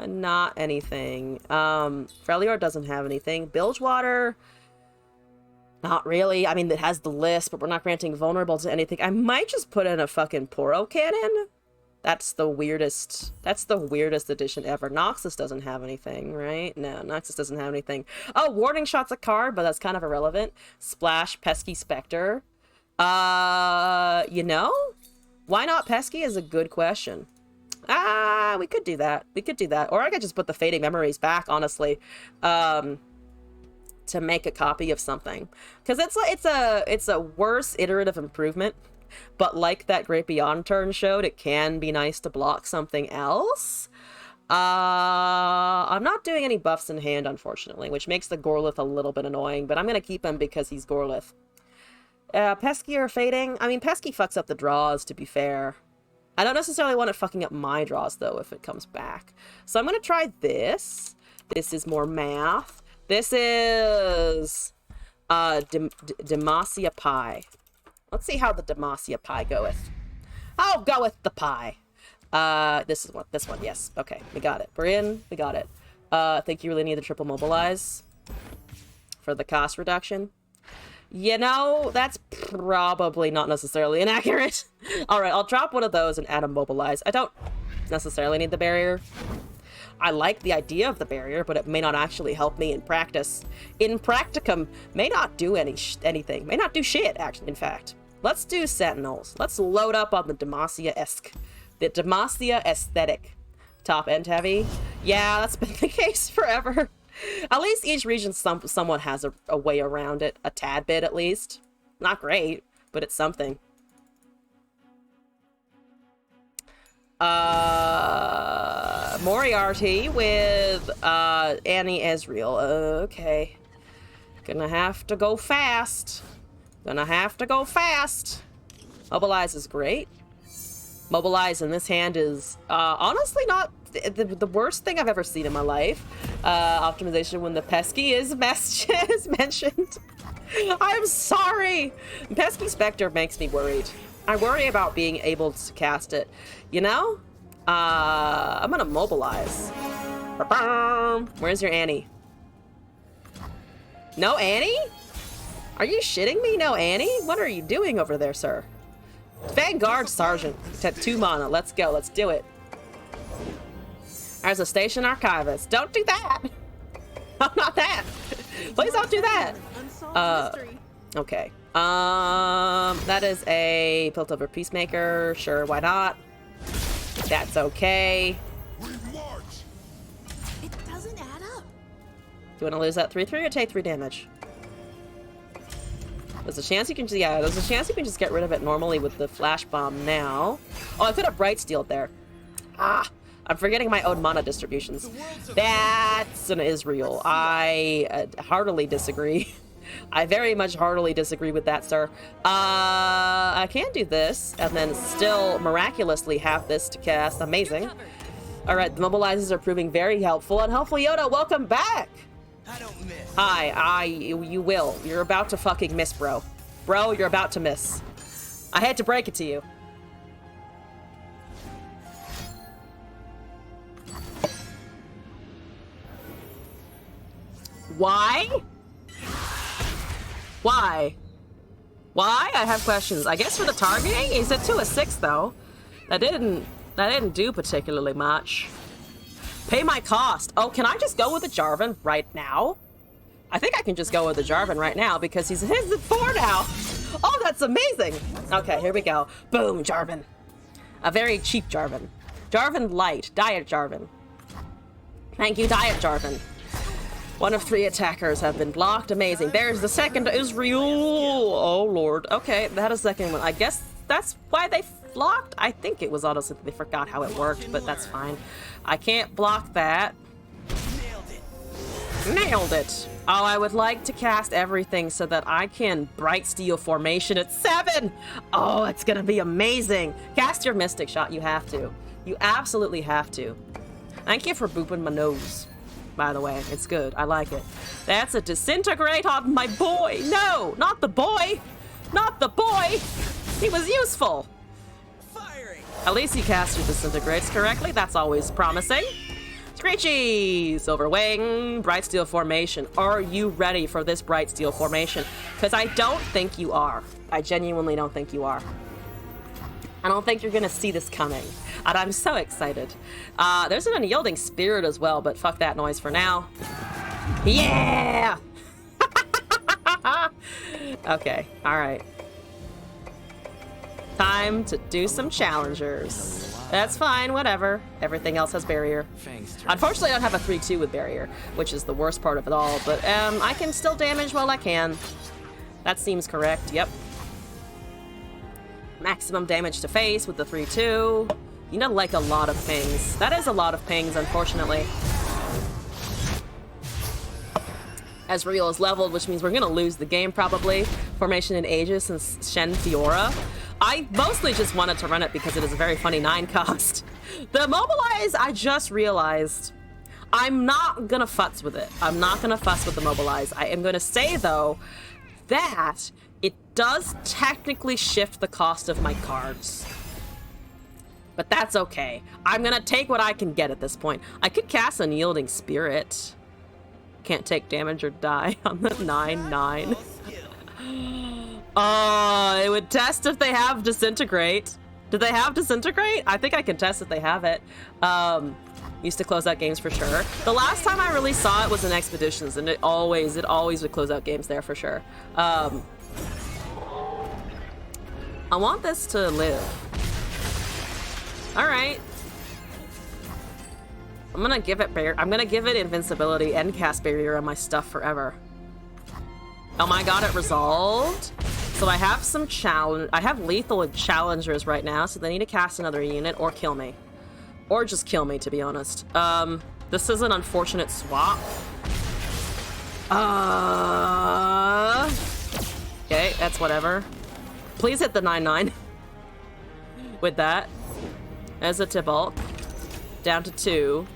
not anything. Freljord doesn't have anything. Bilgewater, not really. I mean, it has the list, but we're not granting vulnerable to anything. I might just put in a fucking Poro cannon. That's the weirdest addition ever. Noxus doesn't have anything, right? No, Noxus doesn't have anything. Oh, Warding Shot's a card, but that's kind of irrelevant. Splash, Pesky Spectre. You know? Why not Pesky is a good question. We could do that. We could do that. Or I could just put the Fading Memories back, honestly. To make a copy of something. Because it's a worse iterative improvement. But like that Great Beyond turn showed, it can be nice to block something else. I'm not doing any buffs in hand, unfortunately, which makes the Gorlith a little bit annoying, but I'm going to keep him because he's Gorlith. Pesky or Fading? I mean, Pesky fucks up the draws, to be fair. I don't necessarily want it fucking up my draws, though, if it comes back. So I'm going to try this. This is more math. This is Demacia Pie. Let's see how the Demacia Pie goeth. I'll go with the pie. This one, yes. Okay, we got it. We're in, we got it. I think you really need the triple mobilize for the cost reduction. You know, that's probably not necessarily inaccurate. All right, I'll drop one of those and add a mobilize. I don't necessarily need the barrier. I like the idea of the barrier, but it may not actually help me in practice. In practicum, may not do anything. May not do shit, actually, in fact. Let's do Sentinels. Let's load up on the Demacia-esque. The Demacia aesthetic. Top end heavy. Yeah, that's been the case forever. At least each region somewhat has a way around it. A tad bit, at least. Not great, but it's something. Moriarty with Annie Ezreal. Okay. Gonna have to go fast. Mobilize is great. Mobilize in this hand is honestly not the worst thing I've ever seen in my life. Optimization when the Pesky is mentioned. I'm sorry. Pesky Spectre makes me worried. I worry about being able to cast it. You know? I'm gonna mobilize. Where's your Annie? No Annie? Are you shitting me? No Annie? What are you doing over there, sir? Vanguard Sergeant. 2 mana. Let's go. Let's do it. There's a station archivist. Don't do that. Not that. Please don't do that. Okay. That is a Piltover Peacemaker. Sure, why not? That's okay. It doesn't add up. Do you want to lose that 3/3 or take 3 damage? There's a chance you can just get rid of it normally with the flash bomb now. Oh, I could have bright steeled there. I'm forgetting my own mana distributions. That's an Israel. I heartily disagree. I very much heartily disagree with that, sir. I can do this and then still miraculously have this to cast. Amazing. All right, the mobilizers are proving very helpful. Unhelpful Yoda, welcome back. I don't miss. Hi, you will. You're about to fucking miss, bro. Bro, you're about to miss. I had to break it to you. Why? Why? Why? I have questions. I guess for the targeting, he's at 2 of 6 though. That didn't do particularly much. Pay my cost. Oh, can I just go with the Jarvan right now? I think I can just go with the Jarvan right now because he's at 4 now. Oh, that's amazing. Okay, here we go. Boom, Jarvan. A very cheap Jarvan. Jarvan Light. Diet Jarvan. Thank you, Diet Jarvan. 1 of 3 attackers have been blocked. Amazing. There's the second Israel. Oh, Lord. Okay, that is the second one. I guess that's why they blocked. I think it was honestly they forgot how it worked, but that's fine. I can't block that. Nailed it. Oh, I would like to cast everything so that I can Bright Steel formation at 7. Oh, it's gonna be amazing. Cast your Mystic Shot. You have to. You absolutely have to. Thank you for booping my nose. by the way. It's good. I like it. That's a disintegrate on my boy. No, not the boy. Not the boy. He was useful. Firing. At least he cast your disintegrates correctly. That's always promising. Screechy! Silver Wing, Bright Steel Formation. Are you ready for this Bright Steel Formation? Because I don't think you are. I genuinely don't think you are. I don't think you're gonna see this coming. And I'm so excited. There's an Unyielding Spirit as well, but fuck that noise for now. Yeah! Okay, alright. Time to do some challengers. That's fine, whatever. Everything else has barrier. Unfortunately, I don't have a 3-2 with barrier, which is the worst part of it all, but I can still damage while I can. That seems correct, yep. Maximum damage to face with the 3-2. You know, like a lot of pings. That is a lot of pings, unfortunately. Ezreal is leveled, which means we're gonna lose the game, probably. Formation in Aegis and Shen Fiora. I mostly just wanted to run it because it is a very funny 9 cost. The Mobilize, I just realized, I'm not gonna futz with it. I'm not gonna fuss with the Mobilize. I am gonna say, though, that it does technically shift the cost of my cards. But that's okay. I'm gonna take what I can get at this point. I could cast Unyielding Spirit. Can't take damage or die on the 9/9. It would test if they have Disintegrate. Do they have Disintegrate? I think I can test if they have it. Used to close out games for sure. The last time I really saw it was in Expeditions, and it always would close out games there for sure. I want this to live. All right. I'm gonna give it invincibility and cast barrier on my stuff forever. Oh my god, it resolved. So I have some I have lethal challengers right now, so they need to cast another unit or kill me. Or just kill me, to be honest. This is an unfortunate swap. Okay, that's whatever. Please hit the 9/9. With that. As a Tibalt. Down to 2.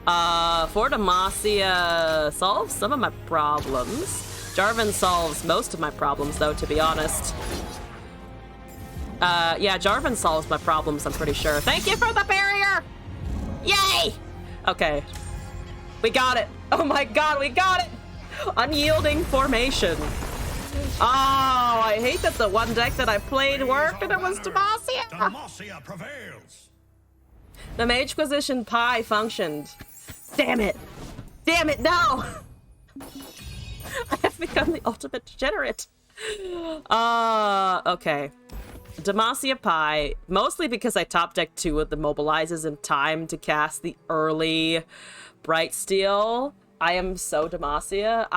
For Demacia solves some of my problems. Jarvan solves most of my problems, though, to be honest. Yeah, Jarvan solves my problems, I'm pretty sure. Thank you for the barrier! Yay! Okay. We got it. Oh my god, we got it! Unyielding Formation. Oh, I hate that the one deck that I played worked and it was Demacia! Demacia prevails. The Magequisition Pi functioned. Damn it! Damn it, no! I have become the ultimate degenerate. Okay. Demacia Pi, mostly because I top decked 2 of the Mobilizes in time to cast the early Bright Steel. I am so Demacia.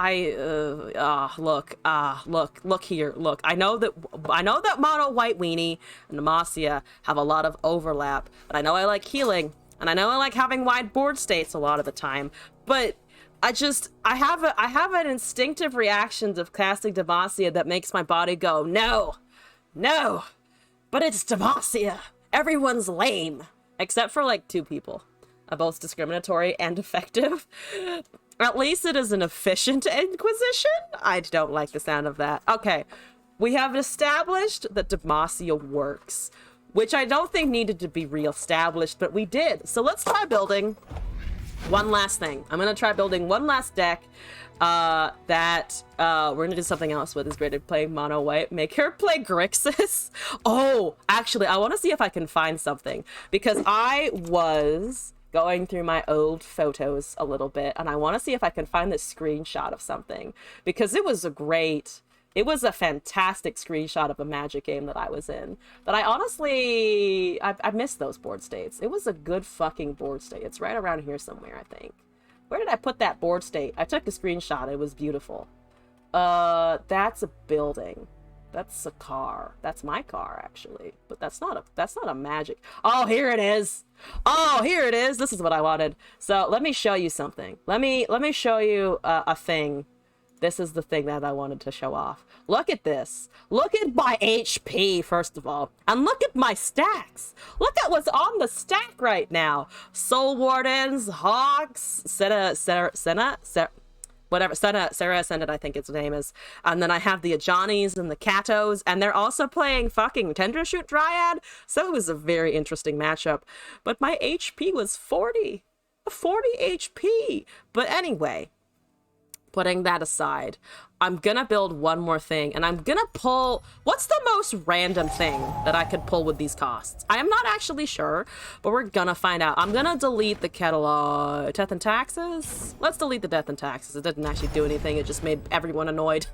Look here, look. I know that Mono White Weenie and Demacia have a lot of overlap, and I know I like healing, and I know I like having wide board states a lot of the time, but I have an instinctive reaction to casting Demacia that makes my body go, no, no, but it's Demacia. Everyone's lame, except for like 2 people. Both discriminatory and effective. At least it is an efficient Inquisition. I don't like the sound of that. Okay, we have established that Demacia works, which I don't think needed to be re-established, but we did. So let's try building one last thing. I'm gonna try building one last deck that we're gonna do something else with. Is great at playing mono white. Make her play Grixis. Oh, actually, I want to see if I can find something, because I was going through my old photos a little bit, and I want to see if I can find this screenshot of something, because it was a fantastic screenshot of a Magic game that I was in. That I honestly, I missed those board states. It was a good fucking board state. It's right around here somewhere, I think. Where did I put that board state? I took a screenshot. It was beautiful. That's a building. That's a car. That's my car, actually. But that's not a Magic. Oh, here it is. Oh, here it is. This is what I wanted. So let me show you something. Let me show you a thing This is the thing that I wanted to show off. Look at this. Look at my HP, first of all. And look at my stacks. Look at what's on the stack right now. Soul Wardens, Hawks, Sarah Ascended, I think its name is. And then I have the Ajanis and the Katos, and they're also playing fucking Tendershoot Dryad. So it was a very interesting matchup. But my HP was 40. 40 HP. But anyway, putting that aside, I'm gonna build one more thing, and I'm gonna pull... What's the most random thing that I could pull with these costs? I am not actually sure, but we're gonna find out. I'm gonna delete the catalog... Death and Taxes? Let's delete the Death and Taxes. It didn't actually do anything. It just made everyone annoyed.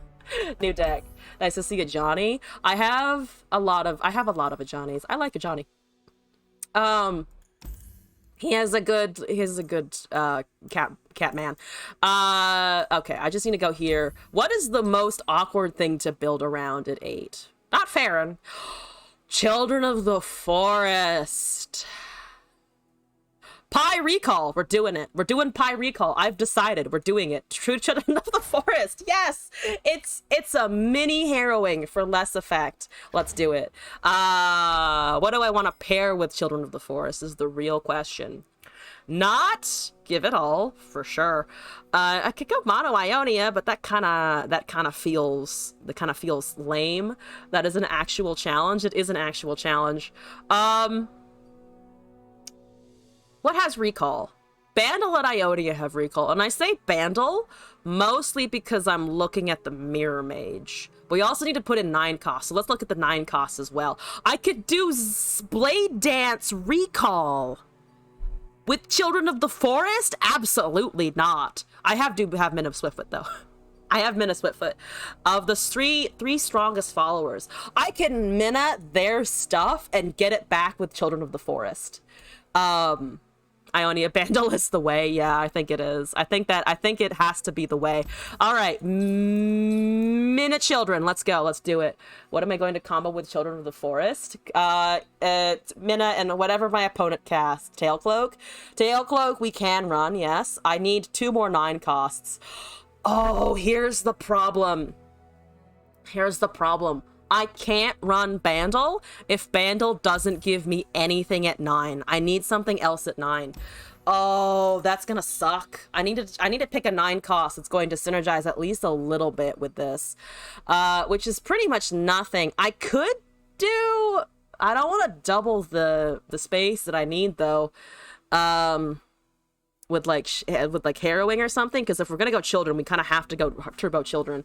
New deck. Nice to see a Johnny. I have a lot of Ajanis. I like a Johnny. He has a good cat man. Okay, I just need to go here. What is the most awkward thing to build around at 8? Not Farron. Children of the Forest. Pie Recall. We're doing it. We're doing Pie Recall. I've decided we're doing it. True Children of the Forest. Yes. It's a mini harrowing for less effect. Let's do it. What do I want to pair with Children of the Forest is the real question. Not Give It All, for sure. I could go Mono Ionia, but that kind of feels lame. That is an actual challenge. It is an actual challenge. What has recall? Bandle and Ionia have recall, and I say Bandle mostly because I'm looking at the Mirror Mage. We also need to put in 9 costs, so let's look at the 9 costs as well. I could do Blade Dance recall with Children of the Forest? Absolutely not. I do have Men of Swiftfoot though. I have Mina Swiftfoot. Of the three strongest followers, I can Mina their stuff and get it back with Children of the Forest. Ionia Bandle is the way. Yeah, I think it is. I think it has to be the way. All right, Minute Children. Let's go. Let's do it. What am I going to combo with Children of the Forest? Mina and whatever my opponent casts. Tailcloak. Tailcloak we can run, yes. I need 2 more 9 costs. Oh, here's the problem. I can't run Bandle if Bandle doesn't give me anything at 9. I need something else at 9. Oh, that's gonna suck. I need to pick a 9 cost that's going to synergize at least a little bit with this, which is pretty much nothing. I could do... I don't want to double the space that I need though, with like harrowing or something. Because if we're gonna go Children, we kind of have to go Turbo Children.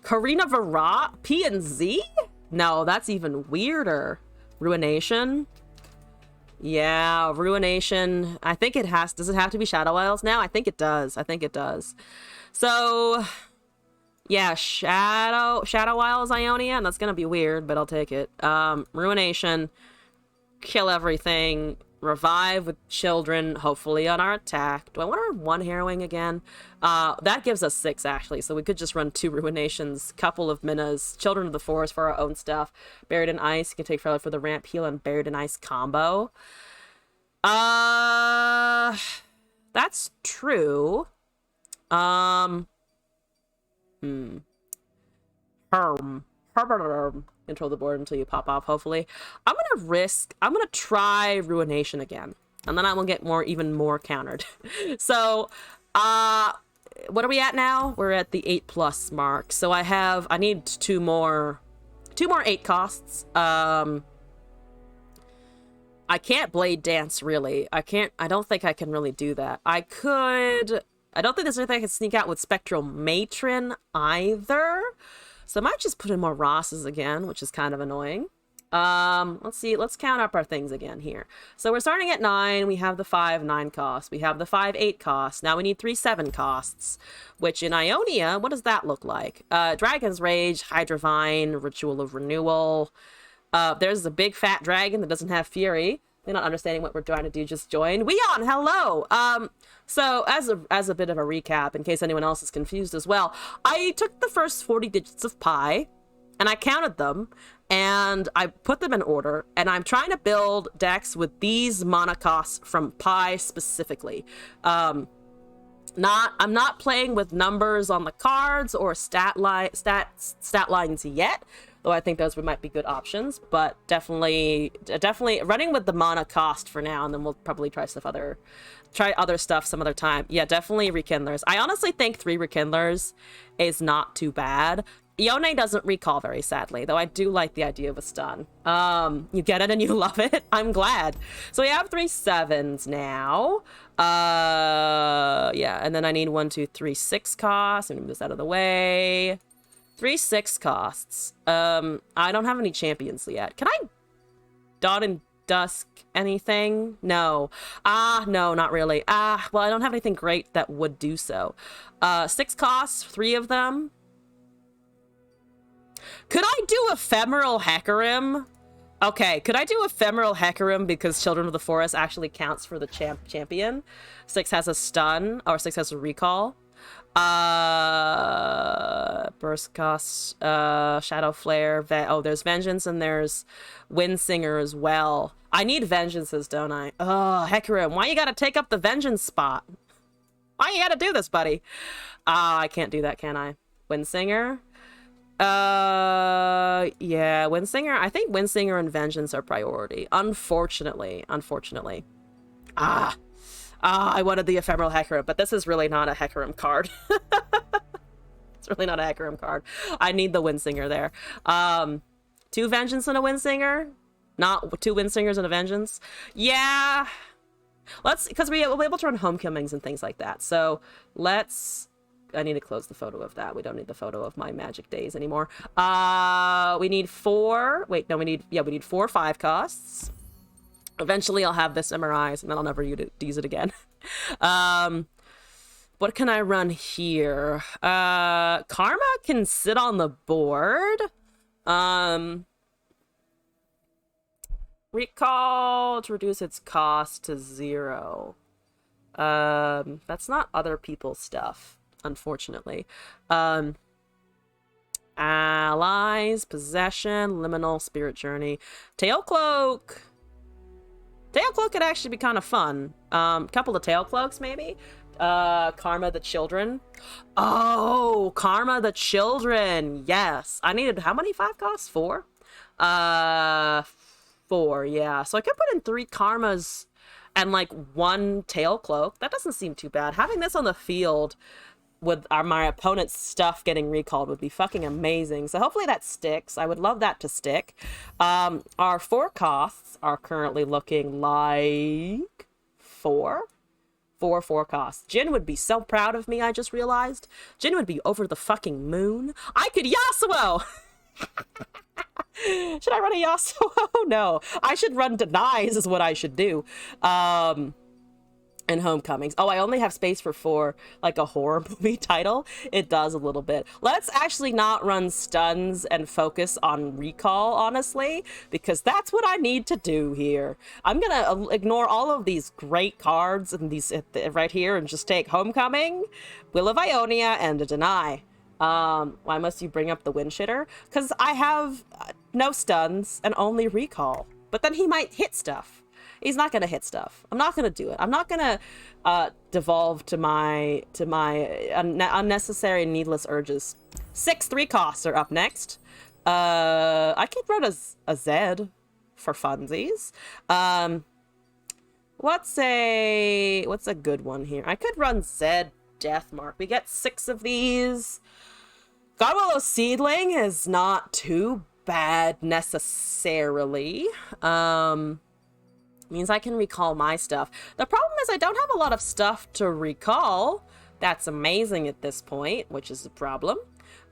Karina Vara? P and Z? No, that's even weirder. Ruination? Yeah, Ruination. I think it has... Does it have to be Shadow Isles now? I think it does. So, yeah, Shadow Isles Ionia, and that's gonna be weird, but I'll take it. Ruination. Kill everything. Revive with Children, hopefully on our attack. Do I want to run 1 harrowing again? That gives us 6 actually, so we could just run 2 Ruinations, couple of Minas, Children of the Forest for our own stuff. Buried in Ice, you can take for the ramp heal and Buried in Ice combo. That's true. Control the board until you pop off, hopefully. I'm gonna try Ruination again, and then I will get even more countered. So, what are we at now? We're at the 8+ mark. So I need 2 more 8 costs. I can't Blade Dance, really. I don't think I can really do that. I don't think there's anything I can sneak out with Spectral Matron either. So I might just put in more Rosses again, which is kind of annoying. Let's see. Let's count up our things again here. So we're starting at 9. We have the 5 9 costs. We have the 5 8 costs. Now we need 3 7 costs, which in Ionia, what does that look like? Dragon's Rage, Hydravine, Ritual of Renewal. There's a big fat dragon that doesn't have Fury. They're not understanding what we're trying to do. Just join. Weon, hello. So as a bit of a recap, in case anyone else is confused as well, I took the first 40 digits of pi, and I counted them, and I put them in order, and I'm trying to build decks with these mana costs from pi specifically. I'm not playing with numbers on the cards or stat lines yet, though I think those might be good options. But definitely running with the mana cost for now, and then we'll probably try other stuff some other time. Yeah, definitely rekindlers. I honestly think 3 rekindlers is not too bad. Yone doesn't recall very sadly, though I do like the idea of a stun. You get it and you love it. I'm glad. So we have 3 7s now. Yeah, and then I need 1, 2, 3, 6 costs. I'm gonna move this out of the way. 3 6 costs. I don't have any champions yet. Can I Dawn and Dusk anything? No. No, not really. Well, I don't have anything great that would do so. 6 costs, 3 of them. Could I do Ephemeral Hecarim? Okay, could I do Ephemeral Hecarim because Children of the Forest actually counts for the champion? 6 has a stun, or 6 has a recall. Burst costs, Shadow Flare, there's Vengeance and there's Windsinger as well. I need Vengeances, don't I? Oh, Hecarim, why you gotta take up the Vengeance spot? Why you gotta do this, buddy? I can't do that, can I? Windsinger? Yeah, Windsinger. I think Windsinger and Vengeance are priority. Unfortunately. I wanted the Ephemeral Hecarim, but this is really not a Hecarim card. It's really not a Hecarim card. I need the Windsinger there. 2 Vengeance and a Windsinger? Not 2 Windsingers and a Vengeance? Yeah. Because we'll be able to run Homecomings and things like that. So I need to close the photo of that. We don't need the photo of my magic days anymore. We need 4. Wait, no, we need 4 5 costs. Eventually I'll have this memorized and then I'll never use it again. What can I run here? Karma can sit on the board. Recall to reduce its cost to 0. That's not other people's stuff. Unfortunately. Allies, Possession, Liminal, Spirit Journey, Tailcloak. Tailcloak could actually be kind of fun. Couple of Tailcloaks, maybe. Karma the Children. Oh, Karma the Children. Yes. I needed, how many 5 costs? 4? 4, yeah. So I could put in 3 Karmas and like 1 Tailcloak. That doesn't seem too bad. Having this on the field with my opponent's stuff getting recalled would be fucking amazing. So hopefully that sticks. I would love that to stick. Our 4 costs are currently looking like 4 costs. Jin would be so proud of me, I just realized. Jin would be over the fucking moon. I could Yasuo! Should I run a Yasuo? No. I should run Denies is what I should do. And Homecomings. Oh, I only have space for 4, like a horror movie title. It does a little bit. Let's actually not run stuns and focus on recall, honestly, because that's what I need to do here. I'm gonna ignore all of these great cards and these right here and just take Homecoming, Will of Ionia, and a Deny. Why must you bring up the Windshitter? Because I have no stuns and only recall. But then he might hit stuff. He's not gonna hit stuff. I'm not gonna do it. I'm not gonna devolve to my unnecessary and needless urges. 6 3 costs are up next. I could run a Zed for funsies. What's a good one here? I could run Zed Deathmark. We get 6 of these. Godwillow Seedling is not too bad necessarily. Means I can recall my stuff. The problem is I don't have a lot of stuff to recall. That's amazing at this point, which is a problem.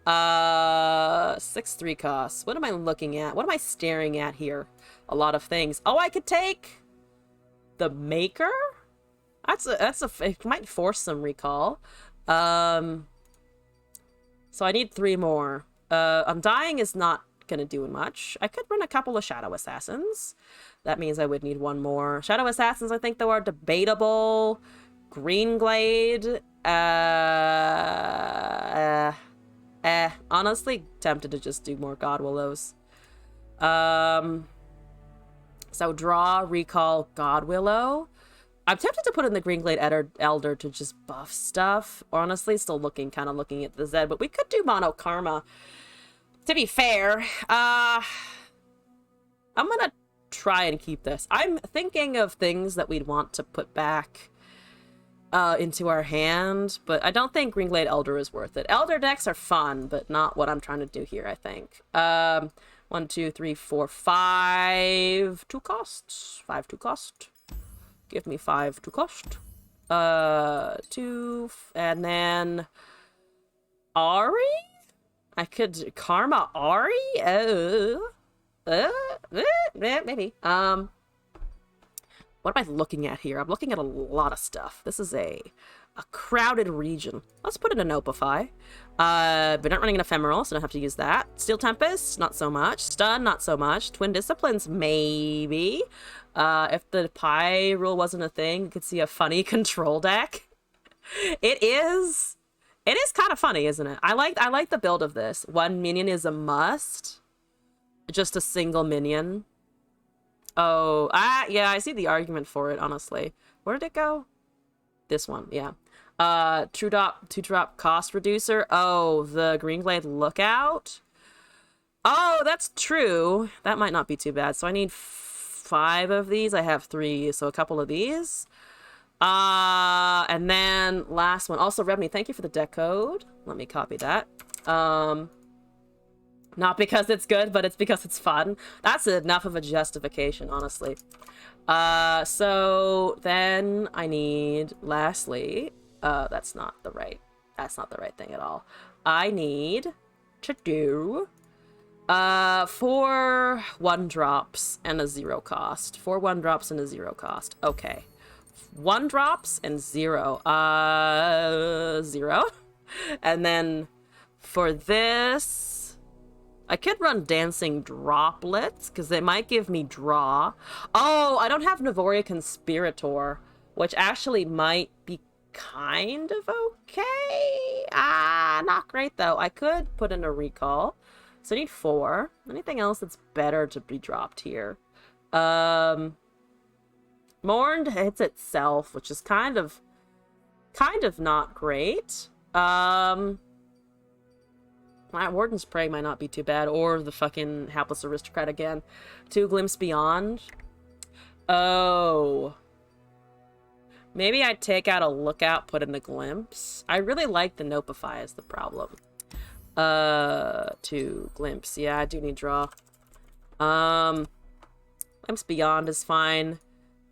6 3 costs. What am I looking at? What am I staring at here? A lot of things. Oh, I could take the Maker? It might force some recall. So I need 3 more. Undying is not gonna do much. I could run a couple of Shadow Assassins. That means I would need 1 more. Shadow Assassins, I think, though, are debatable. Greenglade. Honestly, tempted to just do more Godwillows. So draw, recall, Godwillow. I'm tempted to put in the Greenglade Elder to just buff stuff. Honestly, still kind of looking at the Zed, but we could do Mono Karma. To be fair, I'm gonna try and keep this. I'm thinking of things that we'd want to put back into our hand, but I don't think Greenglade Elder is worth it. Elder decks are fun, but not what I'm trying to do here, I think. 1, 2, 3, 4, 5 to cost. 5 to cost. Give me 5 to cost. 2, and then Ari? I could Karma Ari? Maybe. What am I looking at here? I'm looking at a lot of stuff. This is a crowded region. Let's put in a Nopify. But not running an Ephemeral, so don't have to use that. Steel Tempest, not so much. Stun, not so much. Twin Disciplines, maybe. If the Pi rule wasn't a thing, you could see a funny control deck. It is kind of funny, isn't it? I like the build of this. 1 minion is a must. Just a single minion. Oh, yeah, I see the argument for it, honestly. Where did it go? This one, yeah. 2-drop cost reducer. Oh, the Greenglade Lookout. Oh, that's true. That might not be too bad. So I need 5 of these. I have 3, so a couple of these. And then last one. Also, Rebney, thank you for the deck code. Let me copy that. Not because it's good, but it's because it's fun. That's enough of a justification, honestly. So then I need, lastly, that's not the right thing at all. I need to do 4 1-drops and a 0 cost. 4 1-drops and a 0 cost. Okay. 1-drops and 0. 0. And then for this, I could run Dancing Droplets, because they might give me draw. Oh, I don't have Navoria Conspirator, which actually might be kind of okay. Not great, though. I could put in a Recall. So I need 4. Anything else that's better to be dropped here? Mourned hits itself, which is kind of not great. Warden's Prey might not be too bad, or the fucking Hapless Aristocrat again. 2 Glimpse Beyond. Oh. Maybe I'd take out a Lookout, put in a Glimpse. I really like the Nopify is the problem. 2 Glimpse. Yeah, I do need draw. Glimpse Beyond is fine.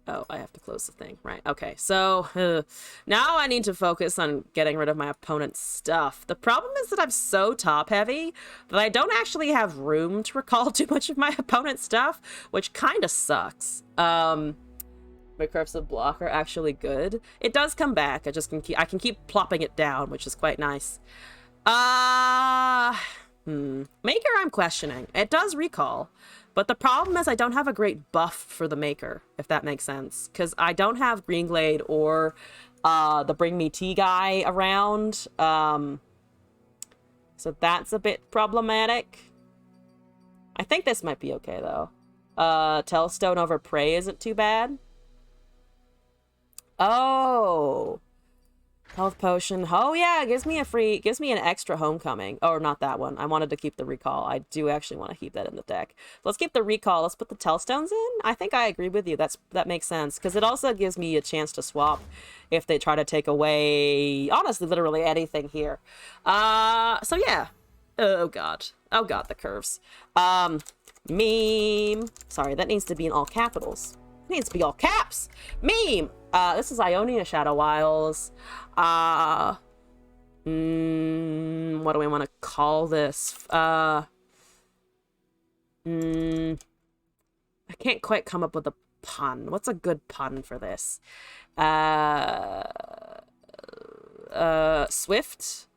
Oh, I have to close the thing. Right. Okay. So now I need to focus on getting rid of my opponent's stuff. The problem is that I'm so top heavy that I don't actually have room to recall too much of my opponent's stuff, which kind of sucks. My Cursive Blocker actually good. It does come back. I can keep plopping it down, which is quite nice. Maker I'm questioning. It does recall. But the problem is I don't have a great buff for the Maker, if that makes sense. Because I don't have Greenglade or the Bring Me Tea guy around. So that's a bit problematic. I think this might be okay, though. Telestone over Prey isn't too bad. Oh. Health Potion. Oh, yeah, it gives me an extra Homecoming. Oh, not that one. I wanted to keep the Recall. I do actually want to keep that in the deck. Let's keep the Recall. Let's put the Telstones in. I think I agree with you. That makes sense. Because it also gives me a chance to swap if they try to take away, honestly, literally anything here. So yeah. Oh, God. Oh, God, the curves. Meme. Sorry, that needs to be in all capitals. It needs to be all caps. Meme. This is Ionia Shadow Isles. What do we want to call this? I can't quite come up with a pun. What's a good pun for this? Swift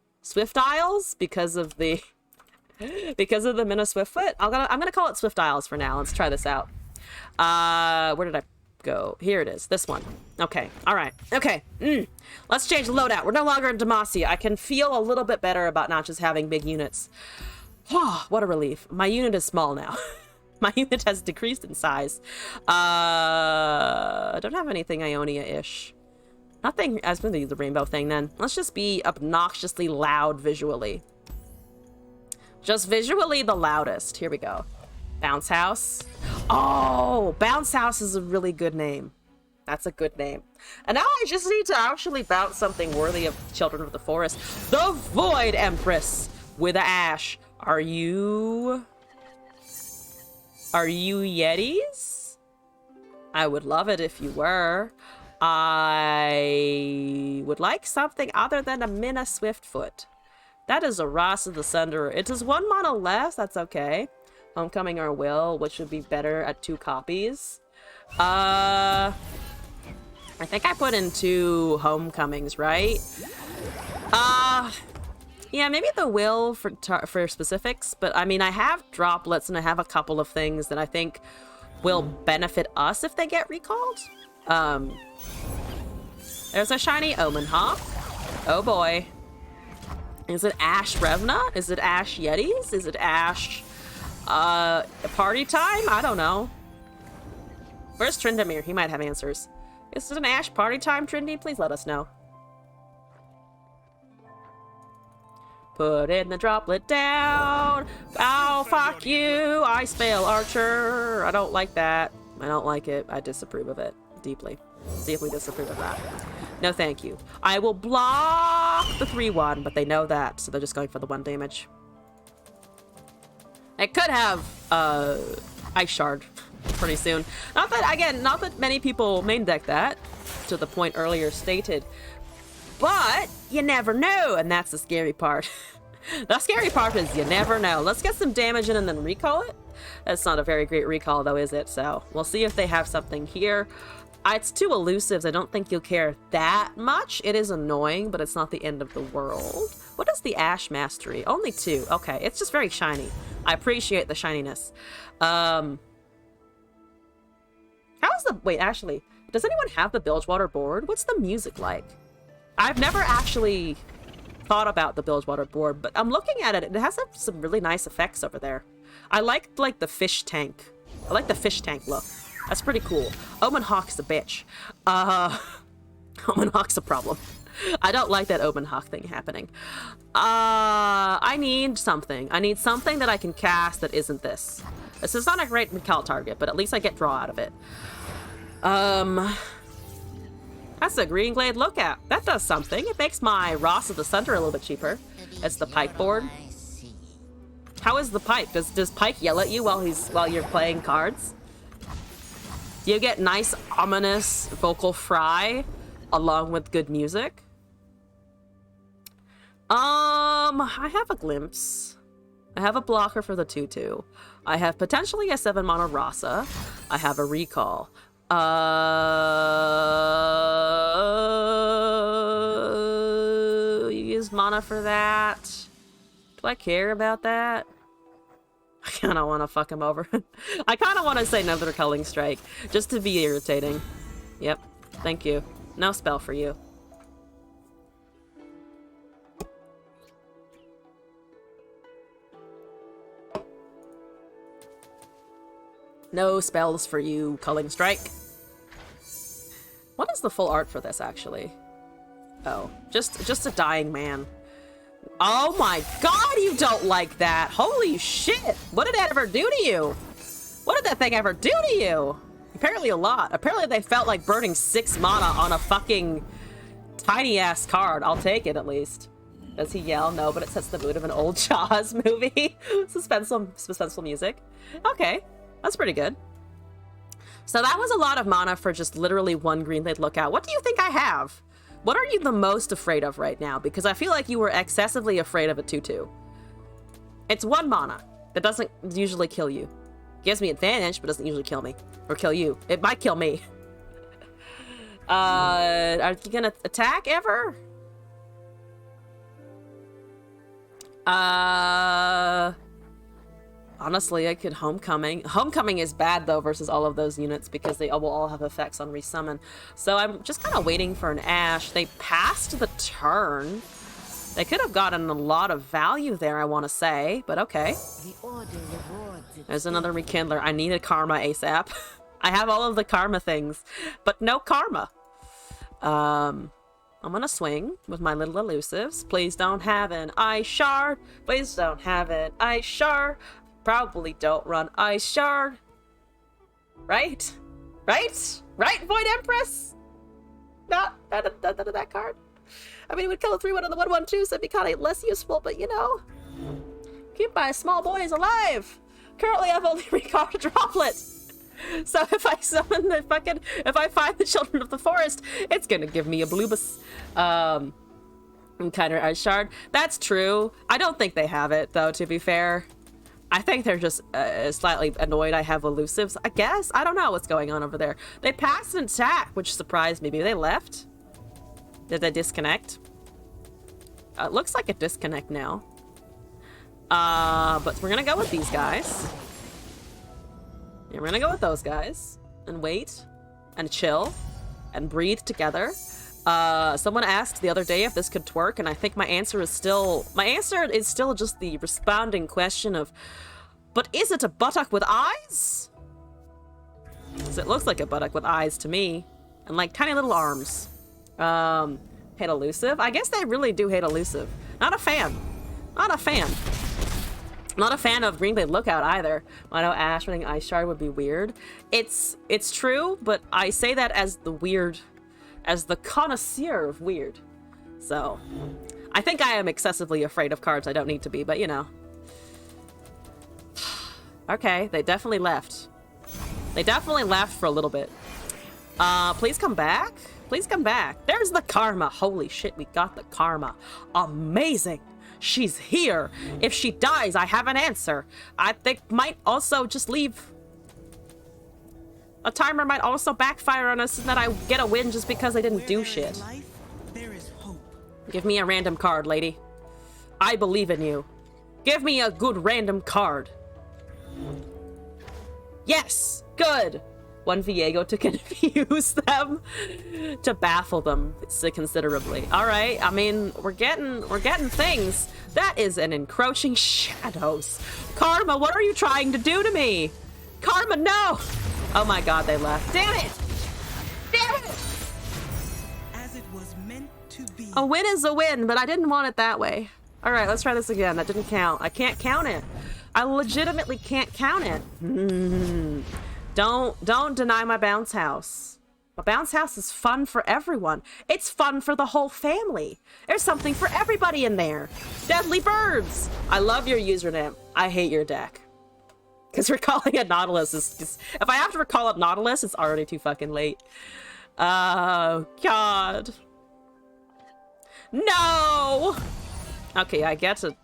Isles because of the Minna Swiftfoot. I'm gonna call it Swift Isles for now. Let's try this out. Where did I go? Here it is. This one. Okay. All right. Okay. Let's change the loadout. We're no longer in Demacia. I can feel a little bit better about not just having big units. What a relief. My unit is small now. My unit has decreased in size. I don't have anything Ionia-ish. Nothing as with the rainbow thing then. Let's just be obnoxiously loud visually. Just visually the loudest. Here we go. Bounce House. Oh, Bounce House is a really good name. That's a good name. And now I just need to actually bounce something worthy of Children of the Forest. The Void Empress with a Ash. Are you Yetis? I would love it if you were. I would like something other than a Minna Swiftfoot. That is a Ross of the Sunderer. It is 1 mana less. That's okay. Homecoming or Will, which would be better at 2 copies. I think I put in 2 Homecomings, right? Yeah, maybe the Will for specifics, but I mean, I have droplets and I have a couple of things that I think will benefit us if they get recalled. There's a shiny Omen Hawk. Oh boy. Is it Ash Revna? Is it Ash Yetis? Is it Ash Party Time? I don't know. Where's Tryndamere? He might have answers. Is it an Ash Party Time, Trindy? Please let us know. Put in the droplet down. Oh, fuck you. I spell Archer. I don't like that. I don't like it. I disapprove of it. Deeply. Deeply disapprove of that. No, thank you. I will block the 3-1, but they know that, so they're just going for the 1 damage. I could have Ice Shard pretty soon. Not that, again, not that many people main deck that, to the point earlier stated. But you never know, and that's the scary part. The scary part is you never know. Let's get some damage in and then recall it. That's not a very great recall, though, is it? So we'll see if they have something here. It's 2 elusives. I don't think you'll care that much. It is annoying, but it's not the end of the world. What is the Ash Mastery? Only 2. Okay, it's just very shiny. I appreciate the shininess. How is the... Wait, actually, does anyone have the Bilgewater board? What's the music like? I've never actually thought about the Bilgewater board, but I'm looking at it. It has some really nice effects over there. I like the fish tank. I like the fish tank look. That's pretty cool. Omen Hawk's a bitch. Omen Hawk's a problem. I don't like that Omen Hawk thing happening. I need something. I need something that I can cast that isn't this. This is not a great recall target, but at least I get draw out of it. That's a Green Glade Lookout. That does something. It makes my Ross of the Sunder a little bit cheaper. It's the Pike board. How is the Pike? Does Pike yell at you while you're playing cards? Do you get nice, ominous vocal fry along with good music? I have a glimpse. I have a blocker for the 2/2. I have potentially a 7 mana Rasa. I have a recall. You use mana for that. Do I care about that? I kind of want to fuck him over. I kind of want to say another Culling Strike, just to be irritating. Yep, thank you. No spell for you. No spells for you, Culling Strike. What is the full art for this, actually? Oh, just a dying man. Oh my god, you don't like that! Holy shit! What did that ever do to you? What did that thing ever do to you? Apparently a lot. Apparently they felt like burning 6 mana on a fucking tiny-ass card. I'll take it, at least. Does he yell? No, but it sets the mood of an old Jaws movie. Suspenseful music. Okay, that's pretty good. So that was a lot of mana for just literally 1 Green Glade Lookout. What do you think I have? What are you the most afraid of right now? Because I feel like you were excessively afraid of a 2/2. It's 1 mana. That doesn't usually kill you. Gives me advantage, but doesn't usually kill me. Or kill you. It might kill me. Are you gonna attack ever? Honestly, I could Homecoming. Homecoming is bad, though, versus all of those units because they will all have effects on resummon. So I'm just kind of waiting for an Ash. They passed the turn. They could have gotten a lot of value there, I want to say, but okay. The order rewards There's another rekindler. I need a karma ASAP. I have all of the karma things, but no karma. I'm gonna swing with my little elusives. Please don't have an ice shard. Please don't have an ice shard. Probably don't run ice shard. Right? Right? Right, Void Empress? Not that card. I mean, it would kill a 3-1 on the 1/1/2, so it'd be kind of less useful, but you know. Keep my small boys alive! Currently, I've only recalled a droplet. So if I summon the fucking... If I find the Children of the Forest, it's gonna give me a Blubus. Kind of ice shard. That's true. I don't think they have it, though, to be fair. I think they're just slightly annoyed I have elusives, I guess. I don't know what's going on over there. They passed an attack, which surprised me. Maybe they left? Did they disconnect? It looks like a disconnect now. But we're gonna go with these guys. Yeah, we're gonna go with those guys. And wait. And chill. And breathe together. Someone asked the other day if this could twerk, and I think my answer is still just the responding question of, but is it a buttock with eyes? Because it looks like a buttock with eyes to me. And like tiny little arms. Hate elusive? I guess they really do hate elusive. Not a fan. Not a fan. Not a fan of Greenblade Lookout either. I know Ash running Ice Shard would be weird. It's true, but I say that as the weird... as the connoisseur of weird. So, I think I am excessively afraid of cards I don't need to be, but you know. Okay, they definitely left. They definitely left for a little bit. Please come back? Please come back. There's the karma. Holy shit, we got the karma. Amazing. She's here. If she dies, I have an answer. I think might also just leave. A timer might also backfire on us and that I get a win just because I didn't do shit. There is hope. Give me a random card, lady. I believe in you. Give me a good random card. Yes! Good! One Viego to confuse them. To baffle them considerably. Alright, I mean, we're getting things. That is an encroaching shadows. Karma, what are you trying to do to me? Karma, no! Oh my god, they left. Damn it! Damn it! As it was meant to be. A win is a win, but I didn't want it that way. Alright, let's try this again. That didn't count. I can't count it. I legitimately can't count it. Don't deny my bounce house. A bounce house is fun for everyone. It's fun for the whole family. There's something for everybody in there. Deadly birds! I love your username. I hate your deck. Because recalling it Nautilus is just... If I have to recall it Nautilus, it's already too fucking late. Oh, God. No! Okay, I get it.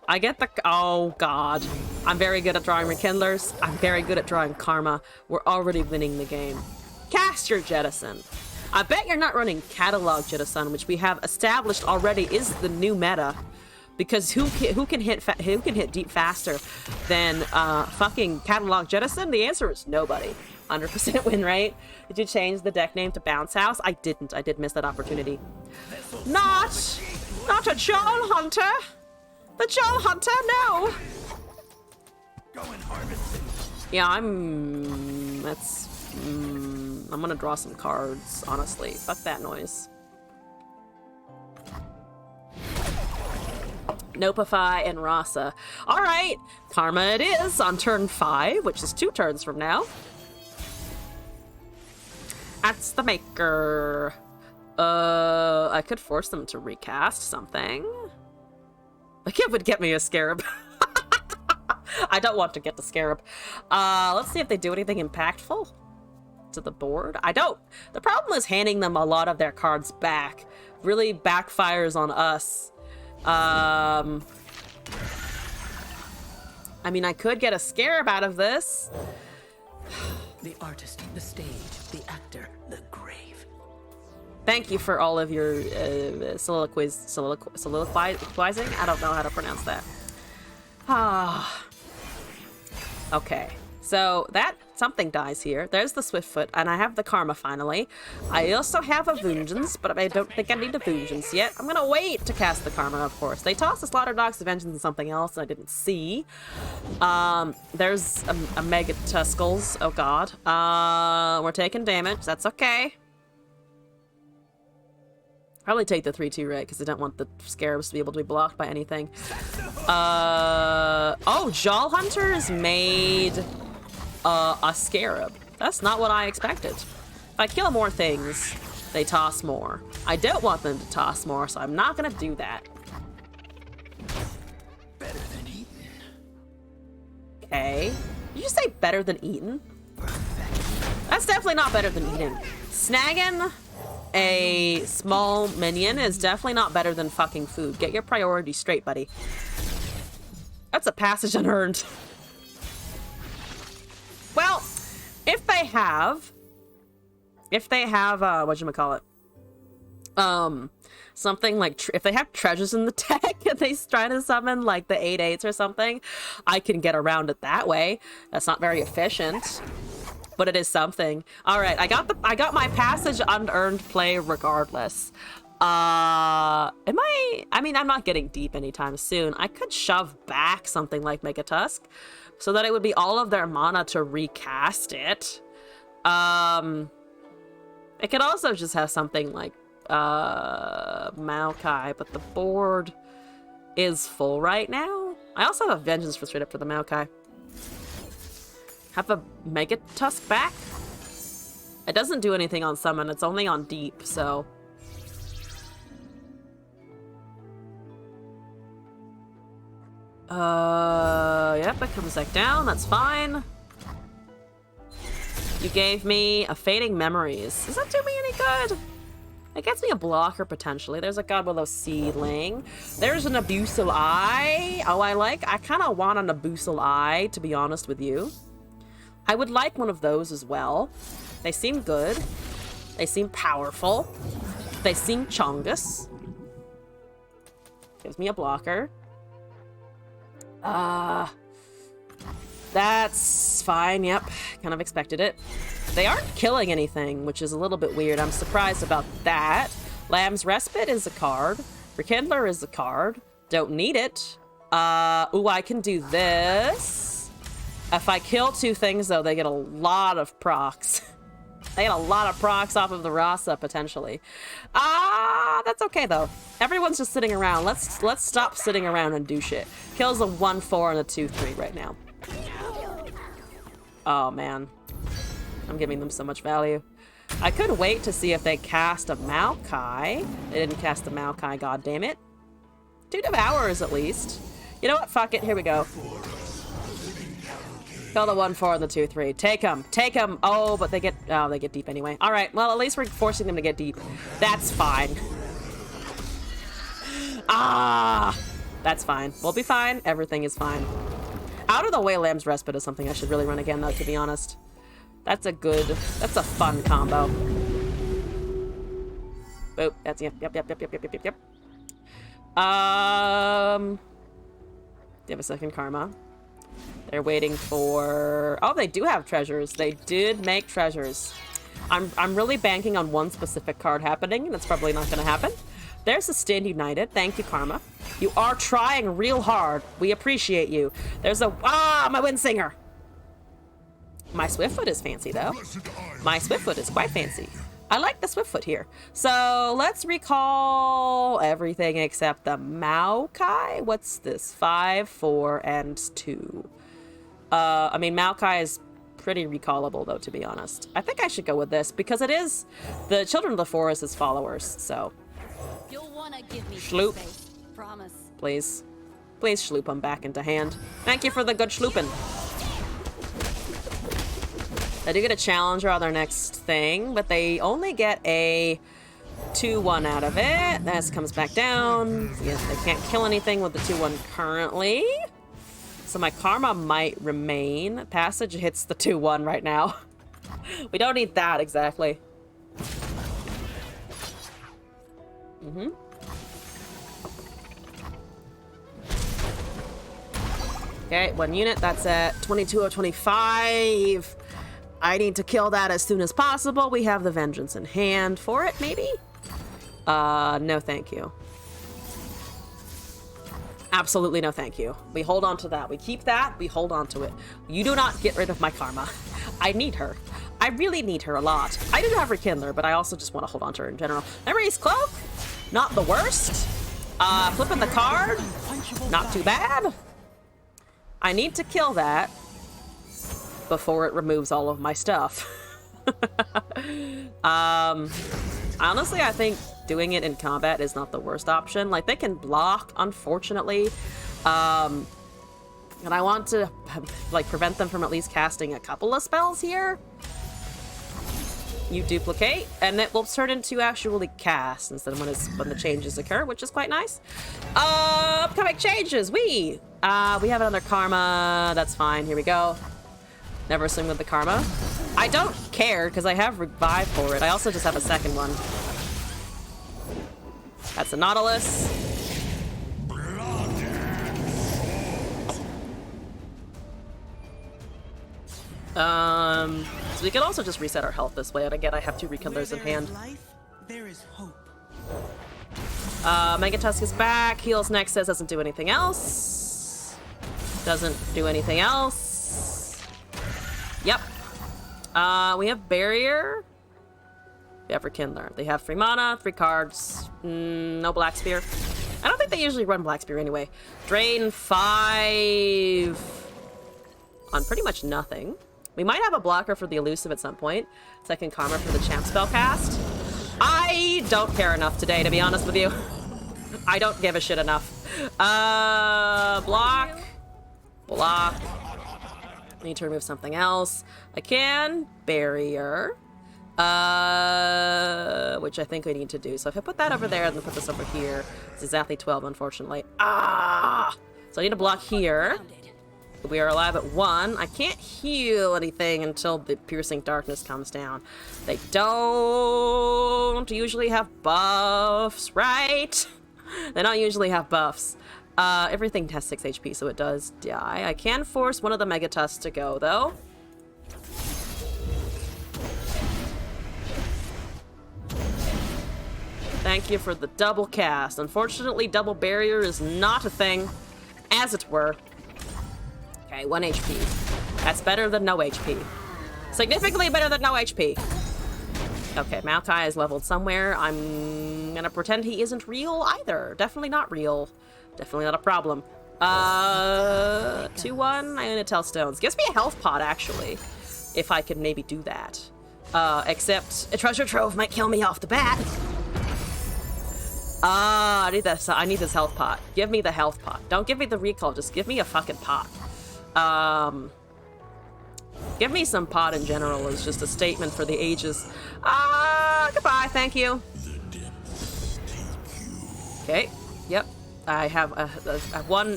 I get the... Oh, God. I'm very good at drawing Rekindlers. I'm very good at drawing Karma. We're already winning the game. Cast your Jettison. I bet you're not running Catalog Jettison, which we have established already is the new meta. Because who can hit deep faster than fucking Catalog Jettison? The answer is nobody. 100% win rate. Did you change the deck name to Bounce House? I didn't. I did miss that opportunity. Not a Joel Hunter. The Joel Hunter, no. Go and harvest. Yeah, I'm gonna draw some cards. Honestly, fuck that noise. Nopify and Rasa. Alright, Karma it is on turn 5, which is 2 turns from now. That's the maker. I could force them to recast something. Like it would get me a Scarab. I don't want to get the Scarab. Let's see if they do anything impactful to the board. I don't. The problem is handing them a lot of their cards back. Really backfires on us. I mean, I could get a Scarab out of this. The artist, the stage, the actor, the grave. Thank you for all of your soliloquizing. I don't know how to pronounce that. Ah. Okay, so that Something dies here. There's the Swiftfoot, and I have the Karma finally. I also have a Vengeance, but I don't think I need a Vengeance yet. I'm gonna wait to cast the Karma, of course. They tossed the Slaughter Dogs, the Vengeance, and something else I didn't see. There's a Mega Tuscles. Oh god. We're taking damage. That's okay. Probably take the 3-2 right, because I don't want the Scarabs to be able to be blocked by anything. Oh, Jaw Hunters made a Scarab. That's not what I expected. If I kill more things, they toss more. I don't want them to toss more, so I'm not gonna do that. Better than eaten. Okay. Did you say better than eaten? That's definitely not better than eating. Snagging a small minion is definitely not better than fucking food. Get your priorities straight, buddy. That's a passage unearned. Well, if they have, whatchamacallit, something like, if they have treasures in the deck and they try to summon like the 8/8s or something, I can get around it that way. That's not very efficient, but it is something. All right, I got my passage unearned play regardless. I mean, I'm not getting deep anytime soon. I could shove back something like Mega Tusk so that it would be all of their mana to recast it. It could also just have something like Maokai, but the board is full right now. I also have a Vengeance for straight up for the Maokai. Have a Mega Tusk back? It doesn't do anything on summon, it's only on deep, so... Yep, it comes back down, that's fine. You gave me a Fading Memories. Does that do me any good? It gets me a blocker, potentially. There's a Godwillow Seedling. There's an Abusil Eye. Oh, I kind of want an Abusil Eye, to be honest with you. I would like one of those as well. They seem good. They seem powerful. They seem Chongus. Gives me a blocker. That's fine, yep. Kind of expected it. They aren't killing anything, which is a little bit weird. I'm surprised about that. Lamb's Respite is a card. Rekindler is a card. Don't need it. Ooh, I can do this. If I kill two things, though, they get a lot of procs. They get a lot of procs off of the Rasa, potentially. That's okay, though. Everyone's just sitting around. Let's stop sitting around and do shit. Kills a 1/4 and a 2/3 right now. Oh, man. I'm giving them so much value. I could wait to see if they cast a Maokai. They didn't cast a Maokai, goddammit. 2 Devourers, at least. You know what? Fuck it. Here we go. Kill the 1/4 and the 2/3. Take them. Take them. Oh, but they get deep anyway. All right. Well, at least we're forcing them to get deep. That's fine. That's fine. We'll be fine. Everything is fine. Out of the way, Lamb's Respite is something I should really run again, though, to be honest. That's a fun combo. Boop. That's, yep. They have a second Karma. They're waiting for... Oh, they do have treasures. They did make treasures. I'm really banking on one specific card happening, and it's probably not going to happen. There's the Stand United. Thank you, Karma. You are trying real hard. We appreciate you. There's a... my Windsinger! My Swiftfoot is fancy, though. My Swiftfoot is quite fancy. I like the Swiftfoot here. So, let's recall everything except the Maokai. What's this? 5, 4, and 2. I mean, Maokai is pretty recallable, though, to be honest. I think I should go with this, because it is the Children of the Forest's followers, so... You'll wanna give me Schloop. space. Promise. Please. Please schloop them back into hand. Thank you for the good schlooping. They do get a Challenger on their next thing, but they only get a 2/1 out of it. This comes back down. Yes, they can't kill anything with the 2/1 currently. So my Karma might remain. Passage hits the 2/1 right now. We don't need that exactly. Okay, 1 unit. That's at 22 of 25. I need to kill that as soon as possible. We have the vengeance in hand for it, maybe? No thank you. Absolutely no thank you. We hold on to that. We keep that. We hold on to it. You do not get rid of my karma. I need her. I really need her a lot. I do have Rekindler, but I also just want to hold on to her in general. Memory's Cloak? Not the worst. Flipping the card? Not too bad. I need to kill that before it removes all of my stuff. Honestly, I think doing it in combat is not the worst option. Like, they can block, unfortunately. And I want to, like, prevent them from at least casting a couple of spells here. You duplicate, and it will turn into actually cast instead of when the changes occur, which is quite nice. Upcoming changes, we have another karma. That's fine. Here we go. Never swing with the karma. I don't care because I have revive for it. I also just have a second one. That's a Nautilus. So we can also just reset our health this way, and again, I have 2 Rekindlers in hand. There is hope. Megatusk is back. Heals Nexus, doesn't do anything else. Doesn't do anything else. Yep. We have Barrier. We have Rekindler. They have 3 mana, 3 cards. No Black Spear. I don't think they usually run Black Spear anyway. Drain 5 on pretty much nothing. We might have a blocker for the elusive at some point. Second karma for the champ spell cast. I don't care enough today, to be honest with you. I don't give a shit enough. Block. Block. I need to remove something else. I can. Barrier. Which I think we need to do. So if I put that over there and then put this over here, it's exactly 12, unfortunately. Ah! So I need to block here. We are alive at 1. I can't heal anything until the Piercing Darkness comes down. They don't usually have buffs, right? They don't usually have buffs. Everything has 6 HP, so it does die. I can force one of the Megatusks to go, though. Thank you for the double cast. Unfortunately, double barrier is not a thing, as it were. Okay, 1 HP. That's better than no HP. Significantly better than no HP. Okay, Maokai is leveled somewhere. I'm gonna pretend he isn't real either. Definitely not real. Definitely not a problem. 2-1, I'm gonna tell Stones. Gives me a health pot, actually. If I could maybe do that. Except a treasure trove might kill me off the bat. I need this. I need this health pot. Give me the health pot. Don't give me the recall. Just give me a fucking pot. Give me some pot in general is just a statement for the ages. Goodbye. Thank you. Okay. Yep. I have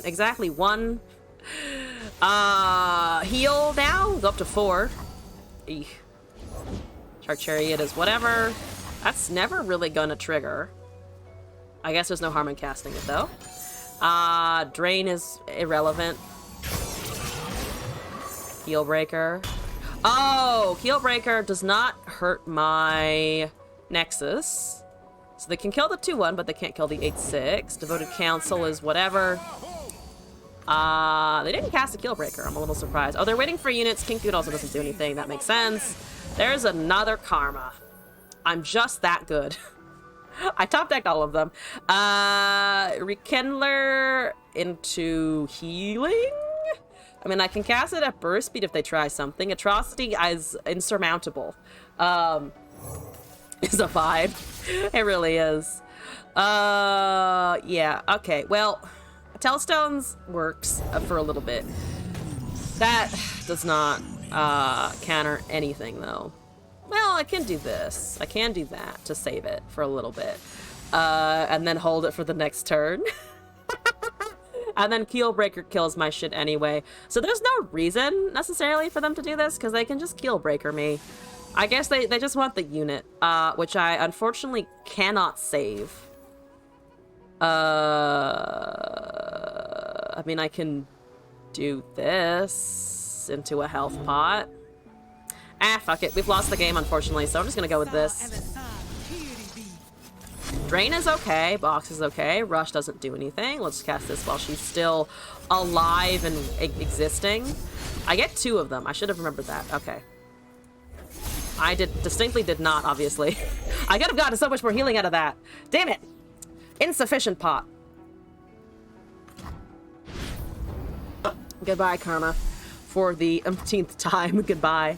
exactly one heal now. Go up to 4. Eek. Shark Chariot is whatever. That's never really gonna trigger. I guess there's no harm in casting it, though. Drain is irrelevant. Heal Breaker. Oh! Heal Breaker does not hurt my Nexus. So they can kill the 2-1, but they can't kill the 8-6. Devoted Council is whatever. They didn't cast a Heal Breaker. I'm a little surprised. Oh, they're waiting for units. King Food also doesn't do anything. That makes sense. There's another Karma. I'm just that good. I top decked all of them. Rekindler into healing? I mean, I can cast it at burst speed if they try something. Atrocity is insurmountable. Is a vibe. It really is. Yeah, okay. Well, Tellstones works for a little bit. That does not counter anything, though. Well, I can do this. I can do that to save it for a little bit. And then hold it for the next turn. And then Keelbreaker kills my shit anyway. So there's no reason, necessarily, for them to do this, because they can just Keelbreaker me. I guess they just want the unit, which I unfortunately cannot save. I mean, I can do this into a health pot. Ah, fuck it. We've lost the game, unfortunately, so I'm just gonna go with this. Drain is okay. Box is okay. Rush doesn't do anything. Let's cast this while she's still alive and existing. I get 2 of them. I should have remembered that. Okay. I distinctly did not, obviously. I could have gotten so much more healing out of that. Damn it. Insufficient pot. Goodbye, Karma. For the umpteenth time, goodbye.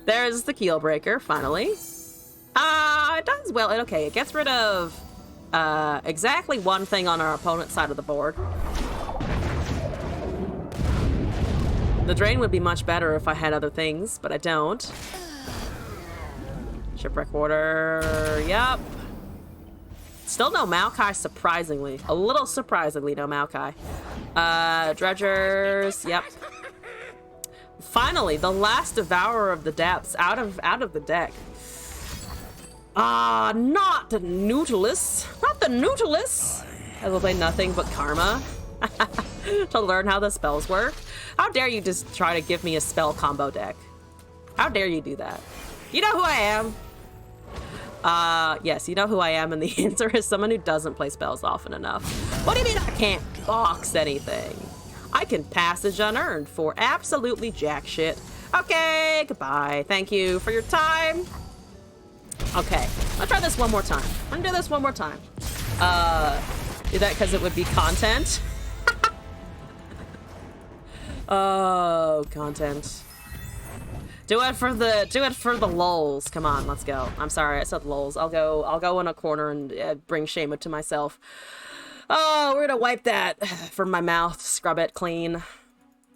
There's the keel breaker, finally. It does well. Okay, it gets rid of exactly one thing on our opponent's side of the board. The drain would be much better if I had other things, but I don't. Shipwreck order, yep. Still no Maokai, surprisingly. A little surprisingly, no Maokai. Dredgers, yep. Finally, the last Devourer of the Depths out of the deck. Not the Nautilus. Not the Nautilus. I will play nothing but Karma to learn how the spells work. How dare you just try to give me a spell combo deck? How dare you do that? You know who I am? Yes, you know who I am, and the answer is someone who doesn't play spells often enough. What do you mean I can't box anything? I can passage unearned for absolutely jack shit. Okay, goodbye. Thank you for your time. Okay, I'll try this one more time. I'm gonna do this one more time. Do that because it would be content. Oh, content. Do it for the lulz. Come on, let's go. I'm sorry, I said lulz. I'll go in a corner and bring shame to myself. Oh, we're gonna wipe that from my mouth, scrub it clean.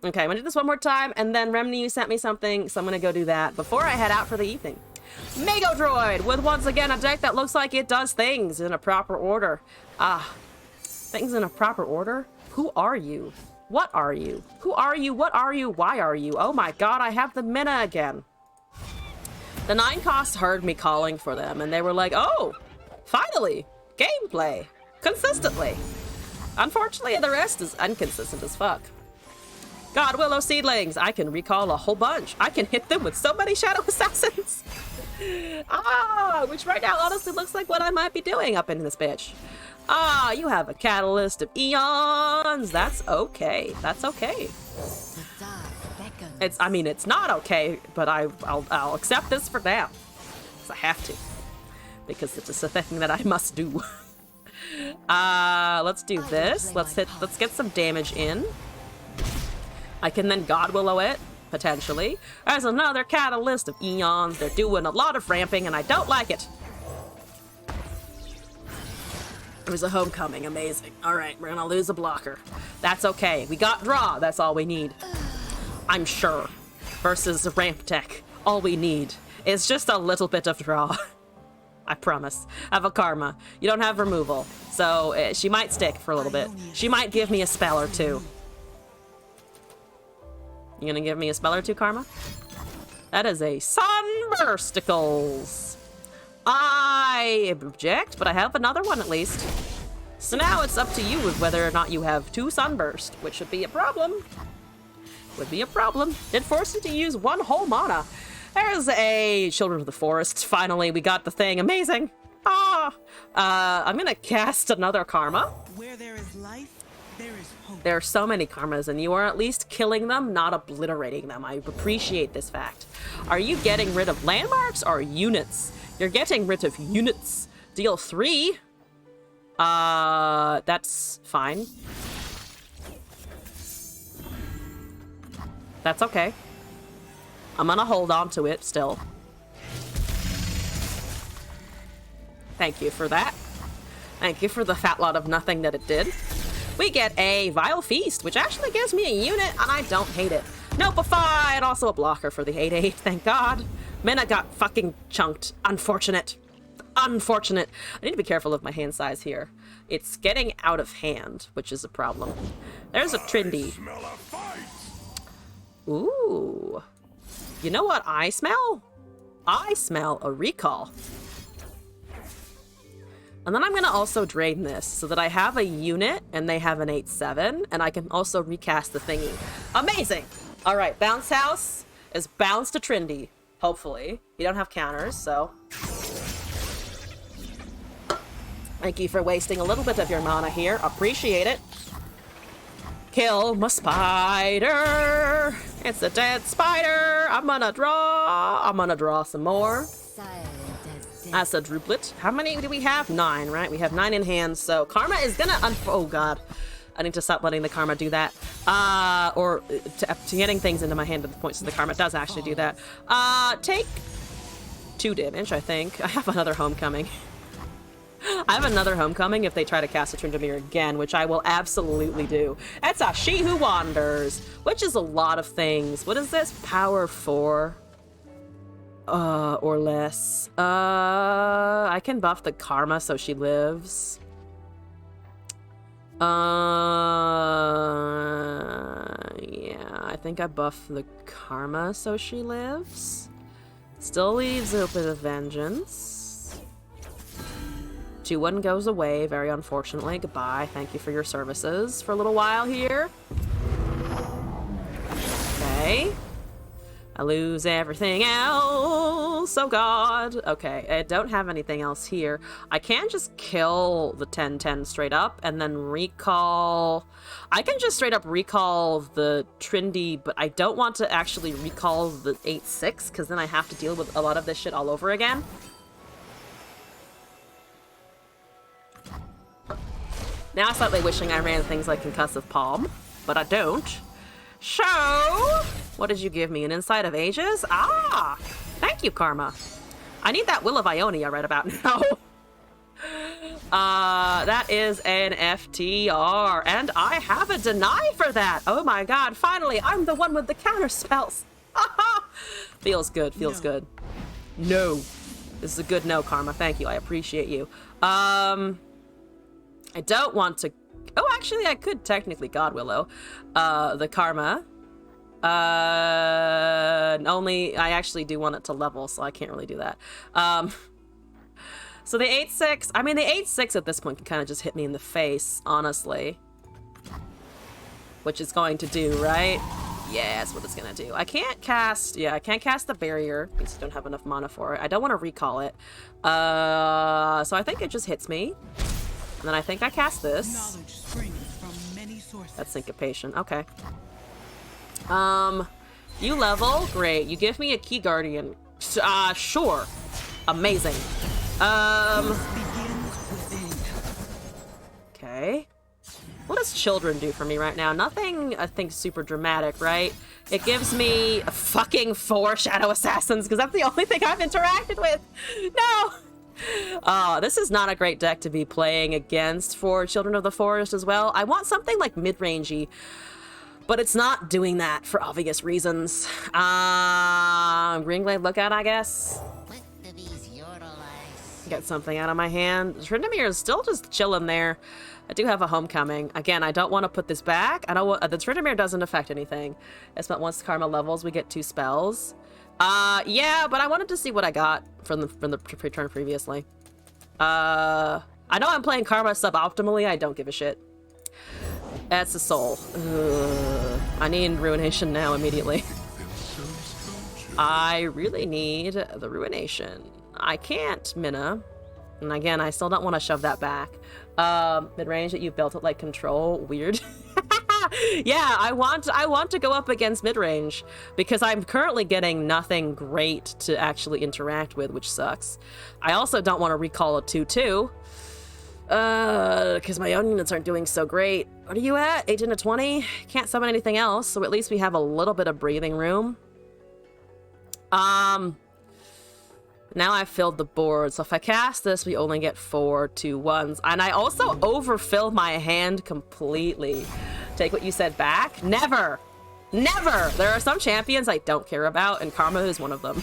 Okay, I'm gonna do this one more time, and then Remni, you sent me something, so I'm gonna go do that before I head out for the evening. Mego Droid, with once again a deck that looks like it does things in a proper order. Things in a proper order? Who are you? What are you? Who are you? What are you? Why are you? Oh my god, I have the Mina again. The 9 costs heard me calling for them, and they were like, oh, finally, gameplay, consistently. Unfortunately, the rest is inconsistent as fuck. God Willow Seedlings, I can recall a whole bunch. I can hit them with so many Shadow Assassins. Which right now honestly looks like what I might be doing up in this bitch. You have a Catalyst of Eons. That's okay. That's okay. It's not okay, but I'll accept this for now. Because I have to. Because it's just a thing that I must do. Let's do this. Let's get some damage in. I can then God Willow it, potentially. There's another Catalyst of Eons. They're doing a lot of ramping, and I don't like it. It was a homecoming. Amazing. All right, we're gonna lose a blocker. That's okay. We got draw. That's all we need. I'm sure. Versus ramp tech. All we need is just a little bit of draw. I promise. I have a Karma. You don't have removal. So she might stick for a little bit. She might give me a spell or two. You gonna give me a spell or two, Karma? That is a Sunbursticles. I object, but I have another one at least. So now it's up to you whether or not you have 2 Sunburst, which would be a problem. Would be a problem. It forced you to use 1 whole mana. There's a Children of the Forest. Finally, we got the thing. Amazing. I'm gonna cast another Karma. Where there is life, there is hope. There are so many Karmas, and you are at least killing them, not obliterating them. I appreciate this fact. Are you getting rid of landmarks or units? You're getting rid of units. Deal 3? That's fine. That's okay. I'm gonna hold on to it still. Thank you for that. Thank you for the fat lot of nothing that it did. We get a Vile Feast, which actually gives me a unit, and I don't hate it. Nopeify, and also a blocker for the 8/8, thank God. Mina got fucking chunked. Unfortunate. Unfortunate. I need to be careful of my hand size here. It's getting out of hand, which is a problem. There's a Trindy. Ooh. You know what I smell? I smell a recall. And then I'm gonna also drain this so that I have a unit and they have an 8/7, and I can also recast the thingy. Amazing! All right, Bounce House is bounce to Trindy. Hopefully. You don't have counters, so... Thank you for wasting a little bit of your mana here. Appreciate it. Kill my spider. It's a dead spider. I'm gonna draw some more. Silent as death. That's a druplet. How many do we have? 9, right? We have 9 in hand, so karma is gonna oh god. I need to stop letting the karma do that. Or to getting things into my hand at the point so the karma does actually do that. Take 2 damage, I think. I have another homecoming. I have another homecoming if they try to cast a Tryndamere again, which I will absolutely do. That's a She Who Wanders, which is a lot of things. What is this? Power 4. Or less. I can buff the karma so she lives. Yeah, I think I buff the karma so she lives. Still leaves open a vengeance. 2-1 goes away, very unfortunately. Goodbye. Thank you for your services for a little while here. Okay. I lose everything else. Oh god. Okay, I don't have anything else here. I can just kill the 10-10 straight up and then recall... I can just straight up recall the Trindy, but I don't want to actually recall the 8-6 because then I have to deal with a lot of this shit all over again. Now I'm slightly wishing I ran things like Concussive Palm, but I don't. So, what did you give me? An Insight of Ages? Ah! Thank you, Karma. I need that Will of Ionia right about now. That is an FTR, and I have a deny for that! Oh my god, finally, I'm the one with the counter spells! Feels good, feels good. No. This is a good no, Karma. Thank you, I appreciate you. I don't want to... Oh, actually, I could technically God Willow the Karma. Only... I actually do want it to level, so I can't really do that. So the 8-6... I mean, the 8-6 at this point can kind of just hit me in the face, honestly. Which it's going to do, right? Yeah, that's what it's going to do. I can't cast... Yeah, I can't cast the barrier because I don't have enough mana for it. I don't want to recall it. So I think it just hits me. And then I think I cast this. Knowledge springs from many sources. That's syncopation. Okay. You level. Great. You give me a key guardian. Sure. Amazing. Okay. What does children do for me right now? Nothing, I think, super dramatic, right? It gives me a fucking 4 Shadow Assassins, because that's the only thing I've interacted with. No! This is not a great deck to be playing against for Children of the Forest as well. I want something like mid-rangey, but it's not doing that for obvious reasons. Greenglade Lookout, I guess. Get something out of my hand. Tryndamere is still just chilling there. I do have a homecoming. Again, I don't want to put this back. I don't want... the Tryndamere doesn't affect anything. It's not once Karma levels, we get 2 spells. Yeah, but I wanted to see what I got from the return previously. I know I'm playing Karma suboptimally. I don't give a shit. That's a soul. I need Ruination now immediately. I really need the Ruination. I can't Minna. And again, I still don't want to shove that back. Mid-range that you built it like control. Weird. Yeah, I want to go up against mid-range because I'm currently getting nothing great to actually interact with, which sucks. I also don't want to recall a 2-2 because my own units aren't doing so great. What are you at? 18 to 20? Can't summon anything else, so at least we have a little bit of breathing room. Now I've filled the board, so if I cast this, we only get 4 2-1s. And I also overfill my hand completely. Take what you said back? Never! Never! There are some champions I don't care about, and Karma is one of them.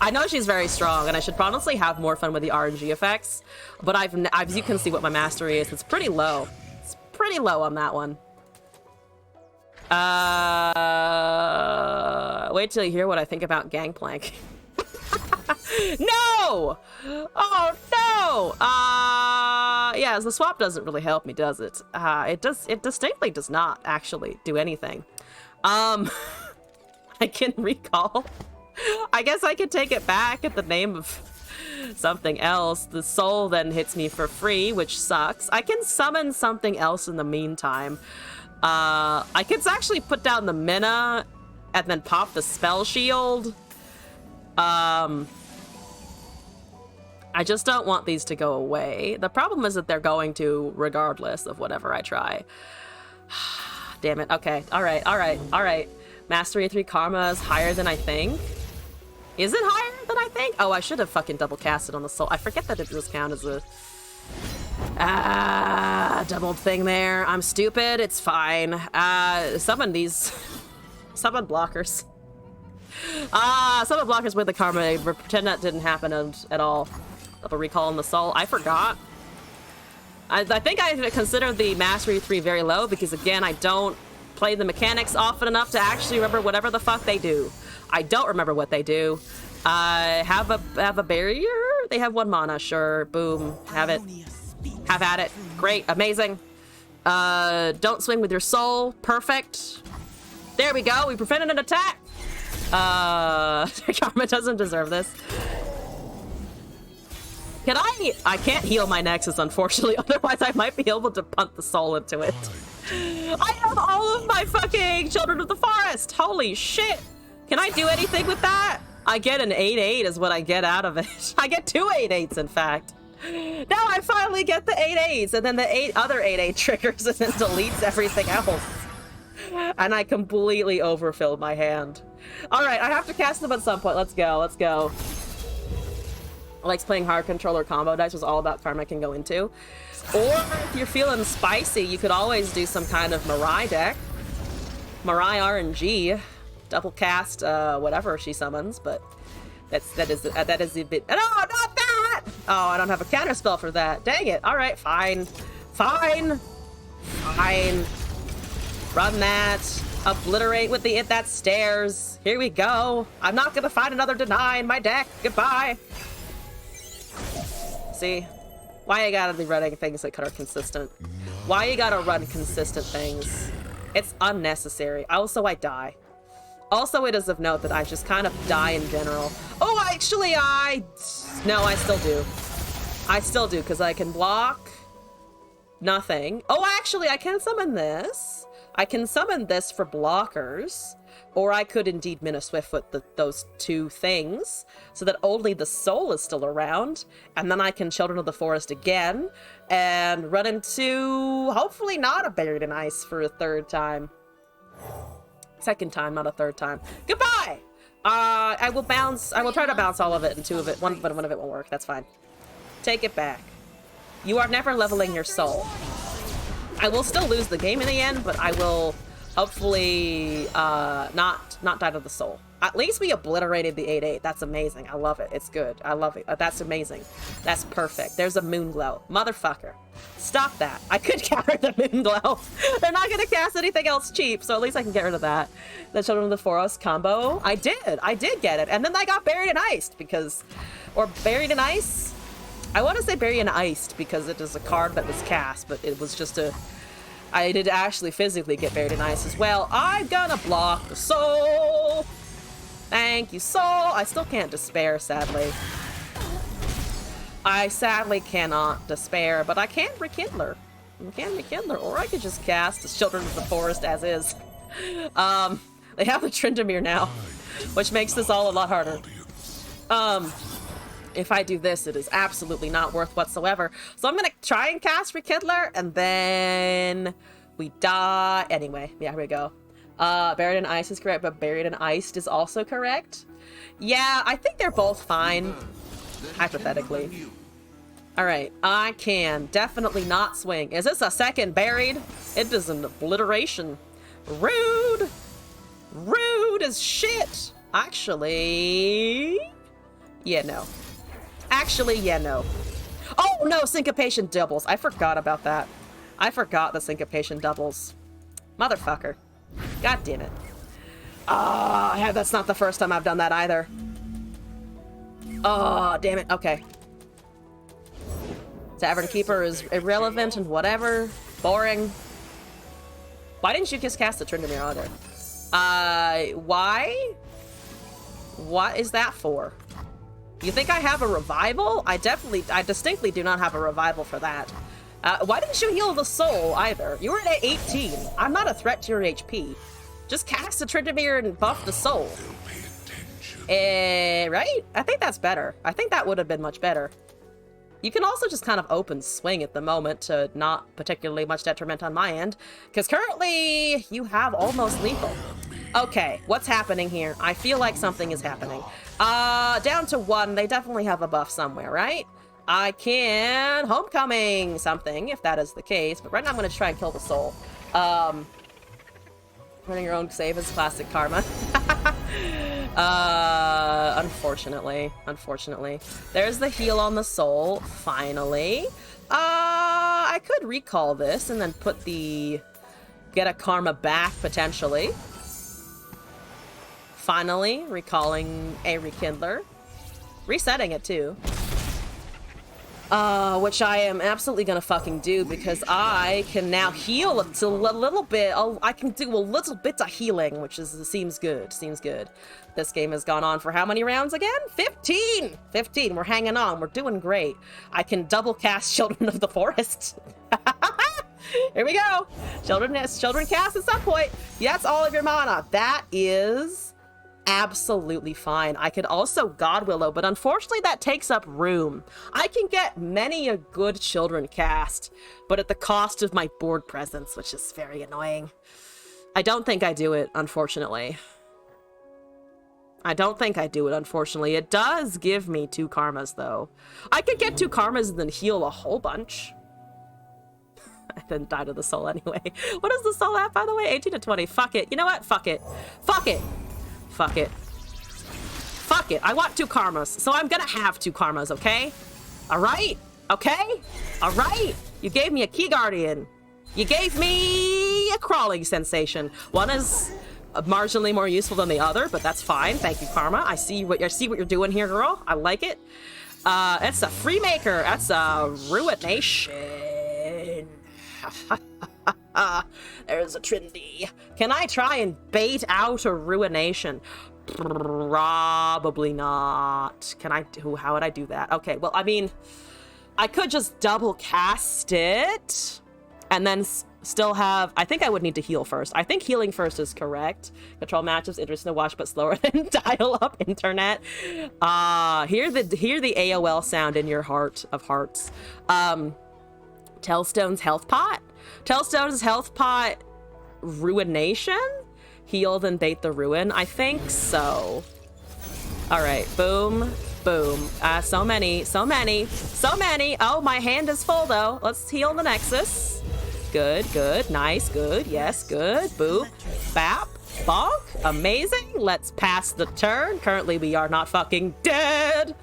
I know she's very strong, and I should honestly have more fun with the RNG effects, but as you can see what my mastery is, it's pretty low. It's pretty low on that one. Wait till you hear what I think about Gangplank. No! Oh no! Yeah, the swap doesn't really help me, does it? It distinctly does not actually do anything. I can recall I guess I could take it back in the name of something else. The soul then hits me for free, which sucks. I can summon something else in the meantime. I could actually put down the Mina and then pop the spell shield. I just don't want these to go away. The problem is that they're going to regardless of whatever I try. Damn it. Okay. All right. Mastery 3 Karma is higher than I think. Is it higher than I think? Oh, I should have fucking double casted on the soul. I forget that it does count as a doubled thing there. I'm stupid. It's fine. Summon these. Summon blockers. Summon blockers with the karma. Pretend that didn't happen at all. Double recall on the soul. I forgot. I think I consider the Mastery 3 very low because, again, I don't play the mechanics often enough to actually remember whatever the fuck they do. I don't remember what they do. Have a barrier? They have 1 mana, sure. Boom. Have it. Have at it. Great. Amazing. Don't swing with your soul. Perfect. There we go. We prevented an attack. Karma doesn't deserve this. Can I can't heal my Nexus, unfortunately. Otherwise, I might be able to punt the soul into it. I have all of my fucking Children of the Forest. Holy shit. Can I do anything with that? I get an 8/8 is what I get out of it. I get 2 8/8s, in fact. Now I finally get the 8/8s, and then the 8 other 8/8 triggers and then deletes everything else. And I completely overfilled my hand. Alright, I have to cast them at some point. Let's go, let's go. Likes playing hard controller combo dice was all about karma can go into. Or if you're feeling spicy, you could always do some kind of Mirai deck. Mirai RNG. Double cast whatever she summons, but that is a bit. No, not that! Oh, I don't have a counter spell for that. Dang it. Alright, fine. Fine. Run that. Obliterate with that stairs. Here we go. I'm not gonna find another deny in my deck. Goodbye. See? Why you gotta be running things that are consistent? Why you gotta run consistent things? It's unnecessary. Also, I die. Also, it is of note that I just kind of die in general. Oh, actually, no, I still do. I still do, because I can block nothing. Oh, actually, I can summon this. I can summon this for blockers. Or I could indeed Mina Swiftfoot those 2 things, so that only the soul is still around, and then I can Children of the Forest again, and run into, hopefully not a Buried in Ice for a 3rd time. 2nd time, not a 3rd time. Goodbye! I will try to bounce all of it and 2 of it, but one of it won't work, that's fine. Take it back. You are never leveling your soul. I will still lose the game in the end, but I will hopefully not die to the soul. At least we obliterated the 8/8. That's amazing. I love it. It's good. I love it. That's amazing. That's perfect. There's a moon glow. Motherfucker. Stop that. I could counter the moon glow. They're not going to cast anything else cheap, so at least I can get rid of that. The Children of the Forest combo. I did get it. And then I got Buried and Iced because... Or Buried and Ice? I want to say Buried and Iced because it is a card that was cast, but it was just a... I did actually physically get Buried in Ice as well. I'm gonna block the soul. Thank you, soul. I still can't despair, sadly. I sadly cannot despair, but I can Rekindler. Or I could just cast the Children of the Forest as is. They have a Tryndamere now, which makes this all a lot harder. If I do this, it is absolutely not worth whatsoever. So I'm gonna try and cast Rekindler, and then we die. Anyway, yeah, here we go. Buried in Ice is correct, but Buried in Iced is also correct. Yeah, I think they're both fine, hypothetically. Alright, I can definitely not swing. Is this a 2nd Buried? It is an obliteration. Rude! Rude as shit! Actually... Yeah, no. Actually, yeah, no. Oh, no, Syncopation doubles. I forgot about that. I forgot the Syncopation doubles. Motherfucker. God damn it. Yeah, that's not the first time I've done that either. Oh, damn it. Okay. Tavern Keeper is irrelevant and whatever. Boring. Why didn't you just cast the Tryndamere either? Why? What is that for? You think I have a revival? I distinctly do not have a revival for that. Why didn't you heal the soul either? You were at 18. I'm not a threat to your HP. Just cast a Tryndamere and buff the soul. Right? I think that's better. I think that would have been much better. You can also just kind of open swing at the moment to not particularly much detriment on my end. Because currently, you have almost lethal. Okay, what's happening here? I feel like something is happening. Down to 1. They definitely have a buff somewhere, right? I can homecoming something, if that is the case. But right now I'm going to try and kill the soul. Running your own save is classic karma. Unfortunately. There's the heal on the soul, finally. I could recall this and then put the... get a karma back, potentially. Finally, recalling a rekindler. Resetting it, too. Which I am absolutely gonna fucking do because I can now heal a little bit. I can do a little bit of healing, which seems good. This game has gone on for how many rounds again? 15! 15. We're hanging on. We're doing great. I can double cast Children of the Forest. Here we go. Children cast at some point. Yes, all of your mana. That is absolutely fine. I could also God Willow, but unfortunately that takes up room. I can get many a good Children cast, but at the cost of my board presence, which is very annoying. I don't think I do it, unfortunately. It does give me 2 karmas, though. I could get 2 karmas and then heal a whole bunch. I then die to the soul anyway. What is the soul at, by the way? 18 to 20. Fuck it. You know what? Fuck it. I want 2 karmas, so I'm gonna have 2 karmas, okay? Alright? Okay? Alright? You gave me a Key Guardian. You gave me a crawling sensation. One is marginally more useful than the other, but that's fine. Thank you, Karma. I see what you're doing here, girl. I like it. It's a free maker. That's a ruination. There's a Trinity. Can I try and bait out a ruination? Probably not. How would I do that? Okay, well, I mean, I could just double cast it and then still have... I think I would need to heal first. I think healing first is correct. Control matchups, interesting to watch, but slower than dial-up internet. Hear the AOL sound in your heart of hearts. Tellstone's Health Pot? Tellstone's Health Pot ruination? Heal then bait the ruin? I think so. Alright, boom, boom. So many. Oh, my hand is full though. Let's heal the Nexus. Good, nice, good, yes, good. Boop, bap, bonk, amazing. Let's pass the turn. Currently we are not fucking dead.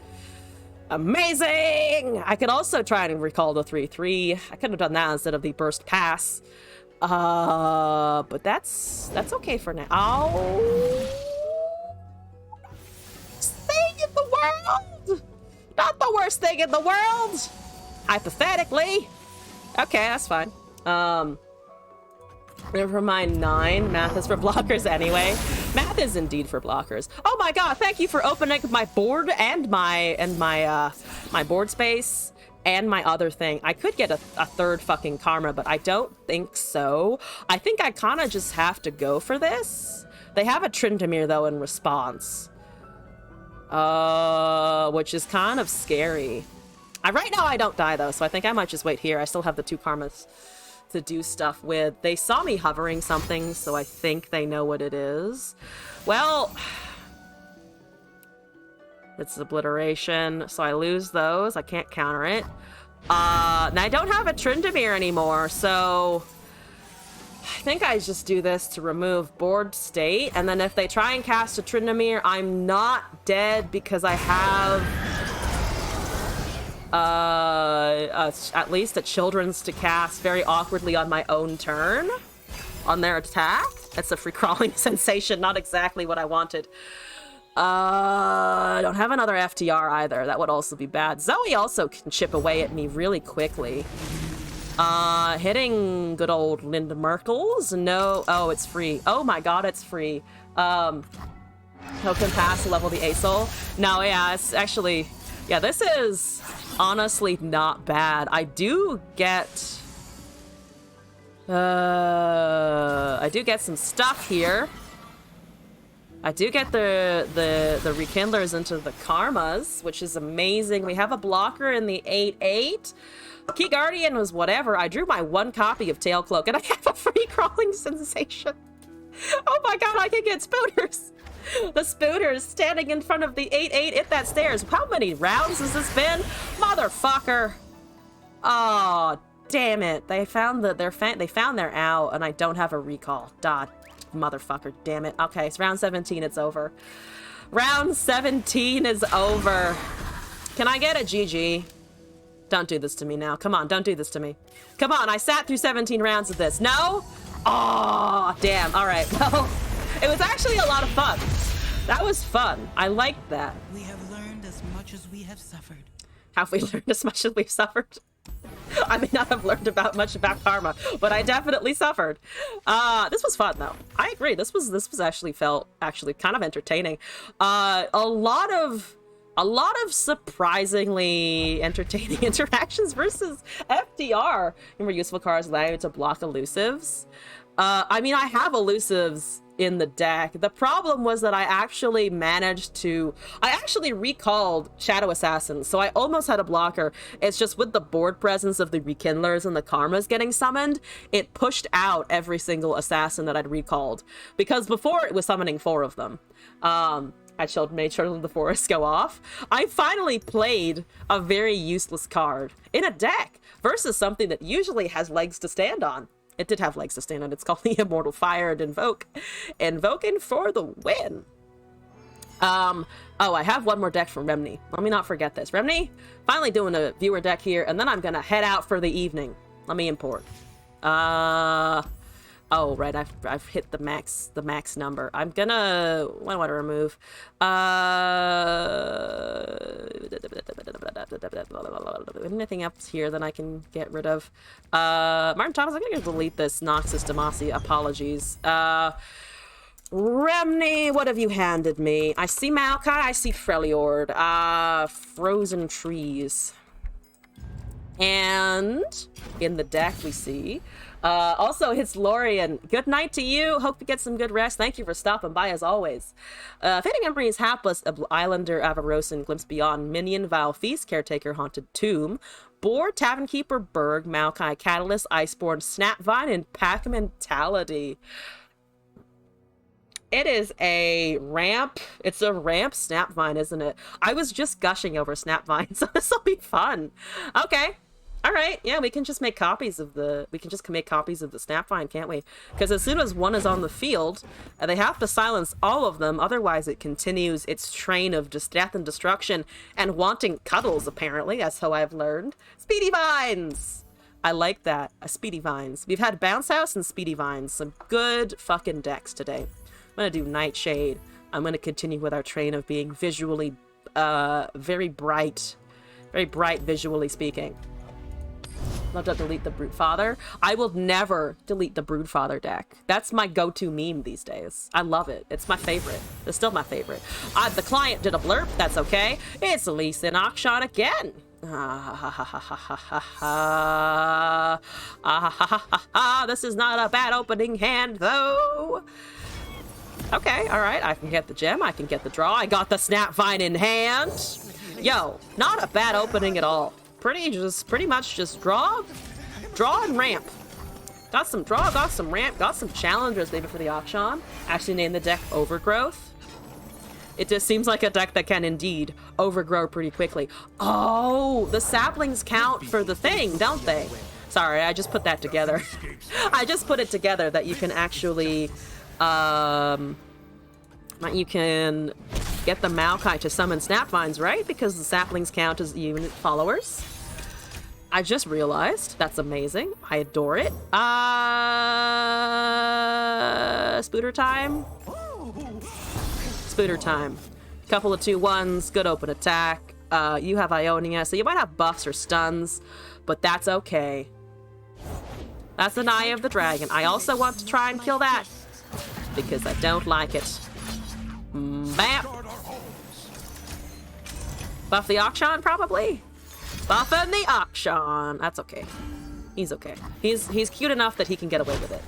Amazing! I could also try and recall the 3-3. I could have done that instead of the burst pass. But that's okay for now. Oh, thing in the world! Not the worst thing in the world! Hypothetically. Okay, that's fine. Never mind 9. Math is for blockers anyway. Math is indeed for blockers. Oh my god, thank you for opening my board and my board space and my other thing. I could get a third fucking karma, but I don't think so. I think I kind of just have to go for this. They have a Tryndamere though in response. Which is kind of scary. Right now I don't die though, so I think I might just wait here. I still have the 2 karmas to do stuff with. They saw me hovering something, so I think they know what it is. Well, it's obliteration, so I lose those. I can't counter it. Now I don't have a Tryndamere anymore, so I think I just do this to remove board state, and then if they try and cast a Tryndamere, I'm not dead because I have at least a Children's to cast very awkwardly on my own turn on their attack. That's a free crawling sensation, not exactly what I wanted. I don't have another FTR either. That would also be bad. Zoe also can chip away at me really quickly. Hitting good old Linda Merkles. No. Oh, it's free. Oh my god, it's free. Token pass to level the ASOL. No, yeah, it's actually... Yeah, this is honestly not bad. I do get some stuff here. I do get the rekindlers into the karmas, which is amazing. We have a blocker in the 8/8. Key Guardian was whatever. I drew my 1 copy of Tail Cloak, and I have a free crawling sensation. Oh my god, I can get spooners. The spooners standing in front of the 8/8 hit that stairs. How many rounds has this been? Motherfucker. Oh, damn it. They found their owl, and I don't have a recall. Dot. Motherfucker, damn it. Okay, it's round 17, it's over. Round 17 is over. Can I get a GG? Don't do this to me now. Come on, don't do this to me. Come on, I sat through 17 rounds of this. No? Oh, damn. All right, well, it was actually a lot of fun. That was fun. I liked that. We have learned as much as we have suffered. Have we learned as much as we've suffered? I may not have learned much about karma, but I definitely suffered. This was fun though. I agree. This was felt kind of entertaining. A lot of surprisingly entertaining interactions versus FDR. More useful cards allow you to block elusives. I mean, I have elusives in the deck. The problem was that I actually recalled Shadow Assassins, so I almost had a blocker. It's just with the board presence of the Rekindlers and the Karmas getting summoned, it pushed out every single assassin that I'd recalled. Because before it was summoning 4 of them. I made Children of the Forest go off. I finally played a very useless card in a deck versus something that usually has legs to stand on. It did have legs to stand on. It's called the Immortal Fire and Invoke. Invoking for the win. Oh, I have one more deck from Remni. Let me not forget this. Remni, finally doing a viewer deck here, and then I'm gonna head out for the evening. Let me import. Oh, right, I've hit the max number. I'm gonna... What do I want to remove? Anything else here that I can get rid of? Martin Thomas, I'm gonna delete this Noxus Damasi. Apologies. Remni, what have you handed me? I see Maokai, I see Freljord. Frozen Trees. And in the deck we see... also, it's Lorian. Good night to you. Hope you get some good rest. Thank you for stopping by, as always. Fading Memories, Hapless, Islander, Avarosan, Glimpse Beyond, Minion, Vile Feast, Caretaker, Haunted Tomb, Boar, Tavern Keeper, Berg, Maokai, Catalyst, Iceborne, Snapvine, and Pack Mentality. It is a ramp. It's a ramp Snapvine, isn't it? I was just gushing over Snapvine, so this will be fun. Okay. All right, yeah, we can just make copies of the Snapvine, can't we? Because as soon as one is on the field, they have to silence all of them, otherwise it continues its train of just death and destruction and wanting cuddles, apparently. That's how I've learned. Speedy Vines! I like that. Speedy Vines. We've had Bounce House and Speedy Vines. Some good fucking decks today. I'm gonna do Nightshade. I'm gonna continue with our train of being visually, very bright visually speaking. Love to delete the Broodfather. I will never delete the Broodfather deck. That's my go-to meme these days. I love it. It's my favorite. It's still my favorite. The client did a blurb. That's okay. It's Lee Sin Akshon again. This is not a bad opening hand, though. Okay, all right. I can get the gem. I can get the draw. I got the Snapvine in hand. Yo, not a bad opening at all. Pretty much just draw and ramp. Got some draw, got some ramp, got some challengers maybe for the Akshan. Actually named the deck Overgrowth. It just seems like a deck that can indeed overgrow pretty quickly. Oh, the saplings count for the thing, don't they? Sorry, I just put that together. I just put it together that you can actually, you can get the Maokai to summon Snapvines, right? Because the saplings count as unit followers. I just realized. That's amazing. I adore it. Spooter time? Spooter time. Couple of 2/1s, good open attack. You have Ionia, so you might have buffs or stuns, but that's okay. That's an Eye of the Dragon. I also want to try and kill that, because I don't like it. Bam! Buff the Akshan, probably? Buffing the Akshan. That's okay. He's okay. He's cute enough that he can get away with it.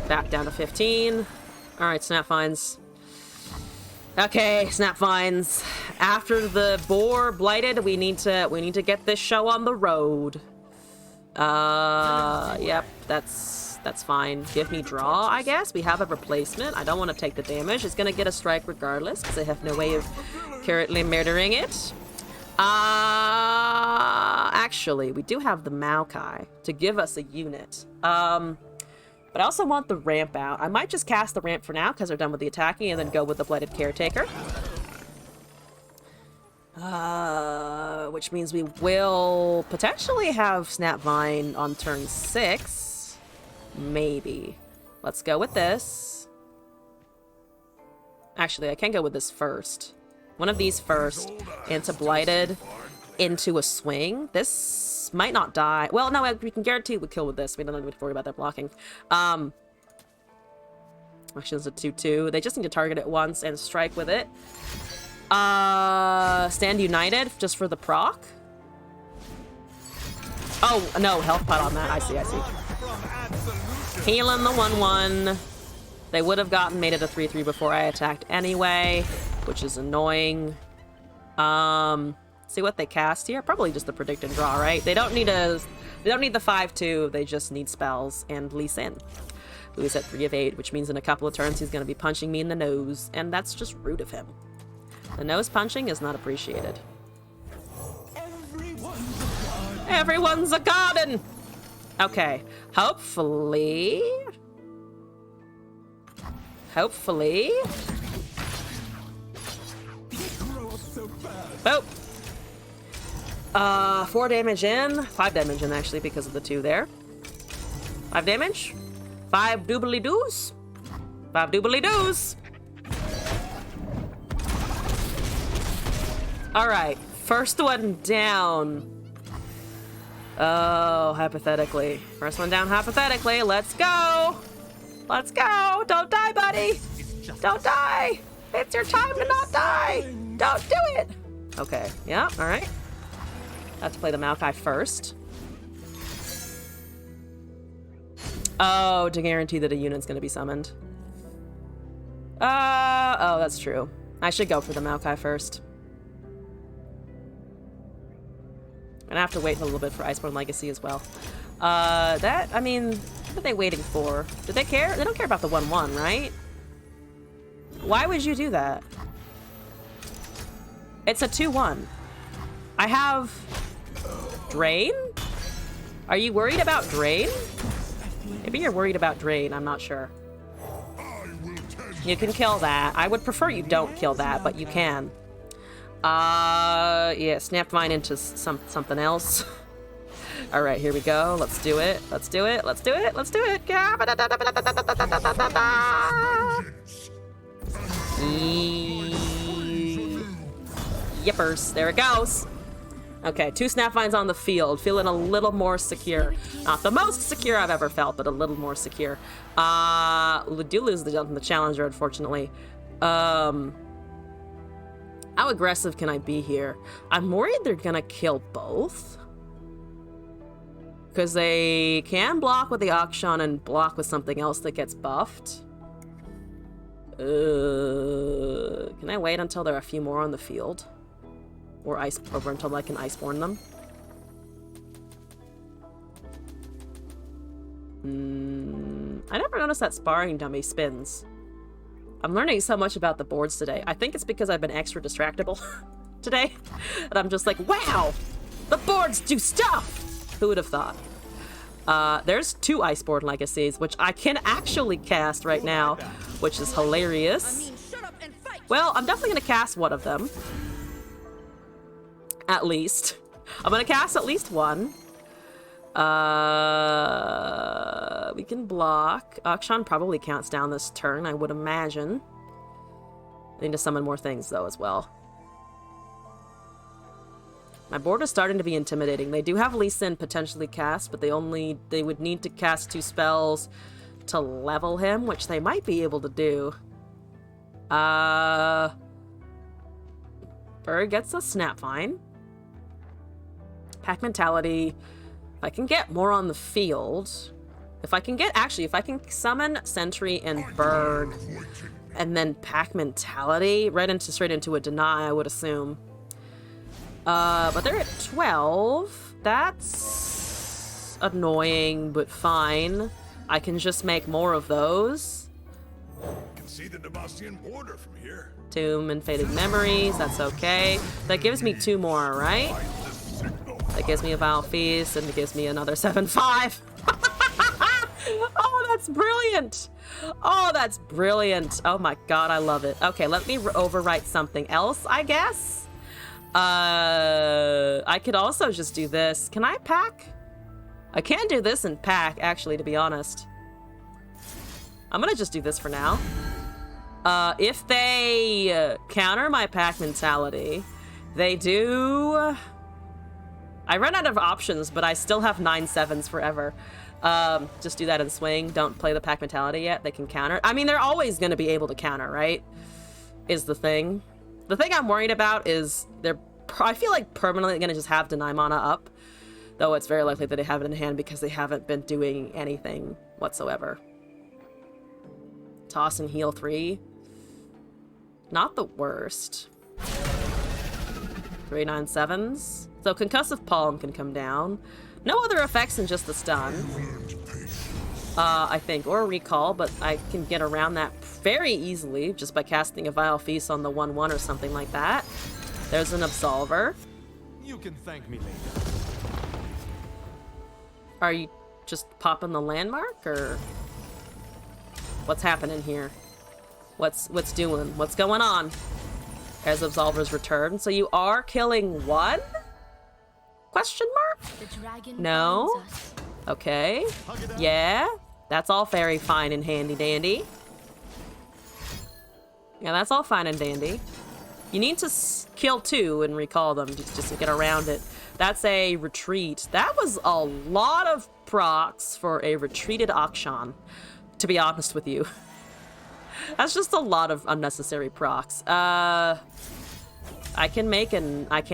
Back down to 15. Alright, Snap Vines. Okay, Snap Vines. After the boar blighted, we need to get this show on the road. Yep, that's fine. Give me draw, I guess. We have a replacement. I don't want to take the damage. It's gonna get a strike regardless, because I have no way of currently murdering it. Actually, we do have the Maokai to give us a unit. But I also want the ramp out. I might just cast the ramp for now, because they're done with the attacking, and then go with the Blighted Caretaker. Which means we will potentially have Snapvine on turn 6. Maybe. Let's go with this. Actually, I can go with this first. One of these first. Into Blighted. Into a swing. This might not die. Well, no, we can guarantee we kill with this. We don't need to worry about that blocking. Actually, it's a 2-2. They just need to target it once and strike with it. Stand United just for the proc. Oh, no, health pot on that. I see. Healing the 1-1. They would have made it a 3-3 before I attacked anyway, which is annoying. See what they cast here? Probably just the predict and draw, right? They don't need the 5-2, they just need spells and Lee Sin, who is at 3 of 8, which means in a couple of turns he's gonna be punching me in the nose, and that's just rude of him. The nose punching is not appreciated. Everyone's a garden! Okay, hopefully... Oh! 4 damage in. 5 damage in, actually, because of the 2 there. 5 damage. 5 doobly-doos. 5 doobly-doos. Alright, first one down. Oh, hypothetically. First one down hypothetically. Let's go! Let's go! Don't die, buddy! Don't die! It's your time to not die! Don't do it! Okay, yeah, alright. Have to play the Maokai first. Oh, to guarantee that a unit's gonna be summoned. Oh, that's true. I should go for the Maokai first. And I have to wait a little bit for Iceborne Legacy as well. I mean, what are they waiting for? Do they care? They don't care about the 1-1, right? Why would you do that? It's a 2-1. I have... Drain? Are you worried about Drain? Maybe you're worried about Drain, I'm not sure. You can kill that. I would prefer you don't kill that, but you can. Yeah, Snapvine into something else. Alright, here we go. Let's do it. Let's do it. Let's do it. Let's do it. Yippers. There it goes. Okay, 2 Snapvines on the field. Feeling a little more secure. Not the most secure I've ever felt, but a little more secure. We do lose the Challenger, unfortunately. How aggressive can I be here? I'm worried they're gonna kill both. Because they can block with the Akshan and block with something else that gets buffed. Can I wait until there are a few more on the field? Or until I can Iceborne them? I never noticed that sparring dummy spins. I'm learning so much about the boards today. I think it's because I've been extra distractible today. And I'm just like, wow! The boards do stuff! Who would have thought? There's 2 Iceborne Legacies, which I can actually cast right now, which is hilarious. Well, I'm definitely gonna cast one of them. At least. I'm gonna cast at least one. We can block. Akshan probably counts down this turn, I would imagine. I need to summon more things, though, as well. My board is starting to be intimidating. They do have Lee Sin potentially cast, but they would need to cast 2 spells to level him, which they might be able to do. Bird gets a Snapvine. Pack Mentality. If I can get more on the field. If I can get, actually, if I can summon Sentry and Bird and then Pack Mentality straight into a Deny, I would assume. But they're at 12. That's annoying, but fine. I can just make more of those. Can see the Demacian border from here. Tomb and Faded Memories, that's okay. That gives me 2 more, right? That gives me a Vile Feast, and it gives me another 7/5. Oh, that's brilliant. Oh, that's brilliant. Oh my god, I love it. Okay, let me overwrite something else, I guess. I could also just do this. Can I pack? I can do this and pack, actually, to be honest. I'm gonna just do this for now. If they counter my Pack Mentality, they do... I run out of options, but I still have 9/7s forever. Just do that and swing. Don't play the Pack Mentality yet. They can counter. I mean, they're always going to be able to counter, right? Is the thing. The thing I'm worried about is I feel like permanently going to just have Deny Mana up. Though it's very likely that they have it in hand because they haven't been doing anything whatsoever. Toss and heal 3. Not the worst. 3 9/7s. So Concussive Palm can come down. No other effects than just the stun. I think, or a recall, but I can get around that very easily just by casting a Vile Feast on the 1/1 or something like that. There's an Absolver. You can thank me later. Are you just popping the landmark, or what's happening here? What's doing? What's going on? As Absolver's return. So you are killing one? Question mark? The dragon No. finds us. Okay. Yeah. That's all very fine and handy dandy. Yeah, that's all fine and dandy. You need to kill 2 and recall them just to get around it. That's a retreat. That was a lot of procs for a retreated Akshan, to be honest with you. That's just a lot of unnecessary procs. I can't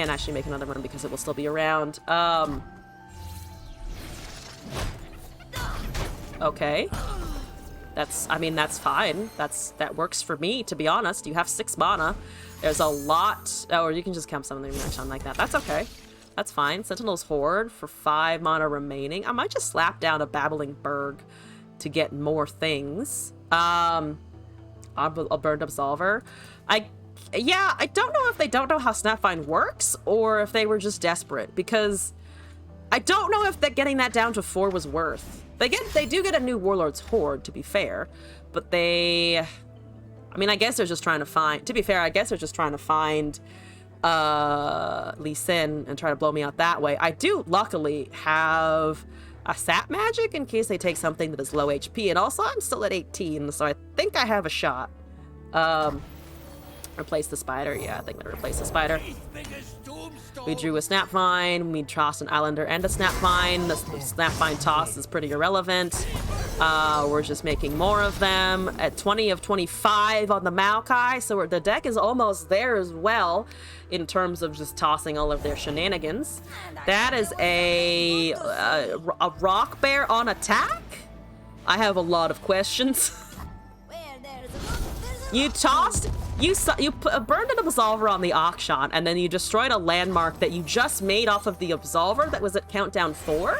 actually make another one because it will still be around. Okay. That's fine. That works for me, to be honest. You have 6 mana. There's a lot. Oh, or you can just camp something like that. That's okay. That's fine. Sentinel's Horde for 5 mana remaining. I might just slap down a Babbling Berg to get more things. A Burned Absolver. Yeah, I don't know if they don't know how Snapvine works or if they were just desperate, because I don't know if getting that down to 4 was worth. They do get a new Warlord's Horde, to be fair, but I guess they're just trying to find, to be fair, I guess they're just trying to find Lee Sin and try to blow me out that way. I do luckily have a Sap Magic in case they take something that is low HP, and also I'm still at 18, so I think I have a shot. Replace the spider? Yeah, I think I'm gonna replace the spider. We drew a Snapvine, we tossed an Islander and a Snapvine. The Snapvine toss is pretty irrelevant. We're just making more of them. At 20 of 25 on the Maokai, so the deck is almost there as well in terms of just tossing all of their shenanigans. That is a Rock Bear on attack? I have a lot of questions. You burned an Absolver on the Akshan, and then you destroyed a landmark that you just made off of the Absolver that was at countdown 4?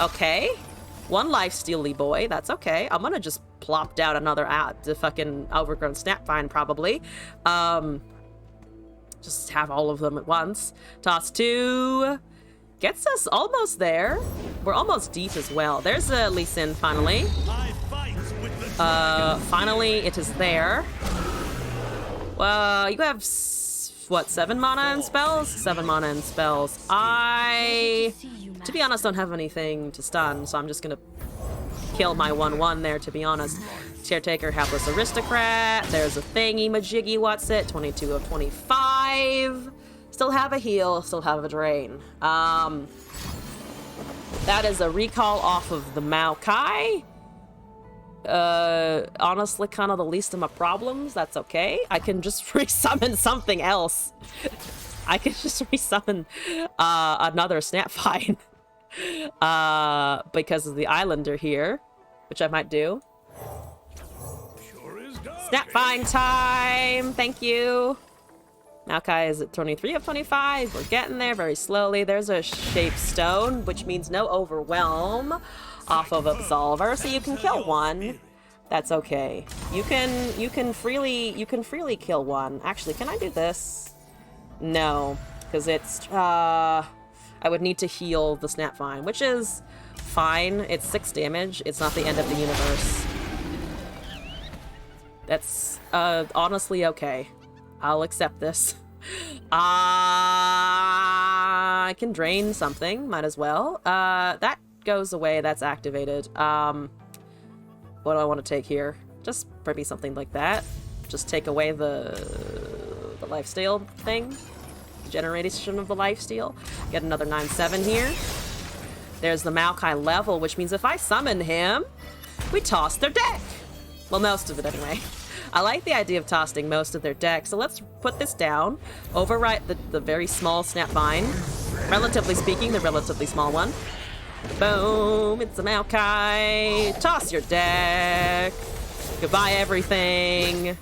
Okay. 1 lifestealy boy, that's okay. I'm gonna just plop down another the fucking Overgrown Snapvine, probably. Just have all of them at once. Toss 2. Gets us almost there. We're almost deep as well. There's a Lee Sin, finally. Finally, it is there. Well, you have, what, 7 mana and spells? 7 mana and spells. To be honest, don't have anything to stun, so I'm just gonna kill my 1/1 there, to be honest. Caretaker, Hapless Aristocrat. There's a thingy, majiggy, what's it? 22 of 25. Still have a heal, still have a drain. That is a recall off of the Maokai. honestly kind of the least of my problems. That's okay. I can just resummon something else. I can just resummon another Snapvine because of the Islander here, which I might do. Sure is done. Snapvine time! Thank you! Maokai is at 23 of 25. We're getting there very slowly. There's a shape stone, which means no overwhelm off of Absolver, so you can kill one. That's okay. You can freely kill one. Actually, can I do this? No, because it's I would need to heal the Snapvine, which is fine. It's 6 damage. It's not the end of the universe. That's honestly okay. I'll accept this. I can drain something. Might as well. That goes away. That's activated. What do I want to take here? Just maybe something like that. Just take away the lifesteal thing. Generation of the lifesteal. Get another 9/7 here. There's the Maokai level, which means if I summon him, we toss their deck. Well, most of it anyway. I like the idea of tossing most of their deck, so let's put this down. Overwrite the very small Snapvine. Relatively speaking, the relatively small one. Boom, it's a Maokai. Toss your deck. Goodbye, everything.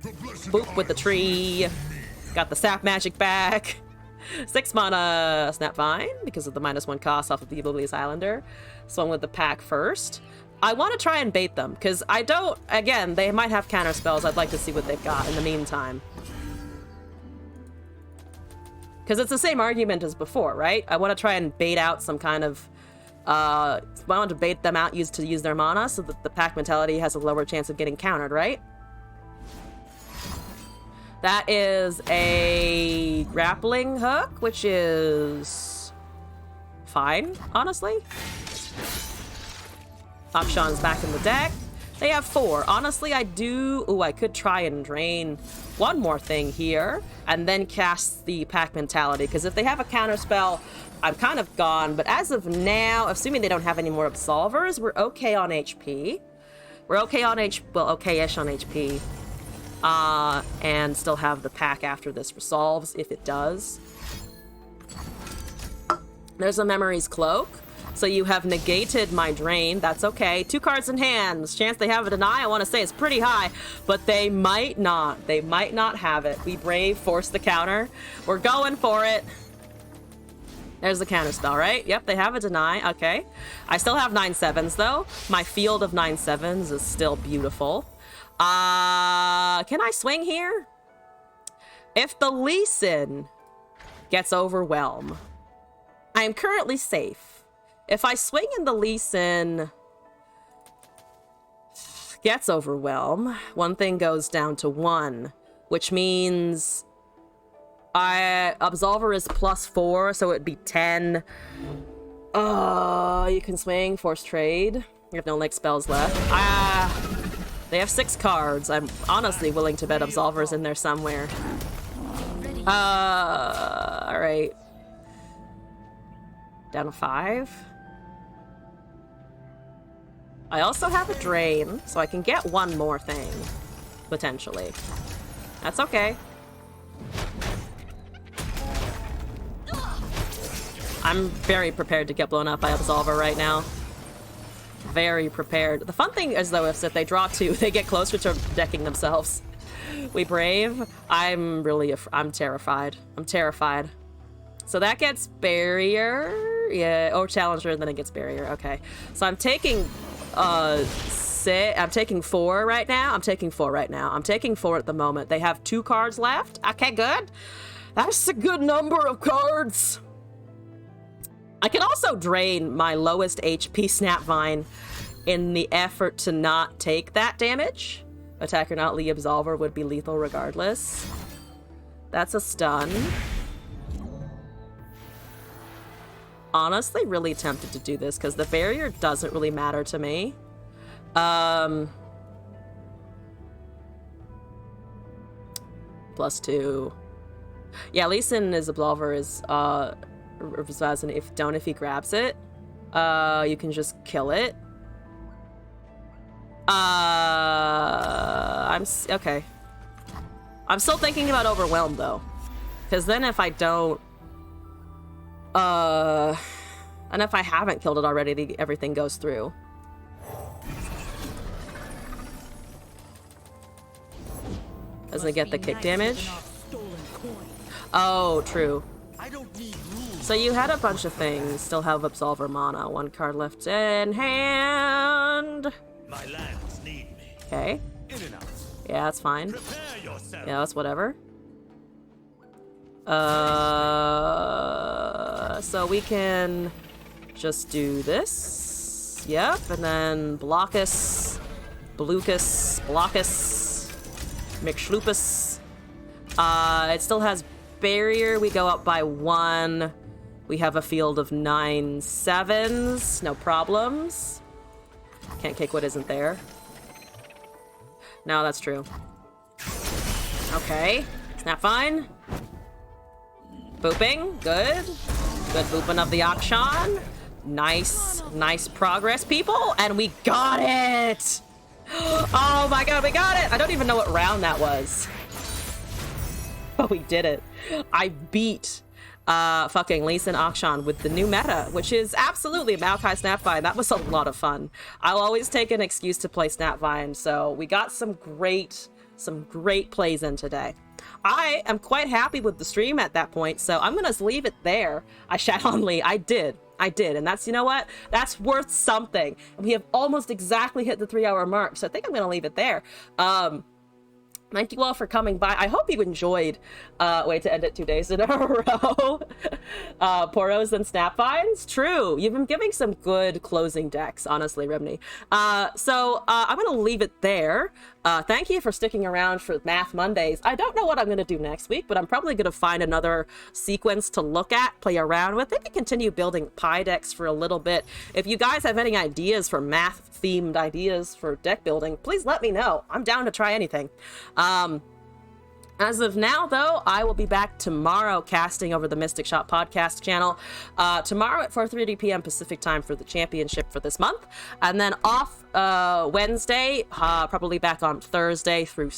Boop with the tree. Got the sap magic back. 6 mana Snapvine because of the -1 cost off of the Abilities Islander. Swung with the pack first. I want to try and bait them, because I don't... Again, they might have counter spells. I'd like to see what they've got in the meantime. Because it's the same argument as before, right? I want to try and bait out some kind of... I want to bait them out to use their mana so that the pack mentality has a lower chance of getting countered, right? That is a grappling hook, which is... fine, honestly. Akshan's back in the deck. They have 4. Honestly, I do... Ooh, I could try and drain one more thing here and then cast the pack mentality, because if they have a counter spell, I'm kind of gone. But as of now, assuming they don't have any more Absolvers, we're okay on HP. We're okay on well, okay-ish on HP. And still have the pack after this resolves, if it does. There's a Memory's Cloak. So you have negated my drain. That's okay. 2 cards in hand. The chance they have a deny, I want to say, is pretty high. But they might not. They might not have it. We brave, force the counter. We're going for it. There's the counter spell, right? Yep, they have a deny. Okay. I still have 9/7s, though. My field of 9/7s is still beautiful. Can I swing here? If the Lee Sin gets Overwhelm, I am currently safe. If I swing and the Lee Sin gets Overwhelm, one thing goes down to 1, which means Absolver is +4, so it'd be 10. You can swing, force trade. You have no spells left. They have 6 cards. I'm honestly willing to bet Absolver's in there somewhere. Alright. Down to 5. I also have a drain, so I can get one more thing, potentially. That's okay. I'm very prepared to get blown up by Absolver right now. Very prepared. The fun thing is, though, is that they draw 2, they get closer to decking themselves. We brave. I'm terrified. I'm terrified. So that gets barrier. Yeah, or challenger, and then it gets barrier. Okay. So I'm taking... I'm taking 4 right now. I'm taking 4 right now. I'm taking 4 at the moment. They have 2 cards left. Okay, good. That's a good number of cards. I can also drain my lowest HP Snapvine in the effort to not take that damage. Attacker not Lee Absolver would be lethal regardless. That's a stun. Honestly, really tempted to do this because the barrier doesn't really matter to me. +2. Yeah, Lee Sin is Absolver is if he grabs it, you can just kill it. Okay. I'm still thinking about Overwhelmed, though. Because then if I don't... And if I haven't killed it already, everything goes through. Doesn't it get the kick damage? Oh, true. So you had a bunch of things. Still have Absolver mana. 1 card left in hand. My lands need me. Okay. Yeah, that's fine. Prepare yourself. Yeah, that's whatever. So we can just do this. Yep, and then Blockus, Blucus, Blockus, McSchloopus. It still has barrier. We go up by 1. We have a field of 9 7s. No problems. Can't kick what isn't there. No, that's true. Okay. Snap fine. Booping. Good. Good booping of the Akshan. Nice. Nice progress, people. And we got it! Oh my god, we got it! I don't even know what round that was. But we did it. I beat fucking Lee Sin Akshan with the new meta, which is absolutely Maokai Snapvine. That was a lot of fun. I'll always take an excuse to play Snapvine, so we got some great plays in today. I am quite happy with the stream at that point, so I'm gonna leave it there. I shat on Lee. I did, and that's, you know what? That's worth something. And we have almost exactly hit the 3-hour mark, so I think I'm gonna leave it there. Thank you all for coming by. I hope you enjoyed. Way to end it 2 days in a row. Poros and Snapvines. True. You've been giving some good closing decks, honestly, Remni. So I'm going to leave it there. Thank you for sticking around for Math Mondays. I don't know what I'm going to do next week, but I'm probably going to find another sequence to look at, play around with. Maybe continue building pie decks for a little bit. If you guys have any ideas for math-themed ideas for deck building, please let me know. I'm down to try anything. As of now, though, I will be back tomorrow casting over the Mystic Shop podcast channel. Tomorrow at 4:30 p.m. Pacific time for the championship for this month. And then off Wednesday, probably back on Thursday through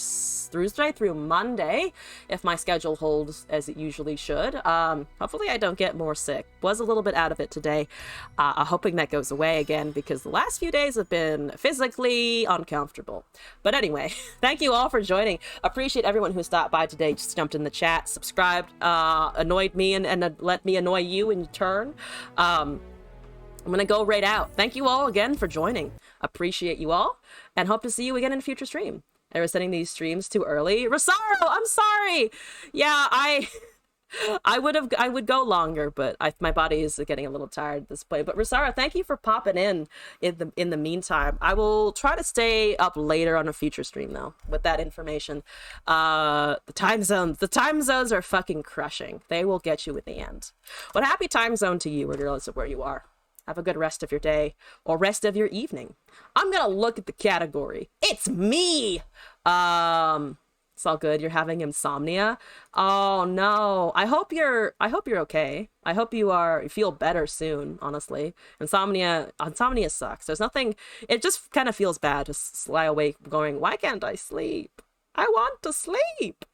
Monday, if my schedule holds as it usually should. Hopefully I don't get more sick. Was a little bit out of it today. Hoping that goes away again, because the last few days have been physically uncomfortable. But anyway, thank you all for joining. Appreciate everyone who stopped by today, just jumped in the chat, subscribed, annoyed me, and let me annoy you in turn. I'm gonna go right out. Thank you all again for joining. Appreciate you all, and hope to see you again in a future stream. I was sending these streams too early. Rosario, I'm sorry. Yeah, I would go longer, but my body is getting a little tired at this point. But Rosario, thank you for popping in the meantime. I will try to stay up later on a future stream though with that information. The time zones are fucking crushing. They will get you in the end. But happy time zone to you, regardless of where you are. Have a good rest of your day or rest of your evening. I'm gonna look at the category. It's me. It's all good. You're having insomnia. Oh no. I hope you're okay. I hope you feel better soon, honestly. Insomnia sucks. There's nothing, it just kind of feels bad to lie awake going, why can't I sleep? I want to sleep.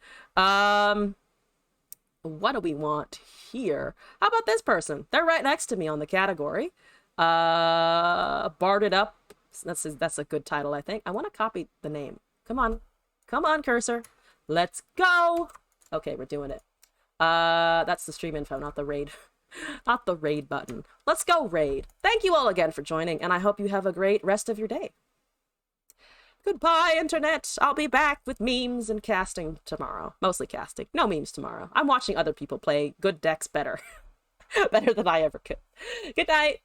What do we want here? How about this person? They're right next to me on the category. Barded Up. That's a good title, I think. I want to copy the name. Come on, cursor. Let's go. Okay, we're doing it. That's the stream info, not the raid. Not the raid button. Let's go raid. Thank you all again for joining, and I hope you have a great rest of your day. Goodbye, internet. I'll be back with memes and casting tomorrow. Mostly casting. No memes tomorrow. I'm watching other people play good decks better. Better than I ever could. Good night.